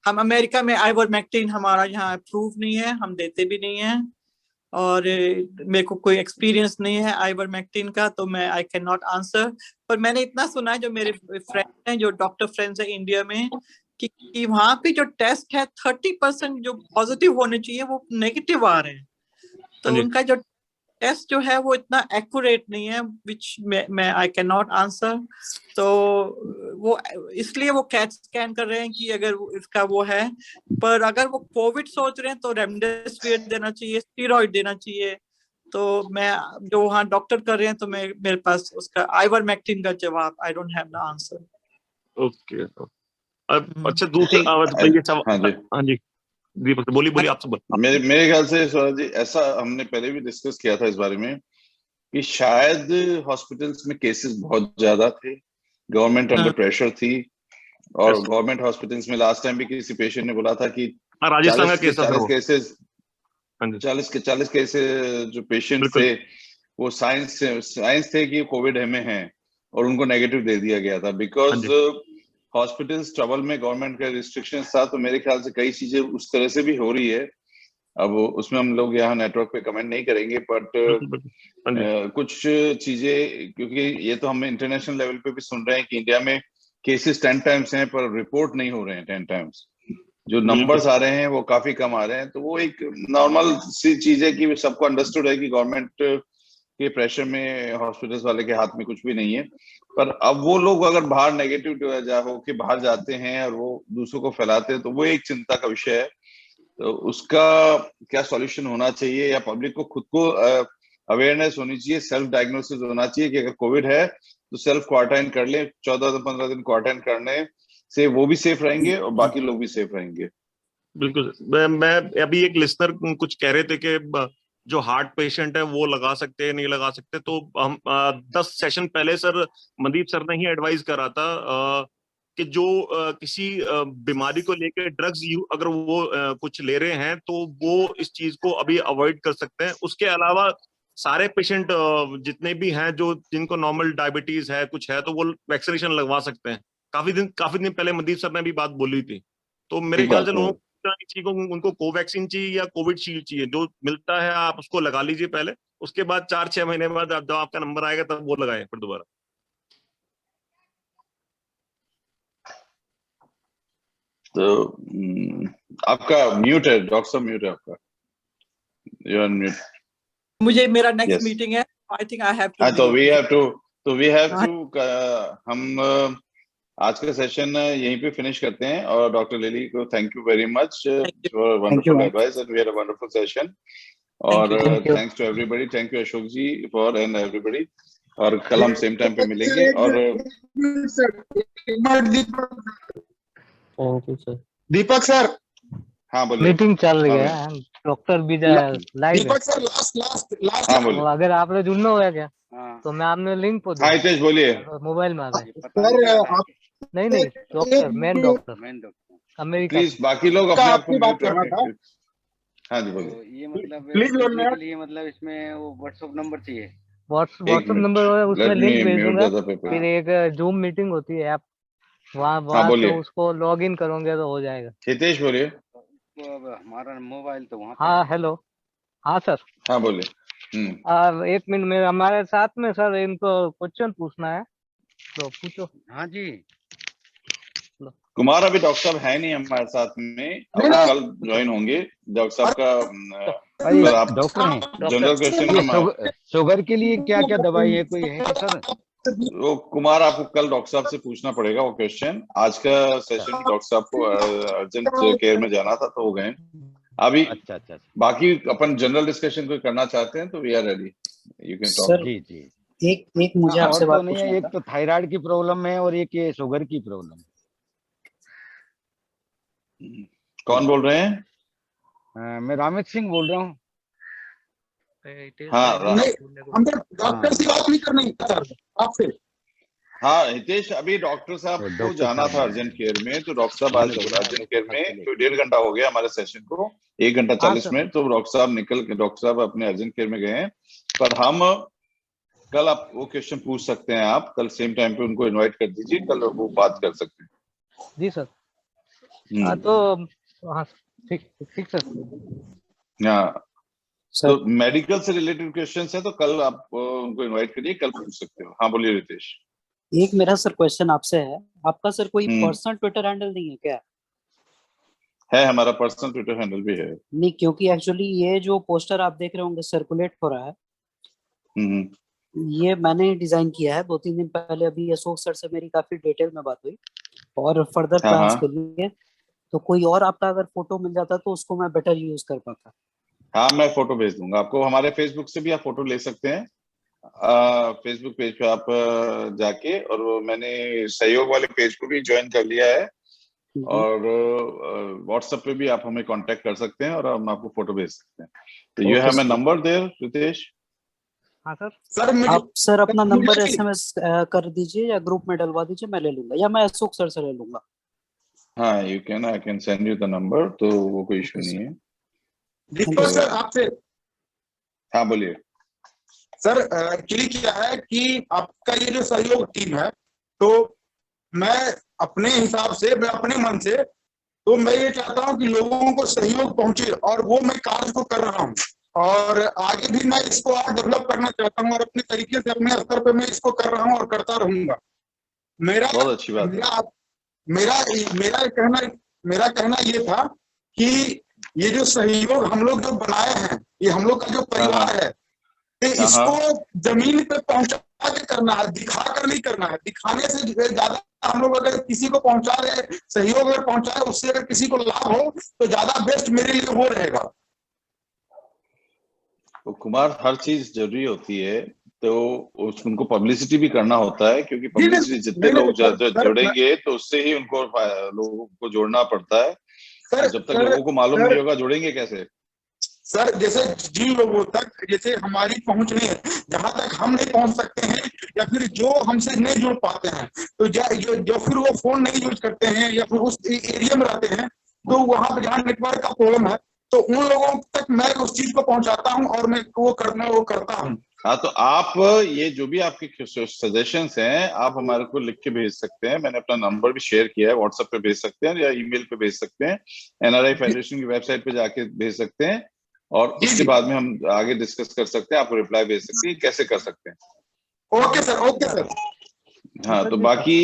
हम अमेरिका में आइवरमेक्टिन हमारा यहाँ अप्रूव नहीं है, हम देते भी नहीं है और मेरे को कोई एक्सपीरियंस नहीं है आइवरमेक्टिन का, तो मैं आई कैन नॉट आंसर। पर मैंने इतना सुना है, जो मेरे फ्रेंड हैं जो डॉक्टर फ्रेंड्स हैं इंडिया में, कि वहाँ पे जो टेस्ट है 30% जो पॉजिटिव होने चाहिए वो नेगेटिव आ रहे हैं। तो उनका जो टेस्ट जो है वो इतना एक्यूरेट नहीं है, विच मैं आई कैन नॉट आंसर। तो वो इसलिए वो कैट स्कैन कर रहे हैं कि अगर इसका वो है, पर अगर वो कोविड सोच रहे हैं तो रेमडेसिविर देना चाहिए, स्टेरॉइड देना चाहिए। तो मैं जो वहाँ डॉक्टर कर रहे हैं तो मेरे पास उसका आइवरमेक्टिन का जवाब I don't have the answer. Okay, अच्छा दूसरा हाँ जी बोलिए आप सब। मेरे ख्याल से स्वराज जी ऐसा हमने पहले भी डिस्कस किया था इस बारे में कि शायद हॉस्पिटल्स में केसेस बहुत ज्यादा थे, गवर्नमेंट अंडर प्रेशर थी और गवर्नमेंट हॉस्पिटल्स में लास्ट टाइम भी किसी पेशेंट ने बोला था कि राजस्थान का केस 40 केसेस जो पेशेंट थे वो साइंस थे कि कोविड में है और उनको नेगेटिव दे दिया गया था बिकॉज हॉस्पिटल्स ट्रबल में गवर्नमेंट का रिस्ट्रिक्शन था। तो मेरे ख्याल से कई चीजें उस तरह से भी हो रही है। अब उसमें हम लोग यहाँ नेटवर्क पे कमेंट नहीं करेंगे, बट कुछ चीजें, क्योंकि ये तो हम इंटरनेशनल लेवल पे भी सुन रहे हैं कि इंडिया में केसेस 10 टाइम्स हैं पर रिपोर्ट नहीं हो रहे हैं 10 टाइम्स। जो नंबर्स आ रहे हैं वो काफी कम आ रहे हैं। तो वो एक नॉर्मल सी चीज है कि सबको अंडरस्टूड है कि गवर्नमेंट के प्रेशर में हॉस्पिटल्स वाले के हाथ में कुछ भी नहीं है। पर अब वो लोग अगर बाहर नेगेटिव हो के बाहर जाते हैं और वो दूसरों को फैलाते हैं तो वो एक चिंता का विषय है। तो उसका क्या सॉल्यूशन होना चाहिए, या पब्लिक को खुद को अवेयरनेस होनी चाहिए, सेल्फ डायग्नोसिस होना चाहिए कि अगर कोविड है तो सेल्फ क्वारंटाइन कर ले, 14 से 15 दिन क्वारंटाइन करने से वो भी सेफ रहेंगे और बाकी लोग भी सेफ रहेंगे। बिल्कुल। मैं अभी एक लिसनर कुछ कह रहे थे कि जो हार्ट पेशेंट है वो लगा सकते हैं नहीं लगा सकते, तो हम 10 सेशन पहले सर मनदीप सर ने ही एडवाइस करा था कि जो किसी बीमारी को लेकर ड्रग्स अगर वो कुछ ले रहे हैं तो वो इस चीज को अभी अवॉइड कर सकते हैं। उसके अलावा सारे पेशेंट जितने भी हैं जो जिनको नॉर्मल डायबिटीज है कुछ है तो वो वैक्सीनेशन लगवा सकते हैं। काफी दिन पहले मनदीप सर ने भी बात बोली थी। तो मेरे ख्याल से लोगों को उनको कोवैक्सीन चाहिए या कोविडशील्ड चाहिए, जो मिलता है आप उसको लगा लीजिए पहले, उसके बाद 4-6 महीने बाद जब आपका नंबर आएगा तब वो लगाएं फिर दोबारा। तो आपका म्यूट है डॉक्टर साहब, म्यूट है आपका, यू आर म्यूट। मुझे मेरा नेक्स्ट मीटिंग है, I think I have to, तो वी हैव टू हम आज का सेशन यहीं पे फिनिश करते हैं। और डॉक्टर लिली को thank you very much for wonderful advice and we had a wonderful session. और thanks to everybody, thank you Ashok ji for and everybody. और कल हम सेम टाइम पे मिलेंगे। और thank you sir. Deepak sir, हाँ बोलिए। मीटिंग चल रही है, डॉक्टर भी लाइव। दीपक सर लास्ट हाँ बोलिए। अगर आपने जुड़ना होगा क्या तो मैं आपने लिंक को हाँ हितेश बोलिए। मोबाइल में आ गए। सर नहीं doctor, main doctor America. Please बाकी लोग अपने आप को बात करना था। हाँ जी बोलिए। तो ये मतलब प्लीज के लिए मतलब इसमें वो व्हाट्सएप नंबर चाहिए। व्हाट्सएप नंबर उसमें लिंक भेज दूंगा। फिर एक जूम मीटिंग होती है ऐप, वहाँ से उसको लॉग इन करोगे तो हो जाएगा। हितेश बोलिए। तो अब हमारा मोबाइल तो वहाँ। हाँ हेलो, हाँ सर। हाँ बोलिए। एक मिनट में हमारे साथ में सर इनको क्वेश्चन पूछना है तो पूछो। हाँ जी कुमार, अभी डॉक्टर साहब है नहीं हमारे साथ में, कल ज्वाइन होंगे डॉक्टर साहब का। आप डॉक्टर हैं, जनरल क्वेश्चन शुगर के लिए क्या क्या दवाई है कोई है सर? वो कुमार आपको कल डॉक्टर साहब से पूछना पड़ेगा वो क्वेश्चन। आज का सेशन डॉक्टर साहब को अर्जेंट केयर में जाना था तो हो गए अभी। अच्छा। बाकी अपन जनरल डिस्कशन कोई करना चाहते हैं तो we are ready, you can talk. जी एक मुझे आपसे बात पूछनी है। एक तो थायराइड की प्रॉब्लम है और एक ये शुगर की प्रॉब्लम। कौन बोल रहे हैं? मैं रामित सिंह बोल रहा हूँ। हाँ हम डॉक्टर से बात नहीं करनी आपसे। हाँ हितेश, अभी डॉक्टर साहब को जाना था अर्जेंट केयर में, तो डॉक्टर साहब आज अर्जेंट केयर में तो 1.5 घंटा हो गया हमारे सेशन को, 1 घंटा 40 मिनट। तो डॉक्टर साहब निकल के डॉक्टर साहब अपने अर्जेंट केयर में गए हैं। पर हम कल आप वो क्वेश्चन पूछ सकते हैं, आप कल सेम टाइम पे उनको इनवाइट कर दीजिए, कल वो बात कर सकते हैं। जी सर। तो ठीक सर। हाँ तो मेडिकल से रिलेटेड क्वेश्चंस है तो कल आप उनको इनवाइट करिए, कल पूछ सकते हो। हाँ बोलिए रितेश। एक मेरा सर क्वेश्चन आपसे है, आपका सर कोई पर्सनल ट्विटर हैंडल नहीं है क्या? है, हमारा पर्सनल ट्विटर हैंडल भी है। नहीं, क्योंकि एक्चुअली ये जो पोस्टर आप देख रहे होंगे सर्कुलेट हो रहा है, ये मैंने डिजाइन किया है 2-3 दिन पहले। अभी अशोक सर से मेरी काफी डिटेल में बात हुई और फर्दर प्लान्स के लिए तो कोई और आपका अगर फोटो मिल जाता तो उसको मैं बेटर यूज कर पाता। हाँ मैं फोटो भेज दूंगा आपको। हमारे फेसबुक से भी आप फोटो ले सकते हैं, फेसबुक पेज पे आप जाके। और मैंने सहयोग वाले पेज को भी ज्वाइन कर लिया है और व्हाट्सएप पे भी आप हमें कांटेक्ट कर सकते हैं और हम आपको फोटो भेज सकते हैं। तो you have my number there Ritesh. हाँ सर। आप सर अपना नंबर एसएमएस कर दीजिए या ग्रुप में डलवा दीजिए, मैं ले लूंगा, या मैं अशोक सर से ले लूंगा। हाँ you can, I can send you the number, तो वो कोई इशू नहीं है। दीपक सर आपसे। हाँ बोलिए सर। एक्चुअली क्या है कि आपका ये जो सहयोग टीम है, तो मैं अपने हिसाब से, मैं अपने मन से, तो मैं ये चाहता हूँ कि लोगों को सहयोग पहुंचे और वो मैं कार्य को कर रहा हूँ और आगे भी मैं इसको और डेवलप करना चाहता हूँ और अपने तरीके से अपने स्तर पे मैं इसको कर रहा हूँ और करता रहूंगा। बहुत अच्छी बात है। मेरा कहना ये था कि ये जो सहयोग हम लोग जो बनाए हैं, ये हम लोग का जो परिवार है, तो इसको जमीन पे पहुंचा के करना है, दिखा कर नहीं करना है। दिखाने से ज्यादा हम लोग अगर किसी को पहुंचा रहे, सहयोग अगर पहुंचाए, उससे अगर किसी को लाभ हो तो ज्यादा बेस्ट मेरे लिए वो रहेगा। तो कुमार, हर चीज जरूरी होती है, तो उनको पब्लिसिटी भी करना होता है, क्योंकि पब्लिसिटी जितने लोग जुड़ेंगे तो उससे ही उनको लोगों को जोड़ना पड़ता है। जब तक लोगों को मालूम नहीं होगा, जुड़ेंगे कैसे? सर जैसे जिन लोगों तक जैसे हमारी पहुंच नहीं है, जहां तक हम नहीं पहुंच सकते हैं या फिर जो हमसे नहीं जुड़ पाते हैं, तो जो फिर वो फोन नहीं यूज करते हैं या फिर उस एरिया में रहते हैं, तो वहां पर जहाँ नेटवर्क का प्रॉब्लम है, तो उन लोगों तक मैं उस चीज को पहुंचाता हूं और मैं वो करता हूं। हाँ, तो आप ये जो भी आपके सजेशंस हैं, आप हमारे को लिख के भेज सकते हैं। मैंने अपना नंबर भी शेयर किया है, व्हाट्सएप पे भेज सकते हैं या ईमेल पे भेज सकते हैं, NRI फेडरेशन की वेबसाइट पे जाके भेज सकते हैं, और उसके बाद में हम आगे डिस्कस कर सकते हैं, आपको रिप्लाई भेज सकते हैं, कैसे कर सकते हैं। Okay sir, okay sir. हाँ, तो बाकी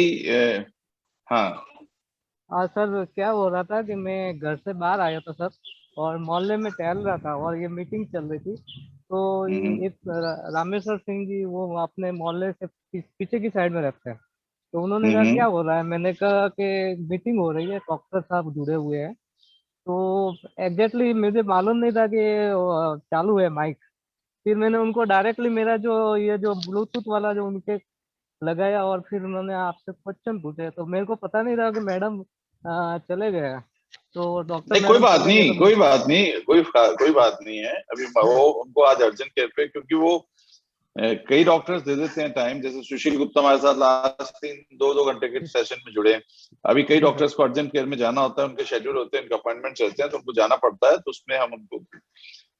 हाँ सर, क्या हो रहा था कि मैं घर से बाहर आया था सर, और मोहल्ले में टहल रहा था और ये मीटिंग चल रही थी, तो एक रामेश्वर सिंह जी, वो अपने मोहल्ले से पीछे की साइड में रहते हैं, तो उन्होंने कहा क्या हो रहा है। मैंने कहा कि मीटिंग हो रही है, डॉक्टर साहब जुड़े हुए हैं, तो एग्जैक्टली मुझे मालूम नहीं था कि चालू है माइक। फिर मैंने उनको डायरेक्टली मेरा जो ब्लूटूथ वाला जो उनके लगाया, और फिर उन्होंने आपसे क्वेश्चन पूछे, तो मेरे को पता नहीं था कि मैडम चले गए। तो डॉक्टर कोई बात नहीं, कोई बात नहीं है। अभी वो उनको आज अर्जेंट केयर पे, क्योंकि वो कई डॉक्टर्स दे देते हैं टाइम, जैसे सुशील गुप्ता हमारे साथ लास्ट 2 घंटे के सेशन में जुड़े। अभी कई डॉक्टर्स को अर्जेंट केयर में जाना होता है, उनके शेड्यूल होते हैं, उनके अपॉइंटमेंट रहते हैं, तो उनको जाना पड़ता है, तो उसमें हम उनको,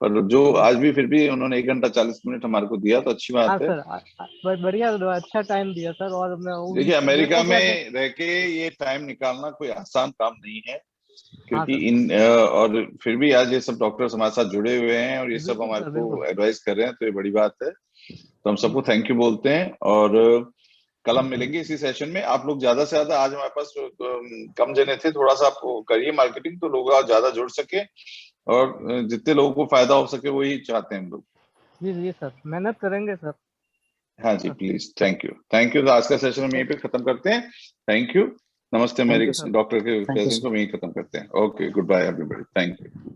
पर जो आज भी फिर भी उन्होंने 1 घंटा 40 मिनट हमारे को दिया, तो अच्छी बात है। सर बढ़िया, अच्छा टाइम दिया सर। और देखिए, अमेरिका में रह के ये टाइम निकालना कोई आसान काम नहीं है, क्योंकि और फिर भी आज ये सब डॉक्टर्स हमारे साथ जुड़े हुए हैं और ये सब हमारे को एडवाइस कर रहे हैं, तो ये बड़ी बात है। तो हम सबको थैंक यू बोलते हैं, और कल हम मिलेंगे इसी सेशन में। आप लोग ज्यादा से ज्यादा, आज हमारे पास कम जने थे, थोड़ा सा आप करिए मार्केटिंग, तो लोग ज्यादा जुड़ सके, और जितने लोगों को फायदा हो सके वही चाहते हैं हम लोग। जी सर, मेहनत करेंगे सर। हाँ जी, प्लीज, थैंक यू। तो आज का सेशन हम यहीं पे खत्म करते हैं। थैंक यू, नमस्ते। मेरी डॉक्टर के सेशन को यहीं खत्म करते हैं। Okay, good bye everybody, thank you.